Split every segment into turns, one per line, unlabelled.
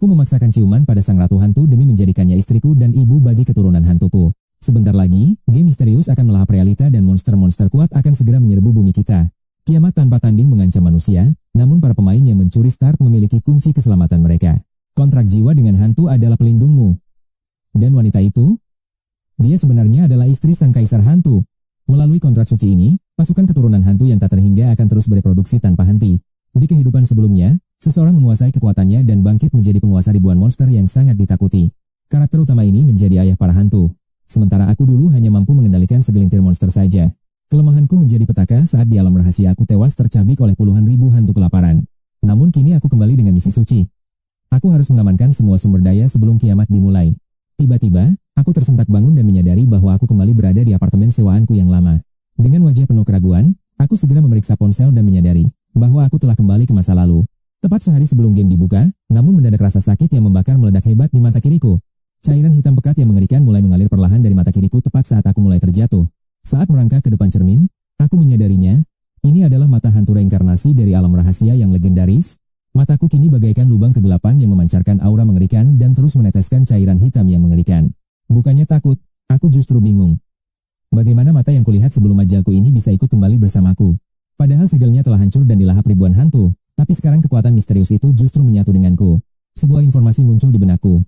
Aku memaksakan ciuman pada sang ratu hantu demi menjadikannya istriku dan ibu bagi keturunan hantuku. Sebentar lagi, game misterius akan melahap realita dan monster-monster kuat akan segera menyerbu bumi kita. Kiamat tanpa tanding mengancam manusia, namun para pemain yang mencuri start memiliki kunci keselamatan mereka. Kontrak jiwa dengan hantu adalah pelindungmu. Dan wanita itu? Dia sebenarnya adalah istri sang kaisar hantu. Melalui kontrak suci ini, pasukan keturunan hantu yang tak terhingga akan terus bereproduksi tanpa henti. Di kehidupan sebelumnya, seseorang menguasai kekuatannya dan bangkit menjadi penguasa ribuan monster yang sangat ditakuti. Karakter utama ini menjadi ayah para hantu. Sementara aku dulu hanya mampu mengendalikan segelintir monster saja. Kelemahanku menjadi petaka saat di alam rahasia aku tewas tercabik oleh puluhan ribu hantu kelaparan. Namun kini aku kembali dengan misi suci. Aku harus mengamankan semua sumber daya sebelum kiamat dimulai. Tiba-tiba, aku tersentak bangun dan menyadari bahwa aku kembali berada di apartemen sewaanku yang lama. Dengan wajah penuh keraguan, aku segera memeriksa ponsel dan menyadari bahwa aku telah kembali ke masa lalu. Tepat sehari sebelum game dibuka, namun mendadak rasa sakit yang membakar meledak hebat di mata kiriku. Cairan hitam pekat yang mengerikan mulai mengalir perlahan dari mata kiriku tepat saat aku mulai terjatuh. Saat merangkak ke depan cermin, aku menyadarinya, ini adalah mata hantu reinkarnasi dari alam rahasia yang legendaris. Mataku kini bagaikan lubang kegelapan yang memancarkan aura mengerikan dan terus meneteskan cairan hitam yang mengerikan. Bukannya takut, aku justru bingung. Bagaimana mata yang kulihat sebelum ajalku ini bisa ikut kembali bersamaku? Padahal segelnya telah hancur dan dilahap ribuan hantu, tapi sekarang kekuatan misterius itu justru menyatu denganku. Sebuah informasi muncul di benakku.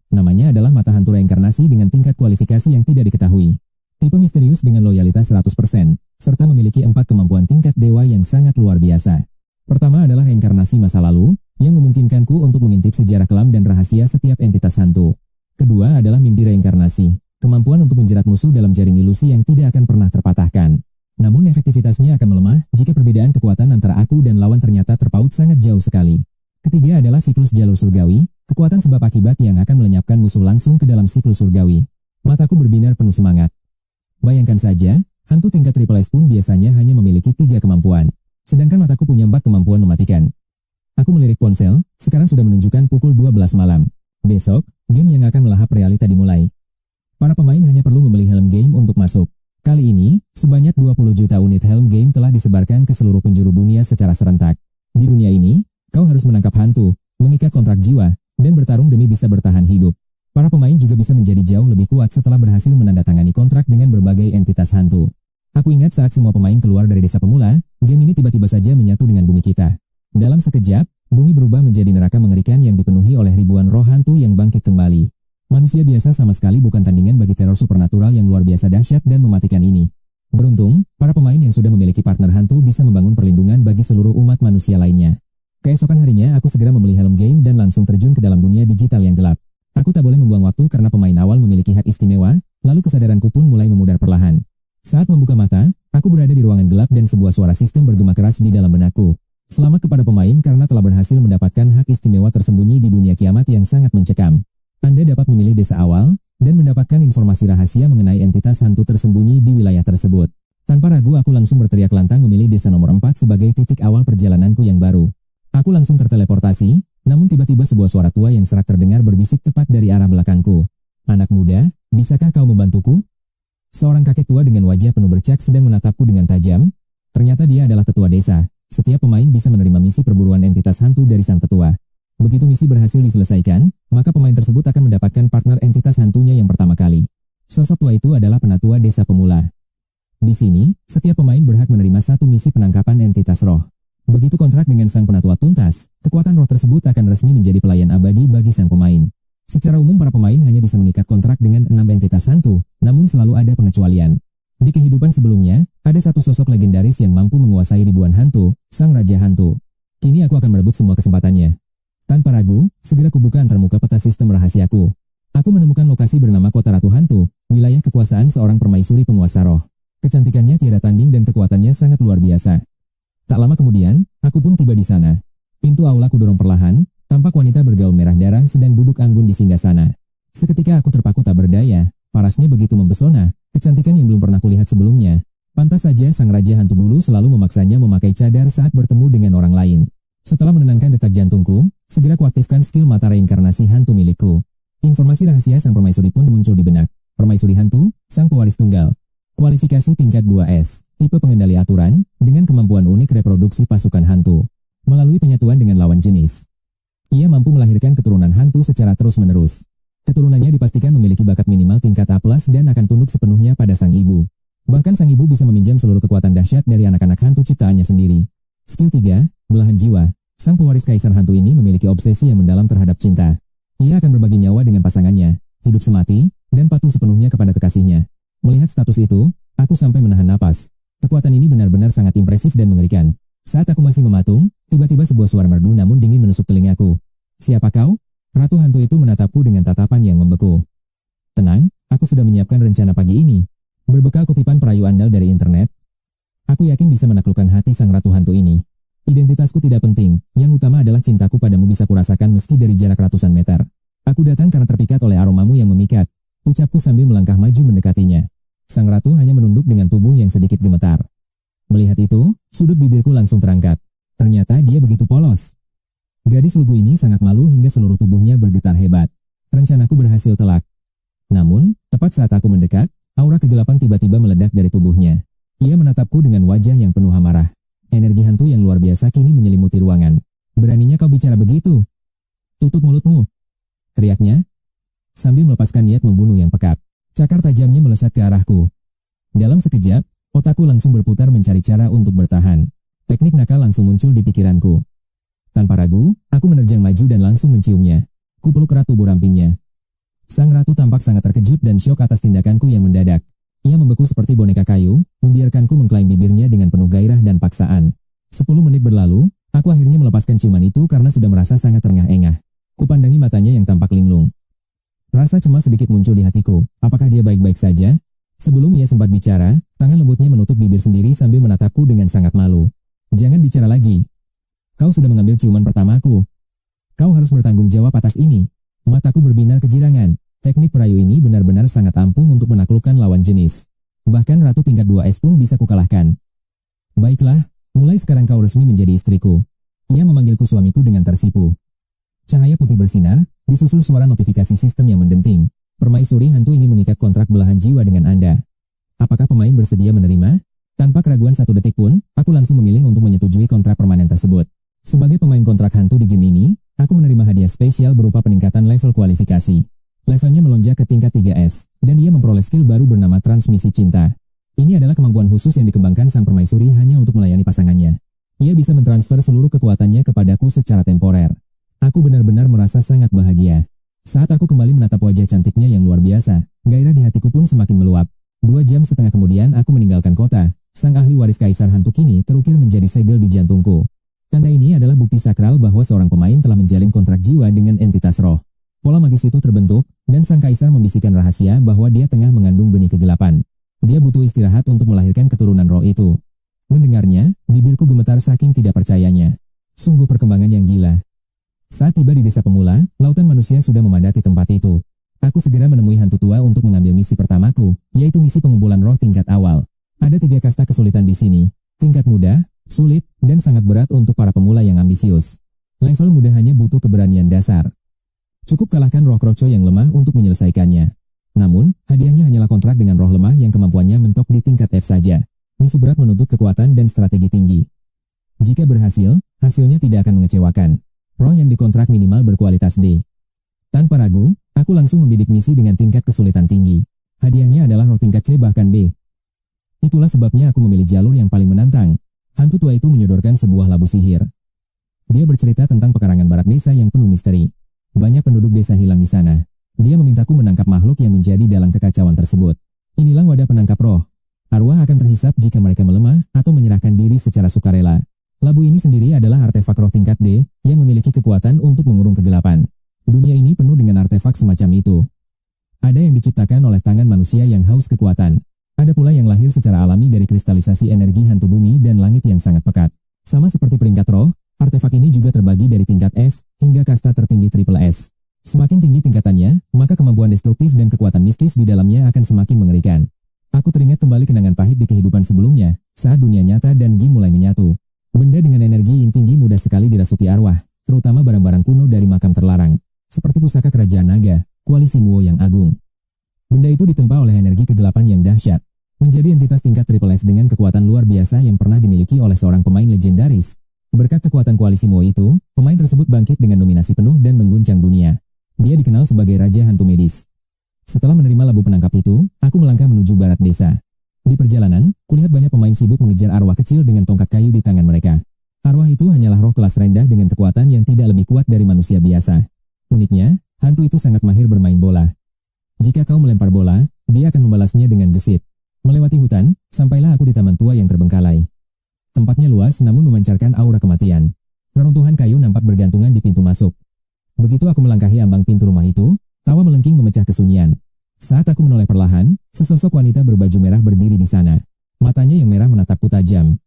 Namanya adalah mata hantu reinkarnasi dengan tingkat kualifikasi yang tidak diketahui. Tipe misterius dengan loyalitas 100%, serta memiliki 4 kemampuan tingkat dewa yang sangat luar biasa. Pertama adalah reinkarnasi masa lalu, yang memungkinkanku untuk mengintip sejarah kelam dan rahasia setiap entitas hantu. Kedua adalah mimpi reinkarnasi, kemampuan untuk menjerat musuh dalam jaring ilusi yang tidak akan pernah terpatahkan. Namun efektivitasnya akan melemah jika perbedaan kekuatan antara aku dan lawan ternyata terpaut sangat jauh sekali. Ketiga adalah siklus jalur surgawi, kekuatan sebab akibat yang akan melenyapkan musuh langsung ke dalam siklus surgawi. Mataku berbinar penuh semangat. Bayangkan saja, hantu tingkat triple S pun biasanya hanya memiliki 3 kemampuan. Sedangkan mataku punya 4 kemampuan mematikan. Aku melirik ponsel, sekarang sudah menunjukkan pukul 12 malam. Besok, game yang akan melahap realita dimulai. Para pemain hanya perlu membeli helm game untuk masuk. Kali ini, sebanyak 20 juta unit helm game telah disebarkan ke seluruh penjuru dunia secara serentak. Di dunia ini, kau harus menangkap hantu, mengikat kontrak jiwa, dan bertarung demi bisa bertahan hidup. Para pemain juga bisa menjadi jauh lebih kuat setelah berhasil menandatangani kontrak dengan berbagai entitas hantu. Aku ingat saat semua pemain keluar dari desa pemula, game ini tiba-tiba saja menyatu dengan bumi kita. Dalam sekejap, bumi berubah menjadi neraka mengerikan yang dipenuhi oleh ribuan roh hantu yang bangkit kembali. Manusia biasa sama sekali bukan tandingan bagi teror supernatural yang luar biasa dahsyat dan mematikan ini. Beruntung, para pemain yang sudah memiliki partner hantu bisa membangun perlindungan bagi seluruh umat manusia lainnya. Keesokan harinya aku segera membeli helm game dan langsung terjun ke dalam dunia digital yang gelap. Aku tak boleh membuang waktu karena pemain awal memiliki hak istimewa, lalu kesadaranku pun mulai memudar perlahan. Saat membuka mata, aku berada di ruangan gelap dan sebuah suara sistem bergema keras di dalam benakku. Selamat kepada pemain karena telah berhasil mendapatkan hak istimewa tersembunyi di dunia kiamat yang sangat mencekam. Anda dapat memilih desa awal, dan mendapatkan informasi rahasia mengenai entitas hantu tersembunyi di wilayah tersebut. Tanpa ragu aku langsung berteriak lantang memilih desa nomor 4 sebagai titik awal perjalananku yang baru. Aku langsung terteleportasi, namun tiba-tiba sebuah suara tua yang serak terdengar berbisik tepat dari arah belakangku. Anak muda, bisakah kau membantuku? Seorang kakek tua dengan wajah penuh bercak sedang menatapku dengan tajam. Ternyata dia adalah tetua desa. Setiap pemain bisa menerima misi perburuan entitas hantu dari sang tetua. Begitu misi berhasil diselesaikan, maka pemain tersebut akan mendapatkan partner entitas hantunya yang pertama kali. Sosok tua itu adalah penatua desa pemula. Di sini, setiap pemain berhak menerima 1 misi penangkapan entitas roh. Begitu kontrak dengan sang penatua tuntas, kekuatan roh tersebut akan resmi menjadi pelayan abadi bagi sang pemain. Secara umum para pemain hanya bisa mengikat kontrak dengan 6 entitas hantu, namun selalu ada pengecualian. Di kehidupan sebelumnya, ada satu sosok legendaris yang mampu menguasai ribuan hantu, sang raja hantu. Kini aku akan merebut semua kesempatannya. Tanpa ragu, segera kubuka antarmuka peta sistem rahasiaku. Aku menemukan lokasi bernama Kota Ratu Hantu, wilayah kekuasaan seorang permaisuri penguasa roh. Kecantikannya tiada tanding dan kekuatannya sangat luar biasa. Tak lama kemudian, aku pun tiba di sana. Pintu aula kudorong perlahan, tampak wanita bergaun merah darah sedang duduk anggun di singgasana. Seketika aku terpaku tak berdaya, parasnya begitu mempesona, kecantikan yang belum pernah kulihat sebelumnya. Pantas saja sang raja hantu dulu selalu memaksanya memakai cadar saat bertemu dengan orang lain. Setelah menenangkan detak jantungku, segera kuaktifkan skill mata reinkarnasi hantu milikku. Informasi rahasia sang permaisuri pun muncul di benak. Permaisuri hantu, sang pewaris tunggal. Kualifikasi tingkat 2S, tipe pengendali aturan, dengan kemampuan unik reproduksi pasukan hantu. Melalui penyatuan dengan lawan jenis. Ia mampu melahirkan keturunan hantu secara terus-menerus. Keturunannya dipastikan memiliki bakat minimal tingkat A+ dan akan tunduk sepenuhnya pada sang ibu. Bahkan sang ibu bisa meminjam seluruh kekuatan dahsyat dari anak-anak hantu ciptaannya sendiri. Skill 3, belahan jiwa. Sang pewaris kaisar hantu ini memiliki obsesi yang mendalam terhadap cinta. Ia akan berbagi nyawa dengan pasangannya, hidup semati, dan patuh sepenuhnya kepada kekasihnya. Melihat status itu, aku sampai menahan napas. Kekuatan ini benar-benar sangat impresif dan mengerikan. Saat aku masih mematung, tiba-tiba sebuah suara merdu namun dingin menusuk telingaku. Siapa kau? Ratu hantu itu menatapku dengan tatapan yang membeku. Tenang, aku sudah menyiapkan rencana pagi ini. Berbekal kutipan perayu andal dari internet, aku yakin bisa menaklukkan hati sang ratu hantu ini. Identitasku tidak penting, yang utama adalah cintaku padamu bisa kurasakan meski dari jarak ratusan meter. Aku datang karena terpikat oleh aromamu yang memikat, ucapku sambil melangkah maju mendekatinya. Sang ratu hanya menunduk dengan tubuh yang sedikit gemetar. Melihat itu, sudut bibirku langsung terangkat. Ternyata dia begitu polos. Gadis lugu ini sangat malu hingga seluruh tubuhnya bergetar hebat. Rencanaku berhasil telak. Namun, tepat saat aku mendekat, aura kegelapan tiba-tiba meledak dari tubuhnya. Ia menatapku dengan wajah yang penuh amarah. Energi hantu yang luar biasa kini menyelimuti ruangan. Beraninya kau bicara begitu? Tutup mulutmu, teriaknya, sambil melepaskan niat membunuh yang pekat. Cakar tajamnya melesat ke arahku. Dalam sekejap, otakku langsung berputar mencari cara untuk bertahan. Teknik nakal langsung muncul di pikiranku. Tanpa ragu, aku menerjang maju dan langsung menciumnya. Kupeluk erat tubuh rampingnya. Sang ratu tampak sangat terkejut dan syok atas tindakanku yang mendadak. Ia membeku seperti boneka kayu, membiarkanku mengklaim bibirnya dengan penuh gairah dan paksaan. 10 menit berlalu, aku akhirnya melepaskan ciuman itu karena sudah merasa sangat terengah-engah. Kupandangi matanya yang tampak linglung. Rasa cemas sedikit muncul di hatiku. Apakah dia baik-baik saja? Sebelum ia sempat bicara, tangan lembutnya menutup bibir sendiri sambil menatapku dengan sangat malu. Jangan bicara lagi. Kau sudah mengambil ciuman pertamaku. Kau harus bertanggung jawab atas ini. Mataku berbinar kegirangan. Teknik perayu ini benar-benar sangat ampuh untuk menaklukkan lawan jenis. Bahkan ratu tingkat 2S pun bisa kukalahkan. Baiklah, mulai sekarang kau resmi menjadi istriku. Ia memanggilku suamiku dengan tersipu. Cahaya putih bersinar, disusul suara notifikasi sistem yang mendenting. Permaisuri hantu ingin mengikat kontrak belahan jiwa dengan Anda. Apakah pemain bersedia menerima? Tanpa keraguan satu detik pun, aku langsung memilih untuk menyetujui kontrak permanen tersebut. Sebagai pemain kontrak hantu di game ini, aku menerima hadiah spesial berupa peningkatan level kualifikasi. Levelnya melonjak ke tingkat 3S, dan ia memperoleh skill baru bernama Transmisi Cinta. Ini adalah kemampuan khusus yang dikembangkan sang permaisuri hanya untuk melayani pasangannya. Ia bisa mentransfer seluruh kekuatannya kepadaku secara temporer. Aku benar-benar merasa sangat bahagia. Saat aku kembali menatap wajah cantiknya yang luar biasa, gairah di hatiku pun semakin meluap. 2,5 jam kemudian aku meninggalkan kota. Sang ahli waris kaisar hantu kini terukir menjadi segel di jantungku. Tanda ini adalah bukti sakral bahwa seorang pemain telah menjalin kontrak jiwa dengan entitas roh. Pola magis itu terbentuk, dan sang kaisar membisikkan rahasia bahwa dia tengah mengandung benih kegelapan. Dia butuh istirahat untuk melahirkan keturunan roh itu. Mendengarnya, bibirku gemetar saking tidak percayanya. Sungguh perkembangan yang gila. Saat tiba di desa pemula, lautan manusia sudah memadati tempat itu. Aku segera menemui hantu tua untuk mengambil misi pertamaku, yaitu misi pengumpulan roh tingkat awal. Ada 3 kasta kesulitan di sini. Tingkat mudah, sulit, dan sangat berat untuk para pemula yang ambisius. Level mudah hanya butuh keberanian dasar. Cukup kalahkan roh kroco yang lemah untuk menyelesaikannya. Namun, hadiahnya hanyalah kontrak dengan roh lemah yang kemampuannya mentok di tingkat F saja. Misi berat menuntut kekuatan dan strategi tinggi. Jika berhasil, hasilnya tidak akan mengecewakan. Roh yang dikontrak minimal berkualitas D. Tanpa ragu, aku langsung membidik misi dengan tingkat kesulitan tinggi. Hadiahnya adalah roh tingkat C bahkan B. Itulah sebabnya aku memilih jalur yang paling menantang. Hantu tua itu menyodorkan sebuah labu sihir. Dia bercerita tentang pekarangan barak desa yang penuh misteri. Banyak penduduk desa hilang di sana. Dia memintaku menangkap makhluk yang menjadi dalam kekacauan tersebut. Inilah wadah penangkap roh. Arwah akan terhisap jika mereka melemah atau menyerahkan diri secara sukarela. Labu ini sendiri adalah artefak roh tingkat D yang memiliki kekuatan untuk mengurung kegelapan. Dunia ini penuh dengan artefak semacam itu. Ada yang diciptakan oleh tangan manusia yang haus kekuatan. Ada pula yang lahir secara alami dari kristalisasi energi hantu bumi dan langit yang sangat pekat. Sama seperti peringkat roh, artefak ini juga terbagi dari tingkat F hingga kasta tertinggi triple S. Semakin tinggi tingkatannya, maka kemampuan destruktif dan kekuatan mistis di dalamnya akan semakin mengerikan. Aku teringat kembali kenangan pahit di kehidupan sebelumnya, saat dunia nyata dan game mulai menyatu. Benda dengan energi yang tinggi mudah sekali dirasuki arwah, terutama barang-barang kuno dari makam terlarang, seperti pusaka kerajaan naga, koalisi Muo yang agung. Benda itu ditempa oleh energi kegelapan yang dahsyat, menjadi entitas tingkat triple S dengan kekuatan luar biasa yang pernah dimiliki oleh seorang pemain legendaris. Berkat kekuatan koalisi Mo itu, pemain tersebut bangkit dengan nominasi penuh dan mengguncang dunia. Dia dikenal sebagai Raja Hantu Medis. Setelah menerima labu penangkap itu, aku melangkah menuju barat desa. Di perjalanan, kulihat banyak pemain sibuk mengejar arwah kecil dengan tongkat kayu di tangan mereka. Arwah itu hanyalah roh kelas rendah dengan kekuatan yang tidak lebih kuat dari manusia biasa. Uniknya, hantu itu sangat mahir bermain bola. Jika kau melempar bola, dia akan membalasnya dengan gesit. Melewati hutan, sampailah aku di taman tua yang terbengkalai. Tempatnya luas namun memancarkan aura kematian. Reruntuhan kayu nampak bergantungan di pintu masuk. Begitu aku melangkahi ambang pintu rumah itu, tawa melengking memecah kesunyian. Saat aku menoleh perlahan, sesosok wanita berbaju merah berdiri di sana. Matanya yang merah menatapku tajam.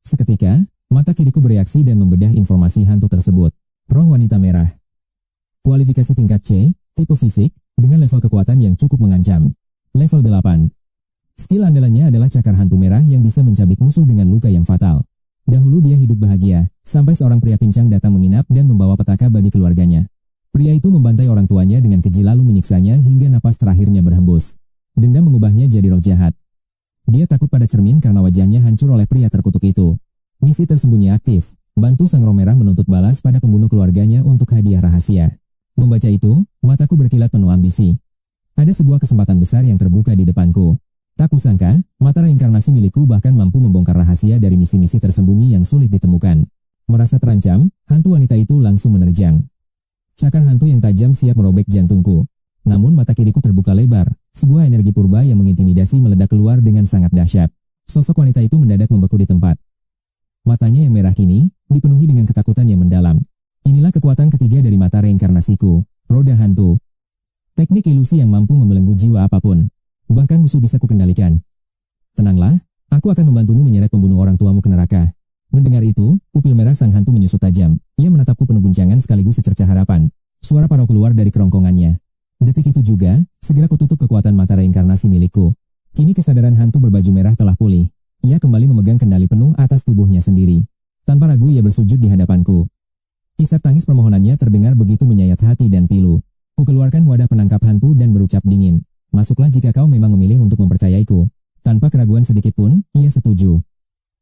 Seketika, mata kiriku bereaksi dan membedah informasi hantu tersebut. Roh wanita merah. Kualifikasi tingkat C, tipe fisik, dengan level kekuatan yang cukup mengancam. Level 8. Skill andalannya adalah cakar hantu merah yang bisa mencabik musuh dengan luka yang fatal. Dahulu dia hidup bahagia, sampai seorang pria pincang datang menginap dan membawa petaka bagi keluarganya. Pria itu membantai orang tuanya dengan keji lalu menyiksanya hingga napas terakhirnya berhembus. Dendam mengubahnya jadi roh jahat. Dia takut pada cermin karena wajahnya hancur oleh pria terkutuk itu. Misi tersembunyi aktif, bantu sang roh merah menuntut balas pada pembunuh keluarganya untuk hadiah rahasia. Membaca itu, mataku berkilat penuh ambisi. Ada sebuah kesempatan besar yang terbuka di depanku. Tak kusangka, mata reinkarnasi milikku bahkan mampu membongkar rahasia dari misi-misi tersembunyi yang sulit ditemukan. Merasa terancam, hantu wanita itu langsung menerjang. Cakar hantu yang tajam siap merobek jantungku. Namun mata kiriku terbuka lebar, sebuah energi purba yang mengintimidasi meledak keluar dengan sangat dahsyat. Sosok wanita itu mendadak membeku di tempat. Matanya yang merah kini, dipenuhi dengan ketakutan yang mendalam. Inilah kekuatan ketiga dari mata reinkarnasiku, roda hantu. Teknik ilusi yang mampu membelenggu jiwa apapun. Bahkan musuh bisa kukendalikan. Tenanglah, aku akan membantumu menyeret pembunuh orang tuamu ke neraka. Mendengar itu, pupil merah sang hantu menyusut tajam. Ia menatapku penuh guncangan sekaligus secercah harapan. Suara parau keluar dari kerongkongannya. Detik itu juga, segera kututup kekuatan mata reinkarnasi milikku. Kini kesadaran hantu berbaju merah telah pulih. Ia kembali memegang kendali penuh atas tubuhnya sendiri. Tanpa ragu ia bersujud di hadapanku. Isak tangis permohonannya terdengar begitu menyayat hati dan pilu. Kukeluarkan wadah penangkap hantu dan berucap dingin. Masuklah jika kau memang memilih untuk mempercayaiku. Tanpa keraguan sedikit pun, ia setuju.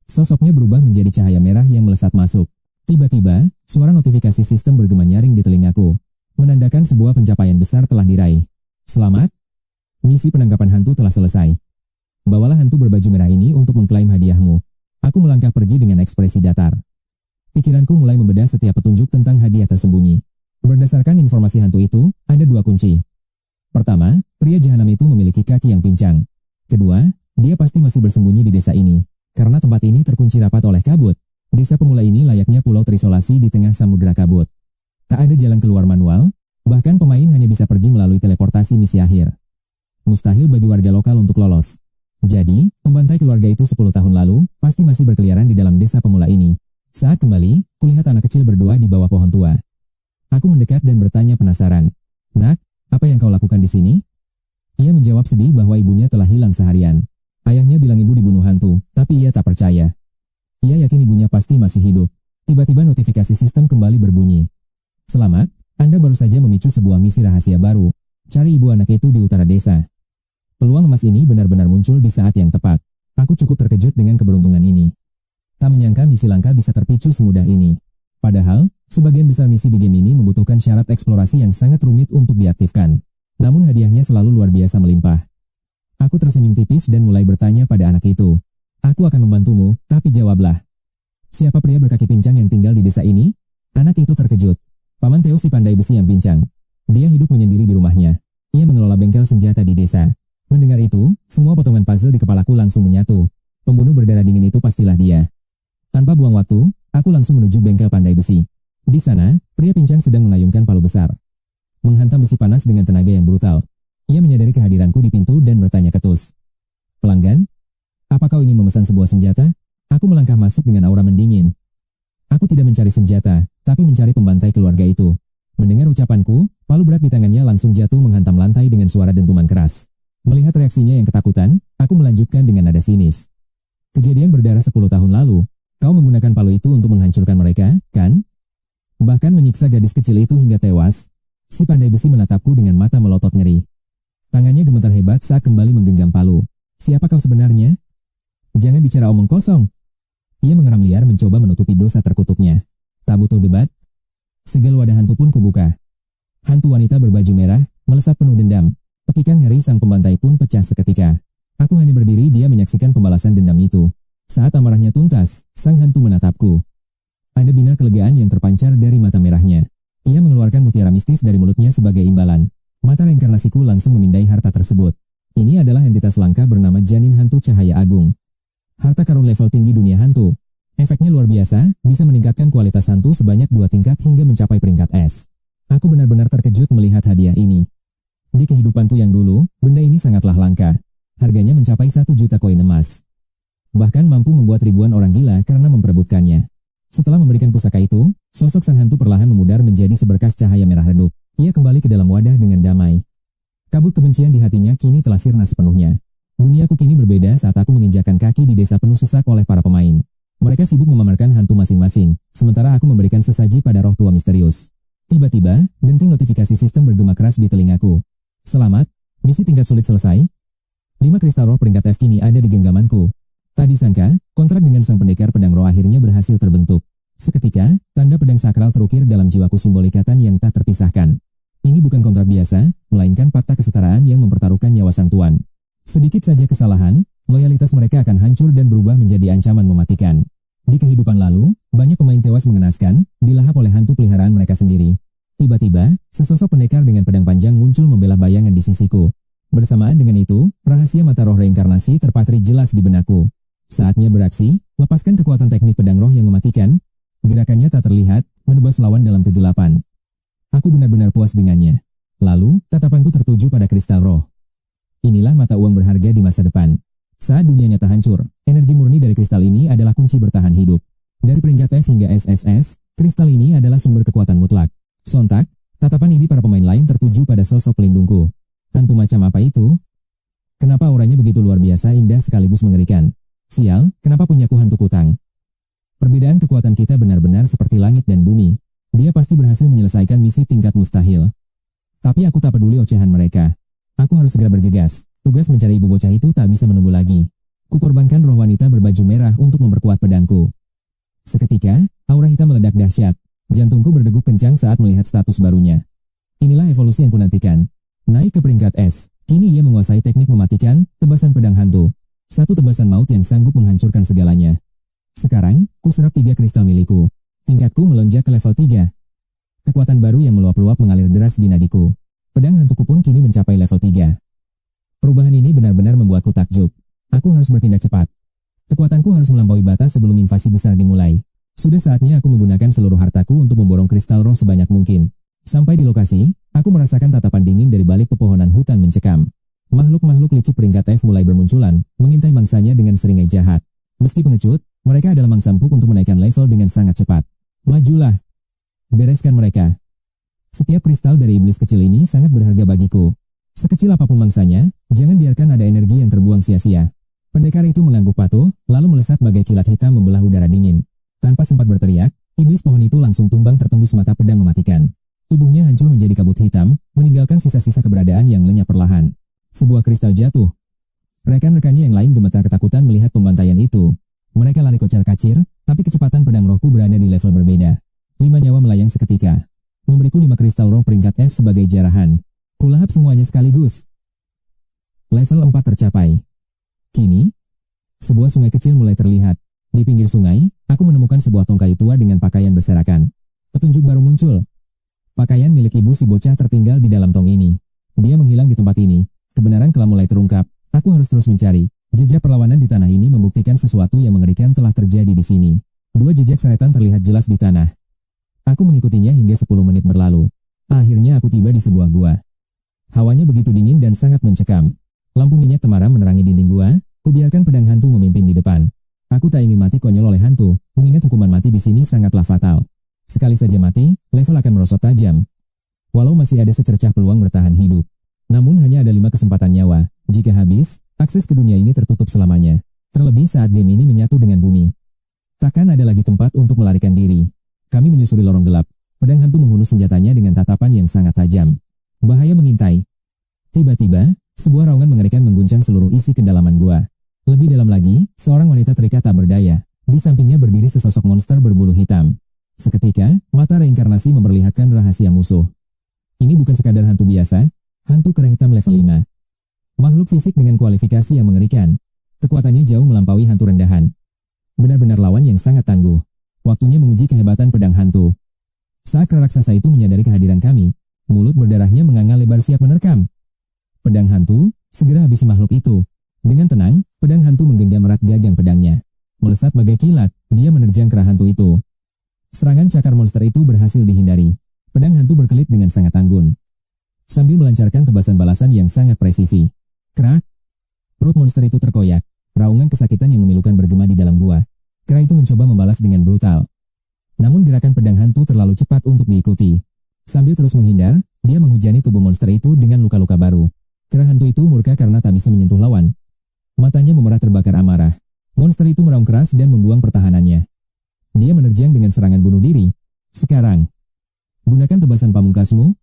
Sosoknya berubah menjadi cahaya merah yang melesat masuk. Tiba-tiba, suara notifikasi sistem bergema nyaring di telingaku. Menandakan sebuah pencapaian besar telah diraih. Selamat. Misi penangkapan hantu telah selesai. Bawalah hantu berbaju merah ini untuk mengklaim hadiahmu. Aku melangkah pergi dengan ekspresi datar. Pikiranku mulai membedah setiap petunjuk tentang hadiah tersembunyi. Berdasarkan informasi hantu itu, ada dua kunci. Pertama, pria jahanam itu memiliki kaki yang pincang. Kedua, dia pasti masih bersembunyi di desa ini. Karena tempat ini terkunci rapat oleh kabut. Desa pemula ini layaknya pulau terisolasi di tengah samudera kabut. Tak ada jalan keluar manual, bahkan pemain hanya bisa pergi melalui teleportasi misi akhir. Mustahil bagi warga lokal untuk lolos. Jadi, pembantai keluarga itu 10 tahun lalu, pasti masih berkeliaran di dalam desa pemula ini. Saat kembali, kulihat anak kecil berdoa di bawah pohon tua. Aku mendekat dan bertanya penasaran. Nak, apa yang kau lakukan di sini? Ia menjawab sedih bahwa ibunya telah hilang seharian. Ayahnya bilang ibu dibunuh hantu, tapi ia tak percaya. Ia yakin ibunya pasti masih hidup. Tiba-tiba notifikasi sistem kembali berbunyi. Selamat, Anda baru saja memicu sebuah misi rahasia baru. Cari ibu anak itu di utara desa. Peluang emas ini benar-benar muncul di saat yang tepat. Aku cukup terkejut dengan keberuntungan ini. Tak menyangka misi langka bisa terpicu semudah ini. Padahal, sebagian besar misi di game ini membutuhkan syarat eksplorasi yang sangat rumit untuk diaktifkan. Namun hadiahnya selalu luar biasa melimpah. Aku tersenyum tipis dan mulai bertanya pada anak itu. Aku akan membantumu, tapi jawablah. Siapa pria berkaki pincang yang tinggal di desa ini? Anak itu terkejut. Paman Theo si pandai besi yang pincang. Dia hidup menyendiri di rumahnya. Ia mengelola bengkel senjata di desa. Mendengar itu, semua potongan puzzle di kepalaku langsung menyatu. Pembunuh berdarah dingin itu pastilah dia. Tanpa buang waktu, aku langsung menuju bengkel pandai besi. Di sana, pria pincang sedang mengayunkan palu besar. Menghantam besi panas dengan tenaga yang brutal. Ia menyadari kehadiranku di pintu dan bertanya ketus. Pelanggan? Apa kau ingin memesan sebuah senjata? Aku melangkah masuk dengan aura mendingin. Aku tidak mencari senjata, tapi mencari pembantai keluarga itu. Mendengar ucapanku, palu berat di tangannya langsung jatuh menghantam lantai dengan suara dentuman keras. Melihat reaksinya yang ketakutan, aku melanjutkan dengan nada sinis. Kejadian berdarah 10 tahun lalu. Kau menggunakan palu itu untuk menghancurkan mereka, kan? Bahkan menyiksa gadis kecil itu hingga tewas. Si pandai besi menatapku dengan mata melotot ngeri. Tangannya gemetar hebat saat kembali menggenggam palu. Siapa kau sebenarnya? Jangan bicara omong kosong. Ia mengeram liar mencoba menutupi dosa terkutuknya. Tak butuh debat, segel wadah hantu pun kubuka. Hantu wanita berbaju merah, melesat penuh dendam. Pekikan ngeri sang pembantai pun pecah seketika. Aku hanya berdiri dia menyaksikan pembalasan dendam itu. Saat amarahnya tuntas, sang hantu menatapku. Ada binar kelegaan yang terpancar dari mata merahnya. Ia mengeluarkan mutiara mistis dari mulutnya sebagai imbalan. Mata reinkarnasiku langsung memindai harta tersebut. Ini adalah entitas langka bernama janin hantu cahaya agung. Harta karun level tinggi dunia hantu. Efeknya luar biasa, bisa meningkatkan kualitas hantu sebanyak 2 tingkat hingga mencapai peringkat S. Aku benar-benar terkejut melihat hadiah ini. Di kehidupanku yang dulu, benda ini sangatlah langka. Harganya mencapai 1 juta koin emas. Bahkan mampu membuat ribuan orang gila karena memperebutkannya. Setelah memberikan pusaka itu, sosok sang hantu perlahan memudar menjadi seberkas cahaya merah redup. Ia kembali ke dalam wadah dengan damai. Kabut kebencian di hatinya kini telah sirna sepenuhnya. Duniaku kini berbeda saat aku menginjakan kaki di desa penuh sesak oleh para pemain. Mereka sibuk memamerkan hantu masing-masing, sementara aku memberikan sesaji pada roh tua misterius. Tiba-tiba, denting notifikasi sistem bergema keras di telingaku. Selamat, misi tingkat sulit selesai. 5 kristal roh peringkat F kini ada di genggamanku. Tak disangka, kontrak dengan sang pendekar pedang roh akhirnya berhasil terbentuk. Seketika, tanda pedang sakral terukir dalam jiwaku simbol ikatan yang tak terpisahkan. Ini bukan kontrak biasa, melainkan fakta kesetaraan yang mempertaruhkan nyawa sang tuan. Sedikit saja kesalahan, loyalitas mereka akan hancur dan berubah menjadi ancaman mematikan. Di kehidupan lalu, banyak pemain tewas mengenaskan, dilahap oleh hantu peliharaan mereka sendiri. Tiba-tiba, sesosok pendekar dengan pedang panjang muncul membelah bayangan di sisiku. Bersamaan dengan itu, rahasia mata roh reinkarnasi terpatri jelas di benakku. Saatnya beraksi, lepaskan kekuatan teknik pedang roh yang mematikan. Gerakannya tak terlihat, menebas lawan dalam kegelapan. Aku benar-benar puas dengannya. Lalu, tatapanku tertuju pada kristal roh. Inilah mata uang berharga di masa depan. Saat dunia nyata hancur, energi murni dari kristal ini adalah kunci bertahan hidup. Dari peringkat F hingga SSS, kristal ini adalah sumber kekuatan mutlak. Sontak, tatapan ini para pemain lain tertuju pada sosok pelindungku. Hantu macam apa itu? Kenapa auranya begitu luar biasa, indah sekaligus mengerikan? Sial, kenapa punyaku hantu kutang? Perbedaan kekuatan kita benar-benar seperti langit dan bumi. Dia pasti berhasil menyelesaikan misi tingkat mustahil. Tapi aku tak peduli ocehan mereka. Aku harus segera bergegas. Tugas mencari ibu bocah itu tak bisa menunggu lagi. Kukorbankan roh wanita berbaju merah untuk memperkuat pedangku. Seketika, aura hitam meledak dahsyat. Jantungku berdegup kencang saat melihat status barunya. Inilah evolusi yang kunantikan. Naik ke peringkat S. Kini ia menguasai teknik mematikan, tebasan pedang hantu. Satu tebasan maut yang sanggup menghancurkan segalanya. Sekarang, ku serap 3 kristal milikku. Tingkatku melonjak ke level 3. Kekuatan baru yang meluap-luap mengalir deras di nadiku. Pedang hantuku pun kini mencapai level 3. Perubahan ini benar-benar membuatku takjub. Aku harus bertindak cepat. Kekuatanku harus melampaui batas sebelum invasi besar dimulai. Sudah saatnya aku menggunakan seluruh hartaku untuk memborong kristal roh sebanyak mungkin. Sampai di lokasi, aku merasakan tatapan dingin dari balik pepohonan hutan mencekam. Makhluk-makhluk licik peringkat F mulai bermunculan, mengintai mangsanya dengan seringai jahat. Meski pengecut, mereka adalah mangsa empuk untuk menaikkan level dengan sangat cepat. Majulah. Bereskan mereka. Setiap kristal dari iblis kecil ini sangat berharga bagiku. Sekecil apapun mangsanya, jangan biarkan ada energi yang terbuang sia-sia. Pendekar itu mengangguk patuh, lalu melesat bagai kilat hitam membelah udara dingin. Tanpa sempat berteriak, iblis pohon itu langsung tumbang tertembus mata pedang mematikan. Tubuhnya hancur menjadi kabut hitam, meninggalkan sisa-sisa keberadaan yang lenyap perlahan. Sebuah kristal jatuh. Rekan-rekannya yang lain gemetar ketakutan melihat pembantaian itu. Mereka lari kocar-kacir, tapi kecepatan pedang rohku berada di level berbeda. 5 nyawa melayang seketika. Memberiku 5 kristal roh peringkat F sebagai jarahan. Kulahap semuanya sekaligus. Level 4 tercapai. Kini, sebuah sungai kecil mulai terlihat. Di pinggir sungai, aku menemukan sebuah tongkai tua dengan pakaian berserakan. Petunjuk baru muncul. Pakaian milik ibu si bocah tertinggal di dalam tong ini. Dia menghilang di tempat ini. Kebenaran telah mulai terungkap. Aku harus terus mencari. Jejak perlawanan di tanah ini membuktikan sesuatu yang mengerikan telah terjadi di sini. 2 jejak seretan terlihat jelas di tanah. Aku mengikutinya hingga 10 menit berlalu. Akhirnya aku tiba di sebuah gua. Hawanya begitu dingin dan sangat mencekam. Lampu minyak temaram menerangi dinding gua. Kubiarkan pedang hantu memimpin di depan. Aku tak ingin mati konyol oleh hantu, mengingat hukuman mati di sini sangatlah fatal. Sekali saja mati, level akan merosot tajam. Walau masih ada secercah peluang bertahan hidup. Namun hanya ada 5 kesempatan nyawa. Jika habis, akses ke dunia ini tertutup selamanya. Terlebih saat game ini menyatu dengan bumi. Takkan ada lagi tempat untuk melarikan diri. Kami menyusuri lorong gelap. Pedang hantu menghunus senjatanya dengan tatapan yang sangat tajam. Bahaya mengintai. Tiba-tiba, sebuah raungan mengerikan mengguncang seluruh isi kedalaman gua. Lebih dalam lagi, seorang wanita terikat tak berdaya. Di sampingnya berdiri sesosok monster berbulu hitam. Seketika, mata reinkarnasi memperlihatkan rahasia musuh. Ini bukan sekadar hantu biasa, hantu kera hitam level 5. Makhluk fisik dengan kualifikasi yang mengerikan. Kekuatannya jauh melampaui hantu rendahan. Benar-benar lawan yang sangat tangguh. Waktunya menguji kehebatan pedang hantu. Saat kera raksasa itu menyadari kehadiran kami, mulut berdarahnya menganga lebar siap menerkam. Pedang hantu, segera habisi makhluk itu. Dengan tenang, pedang hantu menggenggam erat gagang pedangnya. Melesat bagai kilat, dia menerjang kera hantu itu. Serangan cakar monster itu berhasil dihindari. Pedang hantu berkelit dengan sangat anggun. Sambil melancarkan tebasan balasan yang sangat presisi. Krak! Perut monster itu terkoyak. Raungan kesakitan yang memilukan bergema di dalam gua. Kera itu mencoba membalas dengan brutal. Namun gerakan pedang hantu terlalu cepat untuk diikuti. Sambil terus menghindar, dia menghujani tubuh monster itu dengan luka-luka baru. Kera hantu itu murka karena tak bisa menyentuh lawan. Matanya memerah terbakar amarah. Monster itu meraung keras dan membuang pertahanannya. Dia menerjang dengan serangan bunuh diri. Sekarang, gunakan tebasan pamungkasmu.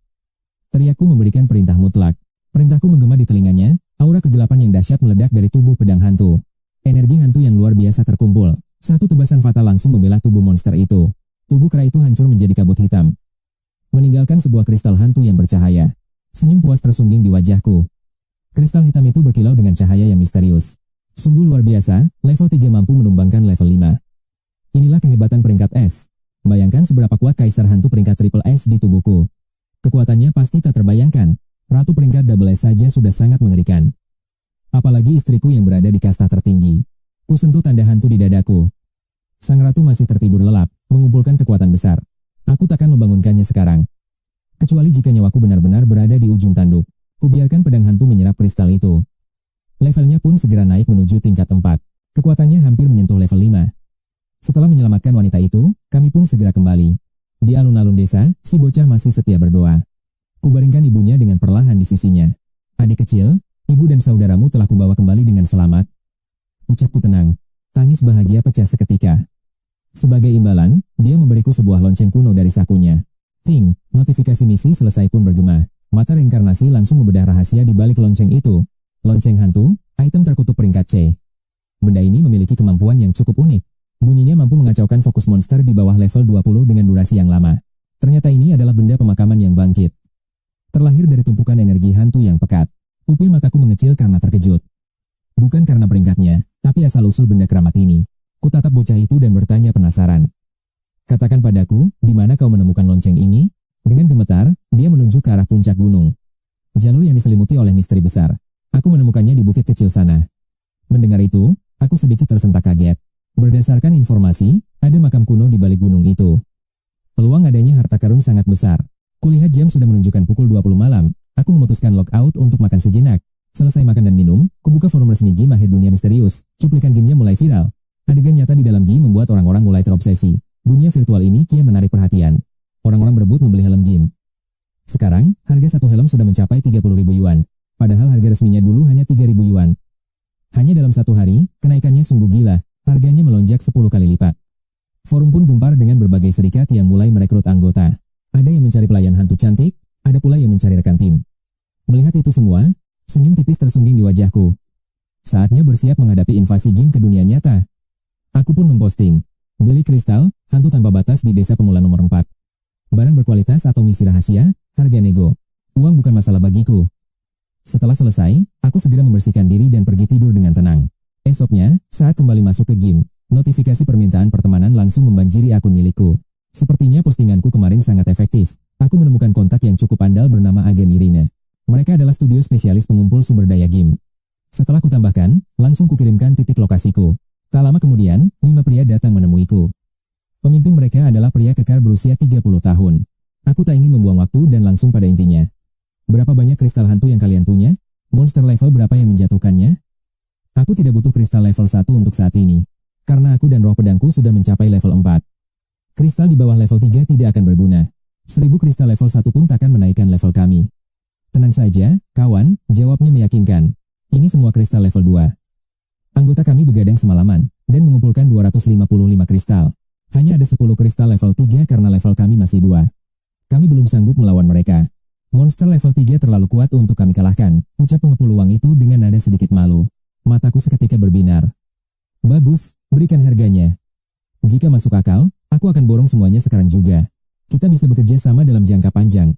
Teriakku memberikan perintah mutlak. Perintahku menggema di telinganya, aura kegelapan yang dahsyat meledak dari tubuh pedang hantu. Energi hantu yang luar biasa terkumpul. Satu tebasan fatal langsung membelah tubuh monster itu. Tubuh kera itu hancur menjadi kabut hitam. Meninggalkan sebuah kristal hantu yang bercahaya. Senyum puas tersungging di wajahku. Kristal hitam itu berkilau dengan cahaya yang misterius. Sungguh luar biasa, level 3 mampu menumbangkan level 5. Inilah kehebatan peringkat S. Bayangkan seberapa kuat kaisar hantu peringkat triple S di tubuhku. Kekuatannya pasti tak terbayangkan. Ratu peringkat double S saja sudah sangat mengerikan. Apalagi istriku yang berada di kasta tertinggi. Kusentuh tanda hantu di dadaku. Sang ratu masih tertidur lelap, mengumpulkan kekuatan besar. Aku takkan membangunkannya sekarang. Kecuali jika nyawaku benar-benar berada di ujung tanduk. Kubiarkan pedang hantu menyerap kristal itu. Levelnya pun segera naik menuju tingkat 4. Kekuatannya hampir menyentuh level 5. Setelah menyelamatkan wanita itu, kami pun segera kembali. Di alun-alun desa, si bocah masih setia berdoa. Kubaringkan ibunya dengan perlahan di sisinya. Adik kecil, ibu dan saudaramu telah kubawa kembali dengan selamat. Ucapku tenang. Tangis bahagia pecah seketika. Sebagai imbalan, dia memberiku sebuah lonceng kuno dari sakunya. Ting, notifikasi misi selesai pun bergema. Mata reinkarnasi langsung membedah rahasia di balik lonceng itu. Lonceng hantu, item terkutuk peringkat C. Benda ini memiliki kemampuan yang cukup unik. Bunyinya mampu mengacaukan fokus monster di bawah level 20 dengan durasi yang lama. Ternyata ini adalah benda pemakaman yang bangkit. Terlahir dari tumpukan energi hantu yang pekat. Pupil mataku mengecil karena terkejut. Bukan karena peringkatnya, tapi asal-usul benda keramat ini. Kutatap bocah itu dan bertanya penasaran. Katakan padaku, di mana kau menemukan lonceng ini? Dengan gemetar, dia menunjuk ke arah puncak gunung. Jalur yang diselimuti oleh misteri besar. Aku menemukannya di bukit kecil sana. Mendengar itu, aku sedikit tersentak kaget. Berdasarkan informasi, ada makam kuno di balik gunung itu. Peluang adanya harta karun sangat besar. Kulihat jam sudah menunjukkan pukul 20 malam. Aku memutuskan logout untuk makan sejenak. Selesai makan dan minum, kubuka forum resmi game Mahir Dunia Misterius. Cuplikan gamenya mulai viral. Adegan nyata di dalam game membuat orang-orang mulai terobsesi. Dunia virtual ini kian menarik perhatian. Orang-orang berebut membeli helm game. Sekarang, harga satu helm sudah mencapai 30.000 yuan. Padahal harga resminya dulu hanya 3.000 yuan. Hanya dalam satu hari, kenaikannya sungguh gila. Harganya melonjak 10 kali lipat. Forum pun gempar dengan berbagai serikat yang mulai merekrut anggota. Ada yang mencari pelayan hantu cantik, ada pula yang mencari rekan tim. Melihat itu semua, senyum tipis tersungging di wajahku. Saatnya bersiap menghadapi invasi game ke dunia nyata. Aku pun memposting. Beli kristal, hantu tanpa batas di desa pemula nomor 4. Barang berkualitas atau misi rahasia, harga nego. Uang bukan masalah bagiku. Setelah selesai, aku segera membersihkan diri dan pergi tidur dengan tenang. Esoknya, saat kembali masuk ke game, notifikasi permintaan pertemanan langsung membanjiri akun milikku. Sepertinya postinganku kemarin sangat efektif. Aku menemukan kontak yang cukup andal bernama Agen Irina. Mereka adalah studio spesialis pengumpul sumber daya game. Setelah kutambahkan, langsung kukirimkan titik lokasiku. Tak lama kemudian, 5 pria datang menemuiku. Pemimpin mereka adalah pria kekar berusia 30 tahun. Aku tak ingin membuang waktu dan langsung pada intinya. Berapa banyak kristal hantu yang kalian punya? Monster level berapa yang menjatuhkannya? Aku tidak butuh kristal level 1 untuk saat ini, karena aku dan roh pedangku sudah mencapai level 4. Kristal di bawah level 3 tidak akan berguna. 1000 kristal level 1 pun takkan menaikkan level kami. Tenang saja, kawan, jawabnya meyakinkan. Ini semua kristal level 2. Anggota kami begadang semalaman, dan mengumpulkan 255 kristal. Hanya ada 10 kristal level 3 karena level kami masih 2. Kami belum sanggup melawan mereka. Monster level 3 terlalu kuat untuk kami kalahkan, ucap pengepul uang itu dengan nada sedikit malu. Mataku seketika berbinar. Bagus, berikan harganya. Jika masuk akal, aku akan borong semuanya sekarang juga. Kita bisa bekerja sama dalam jangka panjang.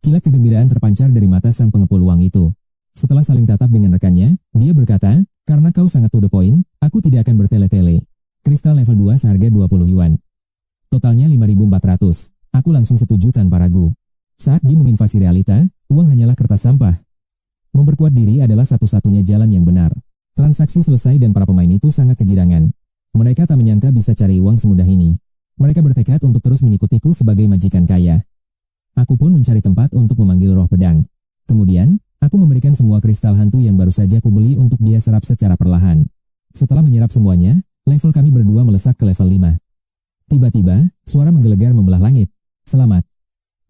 Kilat kegembiraan terpancar dari mata sang pengepul uang itu. Setelah saling tatap dengan rekannya, dia berkata, karena kau sangat to the point, aku tidak akan bertele-tele. Kristal level 2 seharga 20 yuan. Totalnya 5.400. Aku langsung setuju tanpa ragu. Saat game menginvasi realita, uang hanyalah kertas sampah. Memperkuat diri adalah satu-satunya jalan yang benar. Transaksi selesai dan para pemain itu sangat kegirangan. Mereka tak menyangka bisa cari uang semudah ini. Mereka bertekad untuk terus mengikutiku sebagai majikan kaya. Aku pun mencari tempat untuk memanggil roh pedang. Kemudian, aku memberikan semua kristal hantu yang baru saja kubeli untuk dia serap secara perlahan. Setelah menyerap semuanya, level kami berdua melesat ke level 5. Tiba-tiba, suara menggelegar membelah langit. Selamat.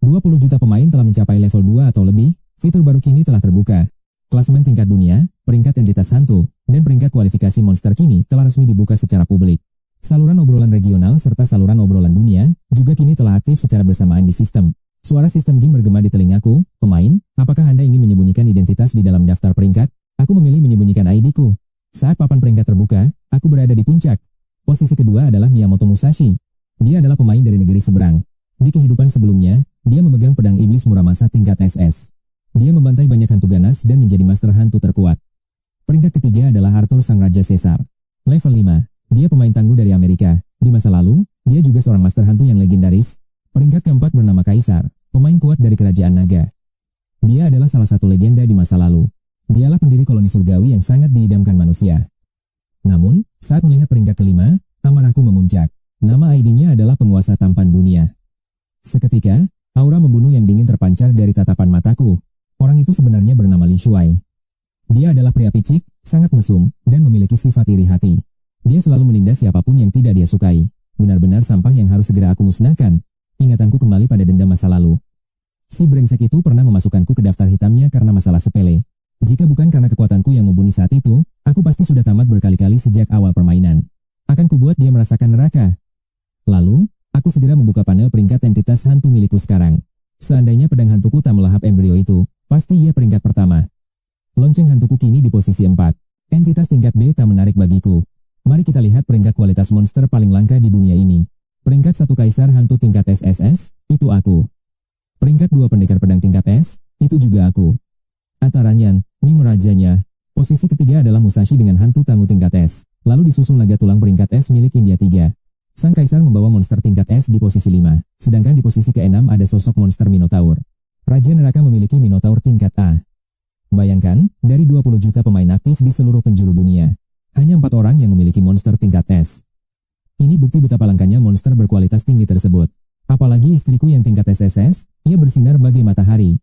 20 juta pemain telah mencapai level 2 atau lebih, fitur baru kini telah terbuka. Klasemen tingkat dunia, peringkat entitas hantu, dan peringkat kualifikasi monster kini telah resmi dibuka secara publik. Saluran obrolan regional serta saluran obrolan dunia juga kini telah aktif secara bersamaan di sistem. Suara sistem game bergema di telingaku. Pemain, apakah Anda ingin menyembunyikan identitas di dalam daftar peringkat? Aku memilih menyembunyikan ID-ku. Saat papan peringkat terbuka, aku berada di puncak. Posisi kedua adalah Miyamoto Musashi. Dia adalah pemain dari negeri seberang. Di kehidupan sebelumnya, dia memegang pedang iblis Muramasa tingkat SS. Dia membantai banyak hantu ganas dan menjadi master hantu terkuat. Peringkat ketiga adalah Arthur Sang Raja Caesar. Level 5. Dia pemain tangguh dari Amerika. Di masa lalu, dia juga seorang master hantu yang legendaris. Peringkat keempat bernama Kaisar, pemain kuat dari kerajaan naga. Dia adalah salah satu legenda di masa lalu. Dialah pendiri koloni surgawi yang sangat diidamkan manusia. Namun, saat melihat peringkat kelima, amarahku memuncak. Nama ID-nya adalah penguasa tampan dunia. Seketika, aura membunuh yang dingin terpancar dari tatapan mataku. Orang itu sebenarnya bernama Li Shuai. Dia adalah pria picik, sangat mesum, dan memiliki sifat iri hati. Dia selalu menindas siapapun yang tidak dia sukai. Benar-benar sampah yang harus segera aku musnahkan. Ingatanku kembali pada dendam masa lalu. Si brengsek itu pernah memasukkanku ke daftar hitamnya karena masalah sepele. Jika bukan karena kekuatanku yang mumpuni saat itu, aku pasti sudah tamat berkali-kali sejak awal permainan. Akan kubuat dia merasakan neraka. Lalu, aku segera membuka panel peringkat entitas hantu milikku sekarang. Seandainya pedang hantuku tak melahap embrio itu, pasti ia peringkat pertama. Lonceng hantuku kini di posisi 4. Entitas tingkat B tak menarik bagiku. Mari kita lihat peringkat kualitas monster paling langka di dunia ini. Peringkat 1 kaisar hantu tingkat SSS, itu aku. Peringkat 2 pendekar pedang tingkat S, itu juga aku. Ataranyan, Mim rajanya. Posisi ketiga adalah Musashi dengan hantu tangguh tingkat S. Lalu disusul naga tulang peringkat S milik India 3. Sang kaisar membawa monster tingkat S di posisi 5, sedangkan di posisi ke-6 ada sosok monster Minotaur. Raja Neraka memiliki Minotaur tingkat A. Bayangkan, dari 20 juta pemain aktif di seluruh penjuru dunia, hanya 4 orang yang memiliki monster tingkat S. Ini bukti betapa langkanya monster berkualitas tinggi tersebut. Apalagi istriku yang tingkat SSS, ia bersinar bagai matahari.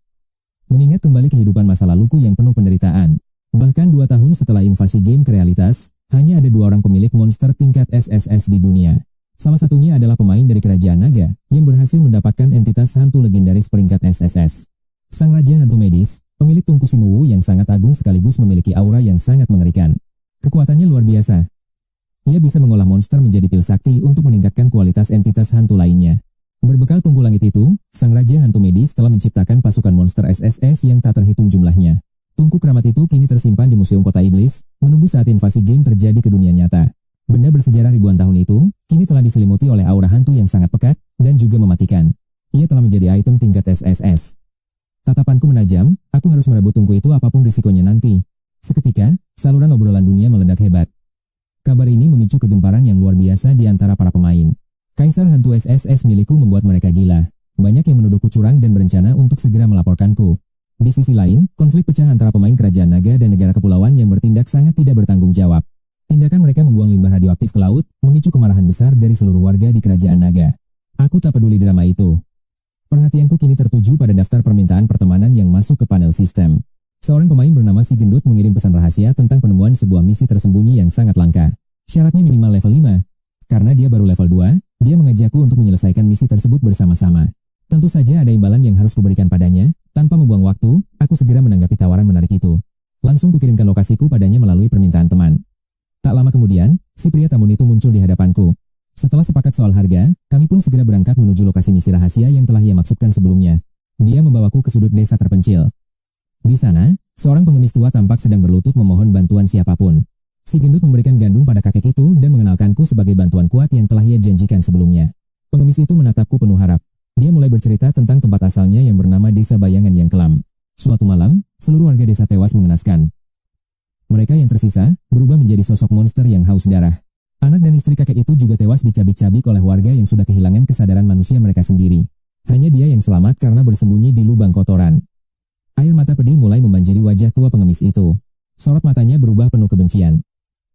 Mengingat kembali kehidupan masa laluku yang penuh penderitaan. Bahkan 2 tahun setelah invasi game ke realitas, hanya ada 2 orang pemilik monster tingkat SSS di dunia. Salah satunya adalah pemain dari kerajaan naga yang berhasil mendapatkan entitas hantu legendaris peringkat SSS. Sang Raja Hantu Medis, pemilik tungku Simuwu yang sangat agung sekaligus memiliki aura yang sangat mengerikan. Kekuatannya luar biasa. Ia bisa mengolah monster menjadi pil sakti untuk meningkatkan kualitas entitas hantu lainnya. Berbekal tungku langit itu, Sang Raja Hantu Medis telah menciptakan pasukan monster SSS yang tak terhitung jumlahnya. Tungku keramat itu kini tersimpan di Museum Kota Iblis, menunggu saat invasi game terjadi ke dunia nyata. Benda bersejarah ribuan tahun itu, kini telah diselimuti oleh aura hantu yang sangat pekat, dan juga mematikan. Ia telah menjadi item tingkat SSS. Tatapanku menajam, aku harus merebut tungku itu apapun risikonya nanti. Seketika, saluran obrolan dunia meledak hebat. Kabar ini memicu kegemparan yang luar biasa di antara para pemain. Kaisar hantu SSS milikku membuat mereka gila. Banyak yang menuduhku curang dan berencana untuk segera melaporkanku. Di sisi lain, konflik pecah antara pemain kerajaan naga dan negara kepulauan yang bertindak sangat tidak bertanggung jawab. Tindakan mereka membuang limbah radioaktif ke laut, memicu kemarahan besar dari seluruh warga di kerajaan naga. Aku tak peduli drama itu. Perhatianku kini tertuju pada daftar permintaan pertemanan yang masuk ke panel sistem. Seorang pemain bernama Si Gendut mengirim pesan rahasia tentang penemuan sebuah misi tersembunyi yang sangat langka. Syaratnya minimal level 5. Karena dia baru level 2, dia mengajakku untuk menyelesaikan misi tersebut bersama-sama. Tentu saja ada imbalan yang harus kuberikan padanya. Tanpa membuang waktu, aku segera menanggapi tawaran menarik itu. Langsung kukirimkan lokasiku padanya melalui permintaan teman. Tak lama kemudian, si pria tamun itu muncul di hadapanku. Setelah sepakat soal harga, kami pun segera berangkat menuju lokasi misi rahasia yang telah ia maksudkan sebelumnya. Dia membawaku ke sudut desa terpencil. Di sana, seorang pengemis tua tampak sedang berlutut memohon bantuan siapapun. Si gendut memberikan gandum pada kakek itu dan mengenalkanku sebagai bantuan kuat yang telah ia janjikan sebelumnya. Pengemis itu menatapku penuh harap. Dia mulai bercerita tentang tempat asalnya yang bernama Desa Bayangan yang kelam. Suatu malam, seluruh warga desa tewas mengenaskan. Mereka yang tersisa berubah menjadi sosok monster yang haus darah. Anak dan istri kakek itu juga tewas dicabik-cabik oleh warga yang sudah kehilangan kesadaran manusia mereka sendiri. Hanya dia yang selamat karena bersembunyi di lubang kotoran. Air mata pedih mulai membanjiri wajah tua pengemis itu. Sorot matanya berubah penuh kebencian.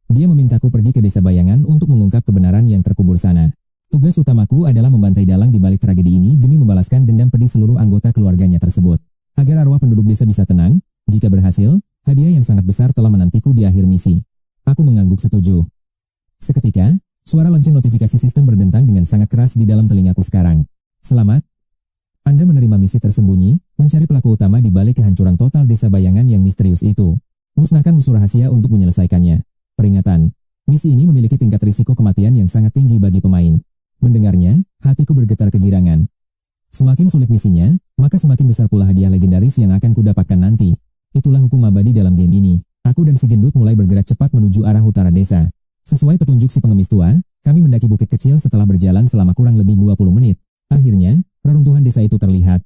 Dia memintaku pergi ke Desa Bayangan untuk mengungkap kebenaran yang terkubur sana. Tugas utamaku adalah membantai dalang di balik tragedi ini demi membalaskan dendam pedih seluruh anggota keluarganya tersebut. Agar arwah penduduk desa bisa tenang, jika berhasil, hadiah yang sangat besar telah menantiku di akhir misi. Aku mengangguk setuju. Seketika, suara lonceng notifikasi sistem berdentang dengan sangat keras di dalam telingaku sekarang. Selamat. Anda menerima misi tersembunyi, mencari pelaku utama di balik kehancuran total Desa Bayangan yang misterius itu. Musnahkan musuh rahasia untuk menyelesaikannya. Peringatan, misi ini memiliki tingkat risiko kematian yang sangat tinggi bagi pemain. Mendengarnya, hatiku bergetar kegirangan. Semakin sulit misinya, maka semakin besar pula hadiah legendaris yang akan kudapatkan nanti. Itulah hukum abadi dalam game ini. Aku dan si gendut mulai bergerak cepat menuju arah utara desa. Sesuai petunjuk si pengemis tua, kami mendaki bukit kecil setelah berjalan selama kurang lebih 20 menit. Akhirnya, reruntuhan desa itu terlihat.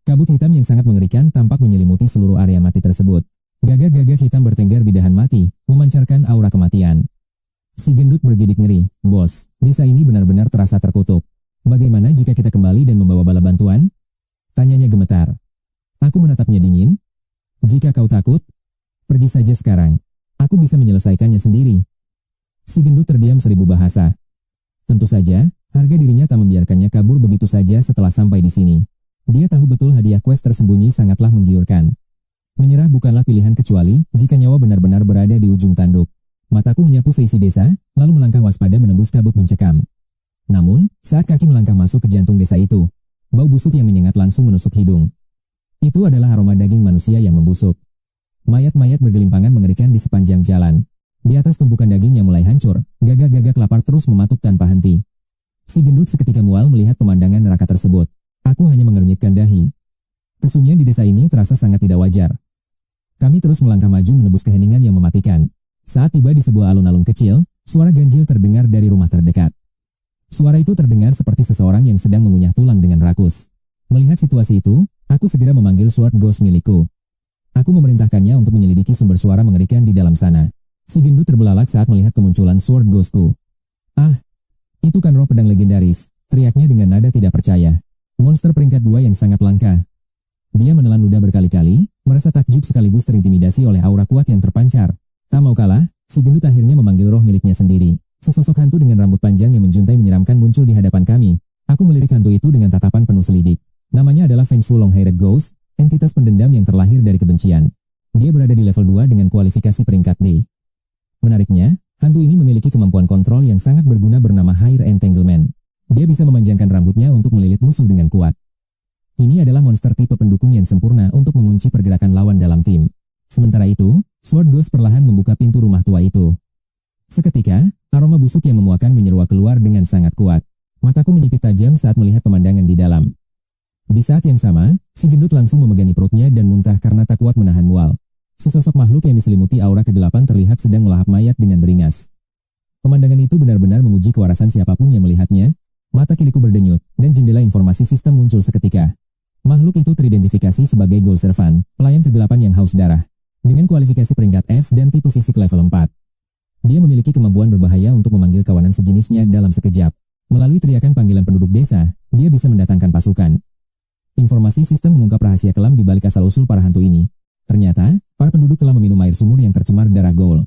Kabut hitam yang sangat mengerikan tampak menyelimuti seluruh area mati tersebut. Gagak-gagak hitam bertengger di dahan mati, memancarkan aura kematian. Si gendut bergidik ngeri. Bos, desa ini benar-benar terasa terkutuk. Bagaimana jika kita kembali dan membawa bala bantuan? Tanyanya gemetar. Aku menatapnya dingin. Jika kau takut, pergi saja sekarang. Aku bisa menyelesaikannya sendiri. Si gendut terdiam 1000 bahasa. Tentu saja, harga dirinya tak membiarkannya kabur begitu saja setelah sampai di sini. Dia tahu betul hadiah quest tersembunyi sangatlah menggiurkan. Menyerah bukanlah pilihan kecuali jika nyawa benar-benar berada di ujung tanduk. Mataku menyapu seisi desa, lalu melangkah waspada menembus kabut mencekam. Namun, saat kaki melangkah masuk ke jantung desa itu, bau busuk yang menyengat langsung menusuk hidung. Itu adalah aroma daging manusia yang membusuk. Mayat-mayat bergelimpangan mengerikan di sepanjang jalan. Di atas tumpukan daging yang mulai hancur, gagak-gagak lapar terus mematuk tanpa henti. Si gendut seketika mual melihat pemandangan neraka tersebut. Aku hanya mengernyitkan dahi. Kesunyian di desa ini terasa sangat tidak wajar. Kami terus melangkah maju menembus keheningan yang mematikan. Saat tiba di sebuah alun-alun kecil, suara ganjil terdengar dari rumah terdekat. Suara itu terdengar seperti seseorang yang sedang mengunyah tulang dengan rakus. Melihat situasi itu, aku segera memanggil Sword Ghost milikku. Aku memerintahkannya untuk menyelidiki sumber suara mengerikan di dalam sana. Si gendut terbelalak saat melihat kemunculan Sword Ghostku. Ah, itu kan roh pedang legendaris, teriaknya dengan nada tidak percaya. Monster peringkat 2 yang sangat langka. Dia menelan ludah berkali-kali, merasa takjub sekaligus terintimidasi oleh aura kuat yang terpancar. Tak mau kalah, si gendut akhirnya memanggil roh miliknya sendiri. Sesosok hantu dengan rambut panjang yang menjuntai menyeramkan muncul di hadapan kami. Aku melirik hantu itu dengan tatapan penuh selidik. Namanya adalah Vengeful Long-Haired Ghost, entitas pendendam yang terlahir dari kebencian. Dia berada di level 2 dengan kualifikasi peringkat D. Menariknya, hantu ini memiliki kemampuan kontrol yang sangat berguna bernama Hair Entanglement. Dia bisa memanjangkan rambutnya untuk melilit musuh dengan kuat. Ini adalah monster tipe pendukung yang sempurna untuk mengunci pergerakan lawan dalam tim. Sementara itu, Sword Ghost perlahan membuka pintu rumah tua itu. Seketika, aroma busuk yang memuakan menyeruak keluar dengan sangat kuat. Mataku menyipit tajam saat melihat pemandangan di dalam. Di saat yang sama, si gendut langsung memegani perutnya dan muntah karena tak kuat menahan mual. Sesosok makhluk yang diselimuti aura kegelapan terlihat sedang melahap mayat dengan beringas. Pemandangan itu benar-benar menguji kewarasan siapapun yang melihatnya. Mata kiriku berdenyut, dan jendela informasi sistem muncul seketika. Makhluk itu teridentifikasi sebagai Ghoul Servant, pelayan kegelapan yang haus darah. Dengan kualifikasi peringkat F dan tipe fisik level 4. Dia memiliki kemampuan berbahaya untuk memanggil kawanan sejenisnya dalam sekejap. Melalui teriakan panggilan penduduk desa, dia bisa mendatangkan pasukan. Informasi sistem mengungkap rahasia kelam di balik asal-usul para hantu ini. Ternyata, para penduduk telah meminum air sumur yang tercemar darah Ghoul.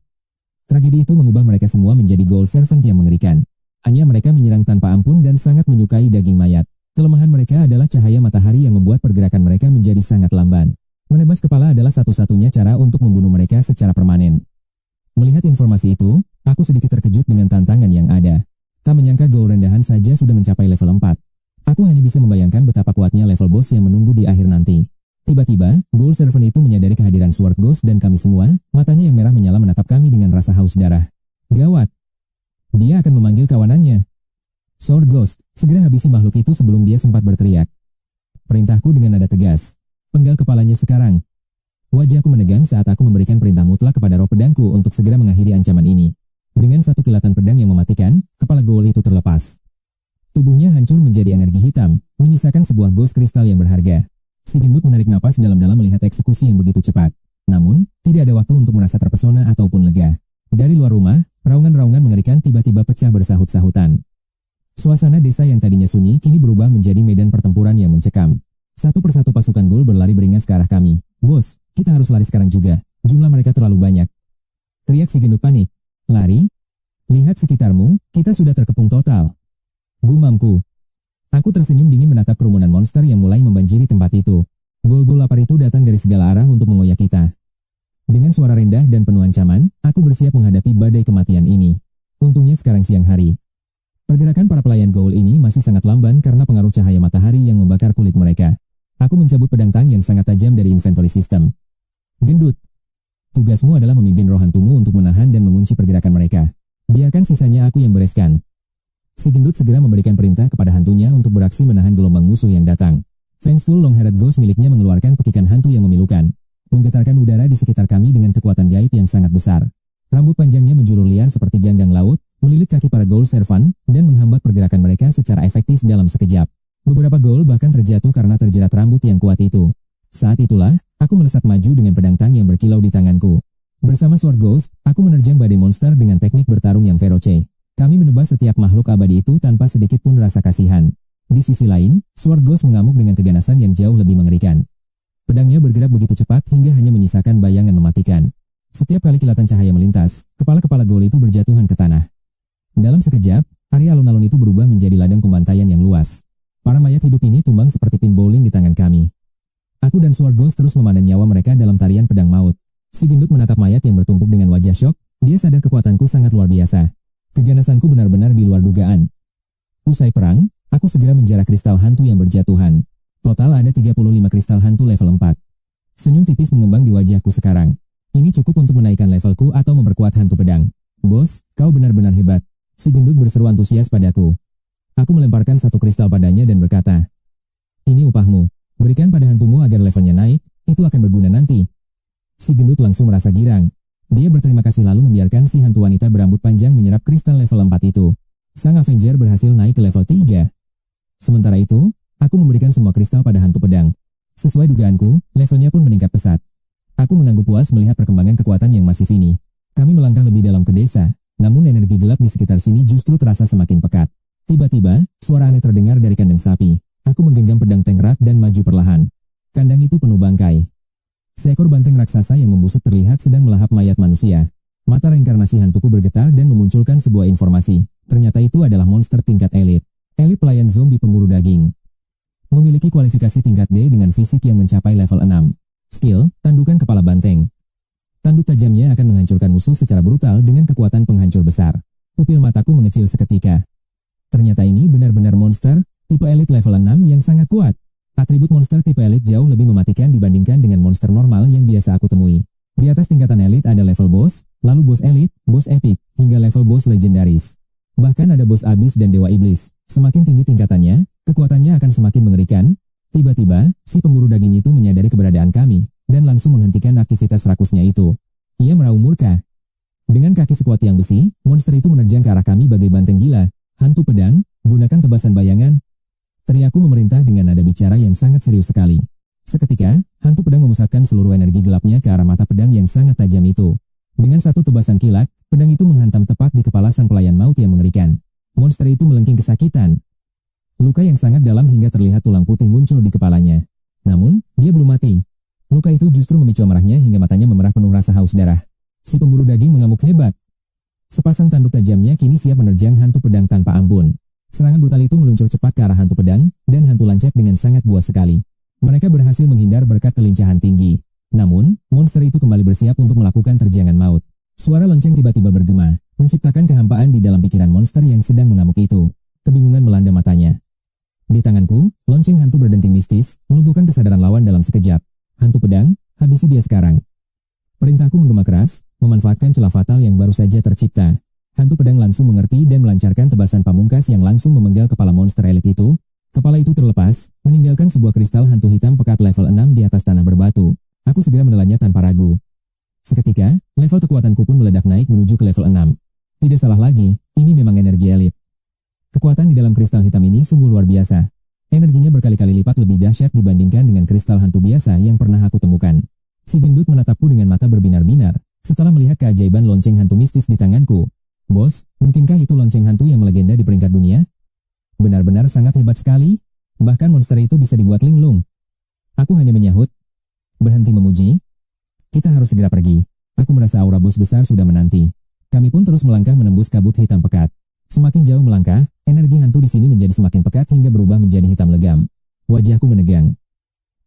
Tragedi itu mengubah mereka semua menjadi Ghoul Servant yang mengerikan. Hanya mereka menyerang tanpa ampun dan sangat menyukai daging mayat. Kelemahan mereka adalah cahaya matahari yang membuat pergerakan mereka menjadi sangat lamban. Menebas kepala adalah satu-satunya cara untuk membunuh mereka secara permanen. Melihat informasi itu, aku sedikit terkejut dengan tantangan yang ada. Tak menyangka Ghoul rendahan saja sudah mencapai level 4. Aku hanya bisa membayangkan betapa kuatnya level boss yang menunggu di akhir nanti. Tiba-tiba, Ghoul Servant itu menyadari kehadiran Sword Ghost dan kami semua, matanya yang merah menyala menatap kami dengan rasa haus darah. Gawat! Dia akan memanggil kawanannya. Sword Ghost, segera habisi makhluk itu sebelum dia sempat berteriak. Perintahku dengan nada tegas. Penggal kepalanya sekarang. Wajahku menegang saat aku memberikan perintah mutlak kepada roh pedangku untuk segera mengakhiri ancaman ini. Dengan satu kilatan pedang yang mematikan, kepala ghoul itu terlepas. Tubuhnya hancur menjadi energi hitam, menyisakan sebuah ghost kristal yang berharga. Si gendut menarik napas dalam-dalam melihat eksekusi yang begitu cepat. Namun, tidak ada waktu untuk merasa terpesona ataupun lega. Dari luar rumah, raungan-raungan mengerikan tiba-tiba pecah bersahut-sahutan. Suasana desa yang tadinya sunyi kini berubah menjadi medan pertempuran yang mencekam. Satu persatu pasukan ghoul berlari beringas ke arah kami. Bos, kita harus lari sekarang juga. Jumlah mereka terlalu banyak. Teriak si gendut panik. Lari? Lihat sekitarmu, kita sudah terkepung total. Gumamku. Aku tersenyum dingin menatap kerumunan monster yang mulai membanjiri tempat itu. Ghoul-ghoul lapar itu datang dari segala arah untuk mengoyak kita. Dengan suara rendah dan penuh ancaman, aku bersiap menghadapi badai kematian ini. Untungnya sekarang siang hari. Pergerakan para pelayan ghoul ini masih sangat lamban karena pengaruh cahaya matahari yang membakar kulit mereka. Aku mencabut pedang tang yang sangat tajam dari inventory system. Gendut. Tugasmu adalah memimpin roh hantumu untuk menahan dan mengunci pergerakan mereka. Biarkan sisanya aku yang bereskan. Si gendut segera memberikan perintah kepada hantunya untuk beraksi menahan gelombang musuh yang datang. Vengeful long-haired ghost miliknya mengeluarkan pekikan hantu yang memilukan, menggetarkan udara di sekitar kami dengan kekuatan gaib yang sangat besar. Rambut panjangnya menjulur liar seperti ganggang laut, melilit kaki para ghoul servant, dan menghambat pergerakan mereka secara efektif dalam sekejap. Beberapa ghoul bahkan terjatuh karena terjerat rambut yang kuat itu. Saat itulah, aku melesat maju dengan pedang tang yang berkilau di tanganku. Bersama Sword Ghost, aku menerjang badai monster dengan teknik bertarung yang feroce. Kami menebas setiap makhluk abadi itu tanpa sedikit pun rasa kasihan. Di sisi lain, Sword Ghost mengamuk dengan keganasan yang jauh lebih mengerikan. Pedangnya bergerak begitu cepat hingga hanya menyisakan bayangan mematikan. Setiap kali kilatan cahaya melintas, kepala-kepala ghoul itu berjatuhan ke tanah. Dalam sekejap, area alun-alun itu berubah menjadi ladang pembantaian yang luas. Para mayat hidup ini tumbang seperti pin bowling di tangan kami. Aku dan Sword Ghost terus memanen nyawa mereka dalam tarian pedang maut. Si gendut menatap mayat yang bertumpuk dengan wajah syok. Dia sadar kekuatanku sangat luar biasa. Keganasanku benar-benar di luar dugaan. Usai perang, aku segera menjarah kristal hantu yang berjatuhan. Total ada 35 kristal hantu level 4. Senyum tipis mengembang di wajahku sekarang. Ini cukup untuk menaikkan levelku atau memperkuat hantu pedang. Bos, kau benar-benar hebat. Si gendut berseru antusias padaku. Aku melemparkan satu kristal padanya dan berkata, ini upahmu. Berikan pada hantumu agar levelnya naik, itu akan berguna nanti. Si gendut langsung merasa girang. Dia berterima kasih lalu membiarkan si hantu wanita berambut panjang menyerap kristal level 4 itu. Sang Avenger berhasil naik ke level 3. Sementara itu, aku memberikan semua kristal pada hantu pedang. Sesuai dugaanku, levelnya pun meningkat pesat. Aku mengangguk puas melihat perkembangan kekuatan yang masif ini. Kami melangkah lebih dalam ke desa, namun energi gelap di sekitar sini justru terasa semakin pekat. Tiba-tiba, suara aneh terdengar dari kandang sapi. Aku menggenggam pedang tengrat dan maju perlahan. Kandang itu penuh bangkai. Seekor banteng raksasa yang membusuk terlihat sedang melahap mayat manusia. Mata reinkarnasi hantuku bergetar dan memunculkan sebuah informasi. Ternyata itu adalah monster tingkat elit. Elit pelayan zombie pemburu daging. Memiliki kualifikasi tingkat D dengan fisik yang mencapai level 6. Skill, tandukan kepala banteng. Tanduk tajamnya akan menghancurkan musuh secara brutal dengan kekuatan penghancur besar. Pupil mataku mengecil seketika. Ternyata ini benar-benar monster, tipe elit level 6 yang sangat kuat. Atribut monster tipe elit jauh lebih mematikan dibandingkan dengan monster normal yang biasa aku temui. Di atas tingkatan elit ada level boss, lalu boss elit, boss epic, hingga level boss legendaris. Bahkan ada boss abis dan dewa iblis. Semakin tinggi tingkatannya, kekuatannya akan semakin mengerikan. Tiba-tiba, si pemburu daging itu menyadari keberadaan kami, dan langsung menghentikan aktivitas rakusnya itu. Ia meraung murka. Dengan kaki sekuat yang besi, monster itu menerjang ke arah kami bagai banteng gila. Hantu pedang, gunakan tebasan bayangan. Teriakku memerintah dengan nada bicara yang sangat serius sekali. Seketika, hantu pedang memusatkan seluruh energi gelapnya ke arah mata pedang yang sangat tajam itu. Dengan satu tebasan kilat, pedang itu menghantam tepat di kepala sang pelayan maut yang mengerikan. Monster itu melengking kesakitan. Luka yang sangat dalam hingga terlihat tulang putih muncul di kepalanya. Namun, dia belum mati. Luka itu justru memicu amarahnya hingga matanya memerah penuh rasa haus darah. Si pemburu daging mengamuk hebat. Sepasang tanduk tajamnya kini siap menerjang hantu pedang tanpa ampun. Serangan brutal itu meluncur cepat ke arah hantu pedang, dan hantu lancet dengan sangat buas sekali. Mereka berhasil menghindar berkat kelincahan tinggi. Namun, monster itu kembali bersiap untuk melakukan terjangan maut. Suara lonceng tiba-tiba bergema, menciptakan kehampaan di dalam pikiran monster yang sedang mengamuk itu. Kebingungan melanda matanya. Di tanganku, lonceng hantu berdenting mistis, melumpuhkan kesadaran lawan dalam sekejap. Hantu pedang, habisi dia sekarang. Perintahku menggema keras, memanfaatkan celah fatal yang baru saja tercipta. Hantu pedang langsung mengerti dan melancarkan tebasan pamungkas yang langsung memenggal kepala monster elit itu. Kepala itu terlepas, meninggalkan sebuah kristal hantu hitam pekat level 6 di atas tanah berbatu. Aku segera menelannya tanpa ragu. Seketika, level kekuatanku pun meledak naik menuju ke level 6. Tidak salah lagi, ini memang energi elit. Kekuatan di dalam kristal hitam ini sungguh luar biasa. Energinya berkali-kali lipat lebih dahsyat dibandingkan dengan kristal hantu biasa yang pernah aku temukan. Si gendut menatapku dengan mata berbinar-binar, setelah melihat keajaiban lonceng hantu mistis di tanganku. Bos, mungkinkah itu lonceng hantu yang melegenda di peringkat dunia? Benar-benar sangat hebat sekali. Bahkan monster itu bisa dibuat linglung. Aku hanya menyahut. Berhenti memuji. Kita harus segera pergi. Aku merasa aura bos besar sudah menanti. Kami pun terus melangkah menembus kabut hitam pekat. Semakin jauh melangkah, energi hantu di sini menjadi semakin pekat hingga berubah menjadi hitam legam. Wajahku menegang.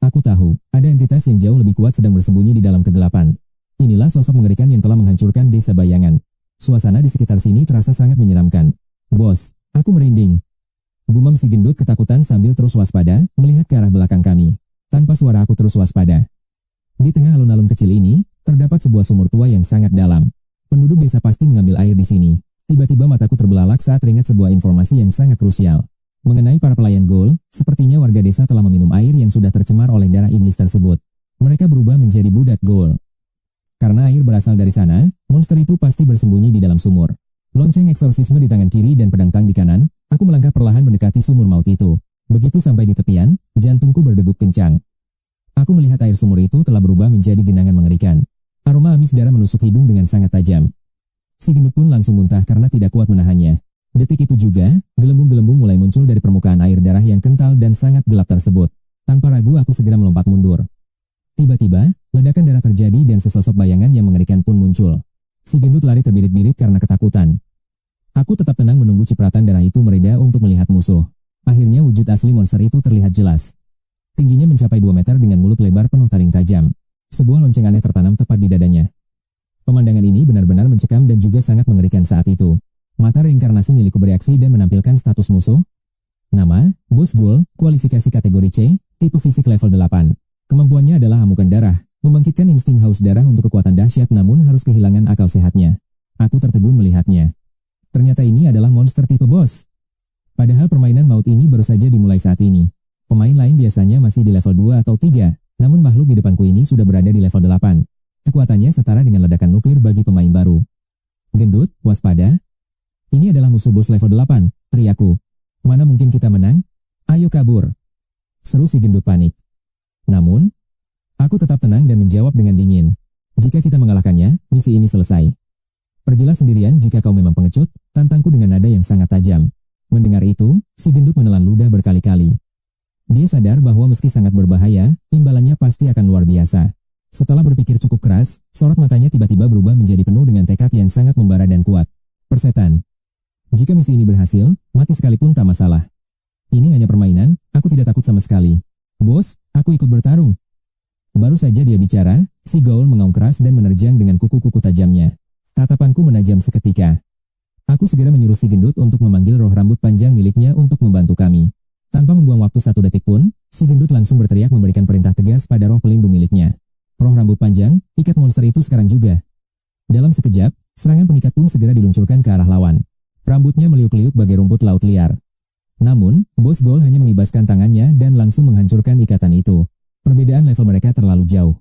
Aku tahu, ada entitas yang jauh lebih kuat sedang bersembunyi di dalam kegelapan. Inilah sosok mengerikan yang telah menghancurkan desa bayangan. Suasana di sekitar sini terasa sangat menyeramkan. Bos, aku merinding. Gumam si gendut ketakutan sambil terus waspada, melihat ke arah belakang kami. Tanpa suara aku terus waspada. Di tengah alun-alun kecil ini, terdapat sebuah sumur tua yang sangat dalam. Penduduk desa pasti mengambil air di sini. Tiba-tiba mataku terbelalak saat teringat sebuah informasi yang sangat krusial. Mengenai para pelayan Ghoul, sepertinya warga desa telah meminum air yang sudah tercemar oleh darah iblis tersebut. Mereka berubah menjadi budak Ghoul. Karena air berasal dari sana, monster itu pasti bersembunyi di dalam sumur. Lonceng eksorsisme di tangan kiri dan pedang tang di kanan, aku melangkah perlahan mendekati sumur maut itu. Begitu sampai di tepian, jantungku berdegup kencang. Aku melihat air sumur itu telah berubah menjadi genangan mengerikan. Aroma amis darah menusuk hidung dengan sangat tajam. Si gendut pun langsung muntah karena tidak kuat menahannya. Detik itu juga, gelembung-gelembung mulai muncul dari permukaan air darah yang kental dan sangat gelap tersebut. Tanpa ragu aku segera melompat mundur. Tiba-tiba, ledakan darah terjadi dan sesosok bayangan yang mengerikan pun muncul. Si gendut lari terbirit-birit karena ketakutan. Aku tetap tenang menunggu cipratan darah itu mereda untuk melihat musuh. Akhirnya wujud asli monster itu terlihat jelas. Tingginya mencapai 2 meter dengan mulut lebar penuh taring tajam. Sebuah lonceng aneh tertanam tepat di dadanya. Pemandangan ini benar-benar mencekam dan juga sangat mengerikan saat itu. Mata reinkarnasi milikku bereaksi dan menampilkan status musuh. Nama, Boss Ghoul, kualifikasi kategori C, tipe fisik level 8. Kemampuannya adalah amukan darah, membangkitkan insting haus darah untuk kekuatan dahsyat namun harus kehilangan akal sehatnya. Aku tertegun melihatnya. Ternyata ini adalah monster tipe boss. Padahal permainan maut ini baru saja dimulai saat ini. Pemain lain biasanya masih di level 2 atau 3, namun makhluk di depanku ini sudah berada di level 8. Kekuatannya setara dengan ledakan nuklir bagi pemain baru. Gendut, waspada. Ini adalah musuh bos level 8, teriakku. Mana mungkin kita menang? Ayo kabur. Seru si gendut panik. Namun, aku tetap tenang dan menjawab dengan dingin. Jika kita mengalahkannya, misi ini selesai. Pergilah sendirian jika kau memang pengecut, tantangku dengan nada yang sangat tajam. Mendengar itu, si gendut menelan ludah berkali-kali. Dia sadar bahwa meski sangat berbahaya, imbalannya pasti akan luar biasa. Setelah berpikir cukup keras, sorot matanya tiba-tiba berubah menjadi penuh dengan tekad yang sangat membara dan kuat. Persetan. Jika misi ini berhasil, mati sekalipun tak masalah. Ini hanya permainan, aku tidak takut sama sekali. Bos, aku ikut bertarung. Baru saja dia bicara, si Ghoul mengaum keras dan menerjang dengan kuku-kuku tajamnya. Tatapanku menajam seketika. Aku segera menyuruh si gendut untuk memanggil roh rambut panjang miliknya untuk membantu kami. Tanpa membuang waktu 1 detik pun, si gendut langsung berteriak memberikan perintah tegas pada roh pelindung miliknya. Roh rambut panjang, ikat monster itu sekarang juga. Dalam sekejap, serangan pengikat pun segera diluncurkan ke arah lawan. Rambutnya meliuk-liuk bagai rumput laut liar. Namun, Boss Ghoul hanya mengibaskan tangannya dan langsung menghancurkan ikatan itu. Perbedaan level mereka terlalu jauh.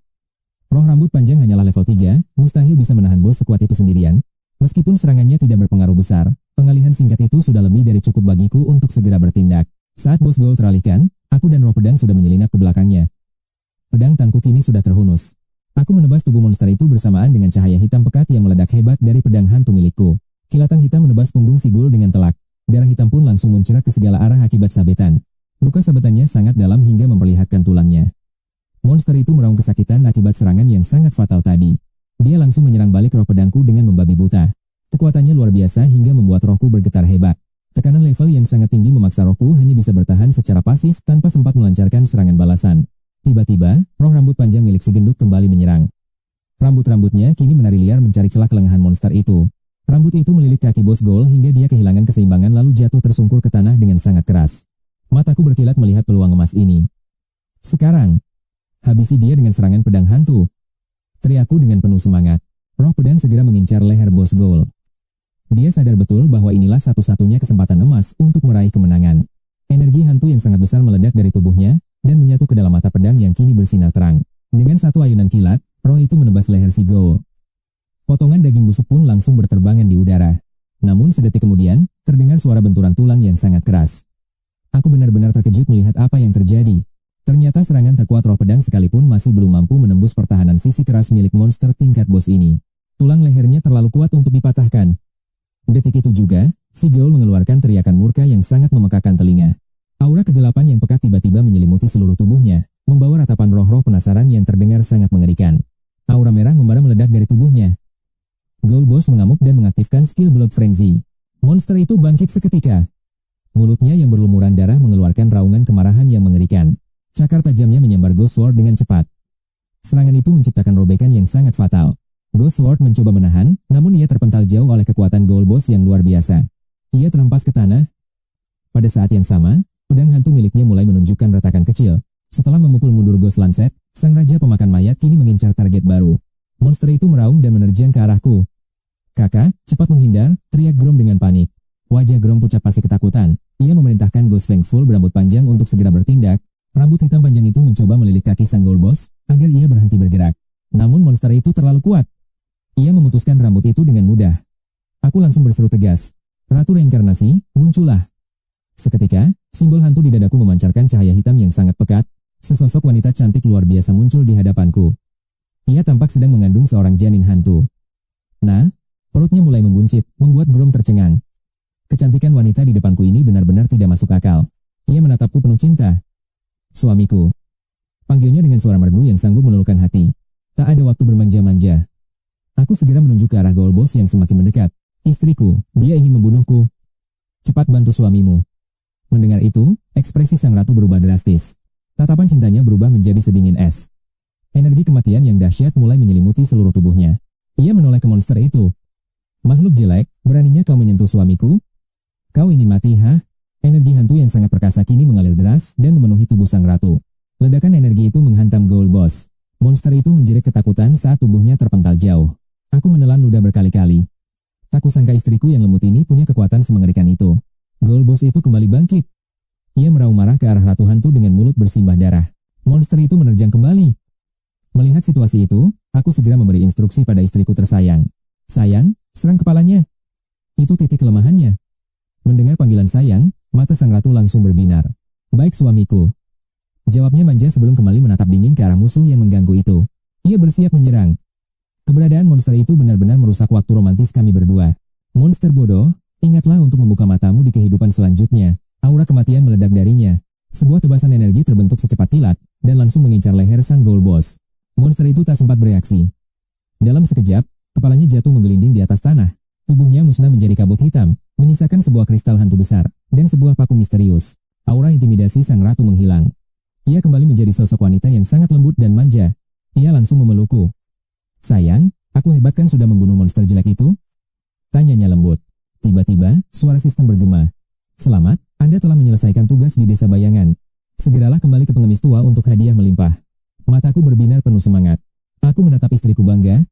Roh rambut panjang hanyalah level 3, mustahil bisa menahan bos sekuat itu sendirian. Meskipun serangannya tidak berpengaruh besar, pengalihan singkat itu sudah lebih dari cukup bagiku untuk segera bertindak. Saat Boss Ghoul teralihkan, aku dan roh pedang sudah menyelinap ke belakangnya. Pedang tangku kini sudah terhunus. Aku menebas tubuh monster itu bersamaan dengan cahaya hitam pekat yang meledak hebat dari pedang hantu milikku. Kilatan hitam menebas punggung si Ghoul dengan telak. Darah hitam pun langsung mencerat ke segala arah akibat sabetan. Luka sabetannya sangat dalam hingga memperlihatkan tulangnya. Monster itu meraung kesakitan akibat serangan yang sangat fatal tadi. Dia langsung menyerang balik roh pedangku dengan membabi buta. Kekuatannya luar biasa hingga membuat rohku bergetar hebat. Tekanan level yang sangat tinggi memaksa rohku hanya bisa bertahan secara pasif tanpa sempat melancarkan serangan balasan. Tiba-tiba, roh rambut panjang milik si gendut kembali menyerang. Rambut-rambutnya kini menari liar mencari celah ke lengan monster itu. Rambut itu melilit kaki Boss Ghoul hingga dia kehilangan keseimbangan lalu jatuh tersungkur ke tanah dengan sangat keras. Mataku berkilat melihat peluang emas ini. Sekarang, habisi dia dengan serangan pedang hantu. Teriakku dengan penuh semangat. Roh pedang segera mengincar leher Boss Ghoul. Dia sadar betul bahwa inilah satu-satunya kesempatan emas untuk meraih kemenangan. Energi hantu yang sangat besar meledak dari tubuhnya dan menyatu ke dalam mata pedang yang kini bersinar terang. Dengan satu ayunan kilat, roh itu menebas leher si Goal. Potongan daging busuk pun langsung berterbangan di udara. Namun sedetik kemudian, terdengar suara benturan tulang yang sangat keras. Aku benar-benar terkejut melihat apa yang terjadi. Ternyata serangan terkuat roh pedang sekalipun masih belum mampu menembus pertahanan fisik keras milik monster tingkat bos ini. Tulang lehernya terlalu kuat untuk dipatahkan. Detik itu juga, si Goal mengeluarkan teriakan murka yang sangat memekakan telinga. Aura kegelapan yang pekat tiba-tiba menyelimuti seluruh tubuhnya, membawa ratapan roh-roh penasaran yang terdengar sangat mengerikan. Aura merah membara meledak dari tubuhnya. Goal Boss mengamuk dan mengaktifkan skill Blood Frenzy. Monster itu bangkit seketika. Mulutnya yang berlumuran darah mengeluarkan raungan kemarahan yang mengerikan. Cakar tajamnya menyambar Ghost Sword dengan cepat. Serangan itu menciptakan robekan yang sangat fatal. Ghost Sword mencoba menahan, namun ia terpental jauh oleh kekuatan Goal Boss yang luar biasa. Ia terhempas ke tanah. Pada saat yang sama, pedang hantu miliknya mulai menunjukkan retakan kecil. Setelah memukul mundur Ghost Lancet, sang raja pemakan mayat kini mengincar target baru. Monster itu meraung dan menerjang ke arahku. "Kakak, cepat menghindar," teriak Grom dengan panik. Wajah Grom pucat pasi ketakutan. Ia memerintahkan Ghost Fangful berambut panjang untuk segera bertindak. Rambut hitam panjang itu mencoba melilit kaki sang Goal Boss agar ia berhenti bergerak. Namun monster itu terlalu kuat. Ia memutuskan rambut itu dengan mudah. Aku langsung berseru tegas. "Ratu Reinkarnasi, muncullah." Seketika, simbol hantu di dadaku memancarkan cahaya hitam yang sangat pekat. Sesosok wanita cantik luar biasa muncul di hadapanku. Ia tampak sedang mengandung seorang janin hantu. Nah, perutnya mulai membuncit, membuat Grom tercengang. Kecantikan wanita di depanku ini benar-benar tidak masuk akal. Ia menatapku penuh cinta. "Suamiku." Panggilnya dengan suara merdu yang sanggup meluluhkan hati. Tak ada waktu bermanja-manja. Aku segera menunjuk ke arah Goal Boss yang semakin mendekat. "Istriku, dia ingin membunuhku. Cepat bantu suamimu." Mendengar itu, ekspresi sang ratu berubah drastis. Tatapan cintanya berubah menjadi sedingin es. Energi kematian yang dahsyat mulai menyelimuti seluruh tubuhnya. Ia menoleh ke monster itu. "Makhluk jelek, beraninya kau menyentuh suamiku? Kau ingin mati, hah?" Energi hantu yang sangat perkasa kini mengalir deras dan memenuhi tubuh sang ratu. Ledakan energi itu menghantam Goal Boss. Monster itu menjerit ketakutan saat tubuhnya terpental jauh. Aku menelan ludah berkali-kali. Tak kusangka istriku yang lembut ini punya kekuatan semengerikan itu. Goal Boss itu kembali bangkit. Ia meraung marah ke arah ratu hantu dengan mulut bersimbah darah. Monster itu menerjang kembali. Melihat situasi itu, aku segera memberi instruksi pada istriku tersayang. "Sayang, serang kepalanya." Itu titik kelemahannya. Mendengar panggilan sayang, mata sang ratu langsung berbinar. "Baik suamiku." Jawabnya manja sebelum kembali menatap dingin ke arah musuh yang mengganggu itu. Ia bersiap menyerang. Keberadaan monster itu benar-benar merusak waktu romantis kami berdua. "Monster bodoh, ingatlah untuk membuka matamu di kehidupan selanjutnya." Aura kematian meledak darinya. Sebuah tebasan energi terbentuk secepat kilat, dan langsung mengincar leher sang Goal Boss. Monster itu tak sempat bereaksi. Dalam sekejap, kepalanya jatuh menggelinding di atas tanah. Tubuhnya musnah menjadi kabut hitam, menyisakan sebuah kristal hantu besar, dan sebuah paku misterius. Aura intimidasi sang ratu menghilang. Ia kembali menjadi sosok wanita yang sangat lembut dan manja. Ia langsung memelukku. "Sayang, aku hebat kan sudah membunuh monster jelek itu?" Tanyanya lembut. Tiba-tiba, suara sistem bergema. "Selamat, Anda telah menyelesaikan tugas di desa bayangan. Segeralah kembali ke pengemis tua untuk hadiah melimpah." Mataku berbinar penuh semangat. Aku menatap istriku bangga.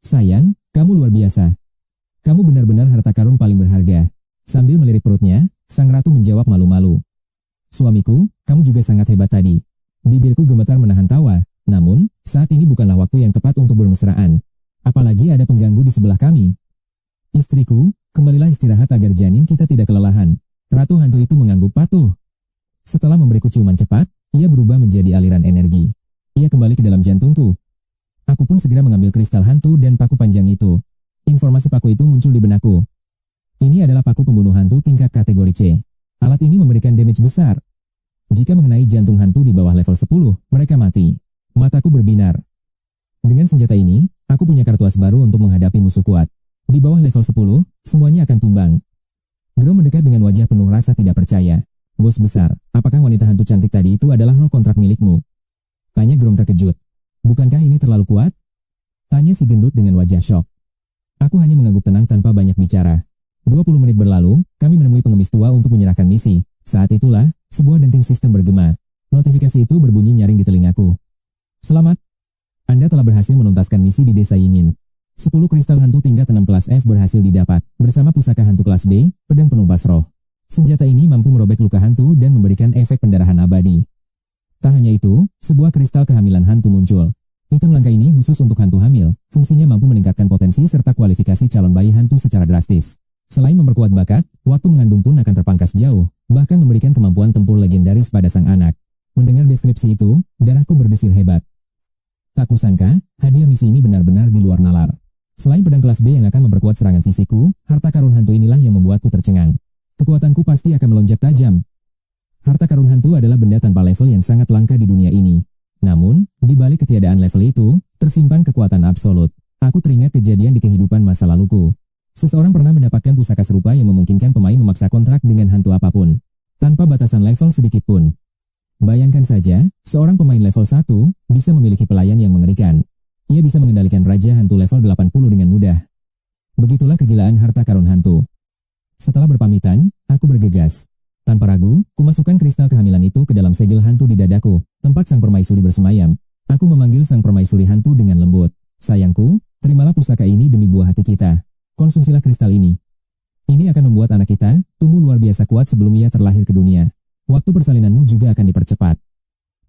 "Sayang, kamu luar biasa. Kamu benar-benar harta karun paling berharga." Sambil melirik perutnya, sang ratu menjawab malu-malu. "Suamiku, kamu juga sangat hebat tadi." Bibirku gemetar menahan tawa. Namun, saat ini bukanlah waktu yang tepat untuk bermesraan. Apalagi ada pengganggu di sebelah kami. "Istriku, kembalilah istirahat agar janin kita tidak kelelahan." Ratu hantu itu mengangguk patuh. Setelah memberiku ciuman cepat, ia berubah menjadi aliran energi. Ia kembali ke dalam jantungku. Aku pun segera mengambil kristal hantu dan paku panjang itu. Informasi paku itu muncul di benakku. Ini adalah paku pembunuh hantu tingkat kategori C. Alat ini memberikan damage besar. Jika mengenai jantung hantu di bawah level 10, mereka mati. Mataku berbinar. Dengan senjata ini, aku punya kartu as baru untuk menghadapi musuh kuat. Di bawah level 10, semuanya akan tumbang. Grom mendekat dengan wajah penuh rasa tidak percaya. "Bos besar, apakah wanita hantu cantik tadi itu adalah roh kontrak milikmu?" Tanya Grom terkejut. "Bukankah ini terlalu kuat?" Tanya si gendut dengan wajah syok. Aku hanya mengangguk tenang tanpa banyak bicara. 20 menit berlalu, kami menemui pengemis tua untuk menyerahkan misi. Saat itulah, sebuah denting sistem bergema. Notifikasi itu berbunyi nyaring di telingaku. "Selamat. Anda telah berhasil menuntaskan misi di desa Yingin. 10 kristal hantu tingkat 6 kelas F berhasil didapat, bersama pusaka hantu kelas B, pedang penumpas roh. Senjata ini mampu merobek luka hantu dan memberikan efek pendarahan abadi. Tak hanya itu, sebuah kristal kehamilan hantu muncul. Item langka ini khusus untuk hantu hamil, fungsinya mampu meningkatkan potensi serta kualifikasi calon bayi hantu secara drastis. Selain memperkuat bakat, waktu mengandung pun akan terpangkas jauh, bahkan memberikan kemampuan tempur legendaris pada sang anak. Mendengar deskripsi itu, darahku berdesir hebat. Tak kusangka, hadiah misi ini benar-benar di luar nalar. Selain pedang kelas B yang akan memperkuat serangan fisikku, harta karun hantu inilah yang membuatku tercengang. Kekuatanku pasti akan melonjak tajam. Harta karun hantu adalah benda tanpa level yang sangat langka di dunia ini. Namun, di balik ketiadaan level itu, tersimpan kekuatan absolut. Aku teringat kejadian di kehidupan masa laluku. Seseorang pernah mendapatkan pusaka serupa yang memungkinkan pemain memaksa kontrak dengan hantu apapun, tanpa batasan level sedikit pun. Bayangkan saja, seorang pemain level 1 bisa memiliki pelayan yang mengerikan. Ia bisa mengendalikan raja hantu level 80 dengan mudah. Begitulah kegilaan harta karun hantu. Setelah berpamitan, aku bergegas. Tanpa ragu, kumasukkan kristal kehamilan itu ke dalam segel hantu di dadaku, tempat sang permaisuri bersemayam. Aku memanggil sang permaisuri hantu dengan lembut. Sayangku, terimalah pusaka ini demi buah hati kita. Konsumsilah kristal ini. Ini akan membuat anak kita tumbuh luar biasa kuat sebelum ia terlahir ke dunia. Waktu persalinanmu juga akan dipercepat.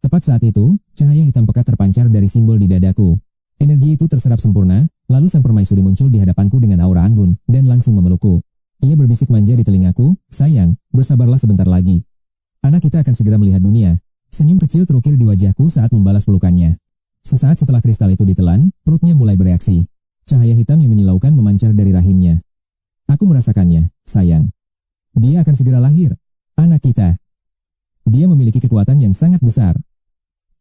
Tepat saat itu, cahaya hitam pekat terpancar dari simbol di dadaku. Energi itu terserap sempurna, lalu sang permaisuri muncul di hadapanku dengan aura anggun, dan langsung memelukku. Ia berbisik manja di telingaku, sayang, bersabarlah sebentar lagi. Anak kita akan segera melihat dunia. Senyum kecil terukir di wajahku saat membalas pelukannya. Sesaat setelah kristal itu ditelan, perutnya mulai bereaksi. Cahaya hitam yang menyilaukan memancar dari rahimnya. Aku merasakannya, sayang. Dia akan segera lahir. Anak kita. Dia memiliki kekuatan yang sangat besar.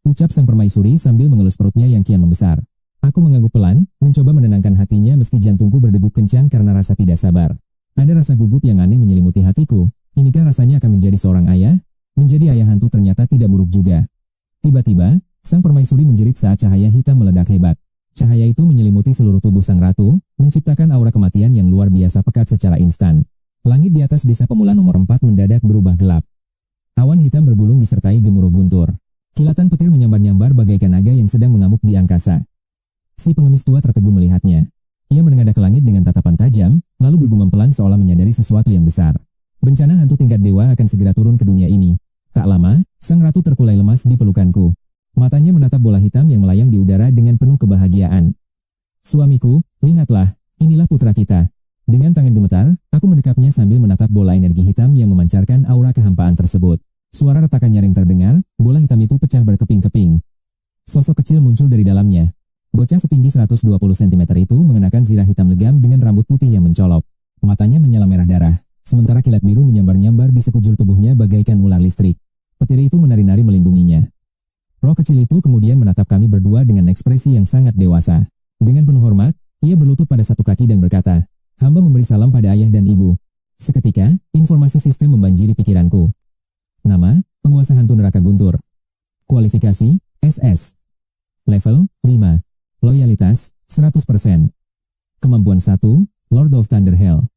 Ucap sang permaisuri sambil mengelus perutnya yang kian membesar. Aku mengangguk pelan, mencoba menenangkan hatinya meski jantungku berdegup kencang karena rasa tidak sabar. Ada rasa gugup yang aneh menyelimuti hatiku. Inikah rasanya akan menjadi seorang ayah? Menjadi ayah hantu ternyata tidak buruk juga. Tiba-tiba, sang permaisuri menjerit saat cahaya hitam meledak hebat. Cahaya itu menyelimuti seluruh tubuh sang ratu, menciptakan aura kematian yang luar biasa pekat secara instan. Langit di atas desa pemula nomor 4 mendadak berubah gelap. Awan hitam bergulung disertai gemuruh guntur. Kilatan petir menyambar-nyambar bagaikan naga yang sedang mengamuk di angkasa. Si pengemis tua tertegun melihatnya. Ia menengadah ke langit dengan tatapan tajam, lalu bergumam pelan seolah menyadari sesuatu yang besar. Bencana hantu tingkat dewa akan segera turun ke dunia ini. Tak lama, sang ratu terkulai lemas di pelukanku. Matanya menatap bola hitam yang melayang di udara dengan penuh kebahagiaan. Suamiku, lihatlah, inilah putra kita. Dengan tangan gemetar, aku mendekapnya sambil menatap bola energi hitam yang memancarkan aura kehampaan tersebut. Suara retakan nyaring terdengar, bola hitam itu pecah berkeping-keping. Sosok kecil muncul dari dalamnya. Bocah setinggi 120 cm itu mengenakan zirah hitam legam dengan rambut putih yang mencolok. Matanya menyala merah darah, sementara kilat biru menyambar-nyambar di sekujur tubuhnya bagaikan ular listrik. Petir itu menari-nari melindunginya. Roh kecil itu kemudian menatap kami berdua dengan ekspresi yang sangat dewasa. Dengan penuh hormat, ia berlutut pada satu kaki dan berkata, "Hamba memberi salam pada ayah dan ibu." Seketika, informasi sistem membanjiri pikiranku. Nama, penguasa hantu neraka guntur. Kualifikasi, SS. Level, 5. Loyalitas, 100%. Kemampuan 1, Lord of Thunderhell.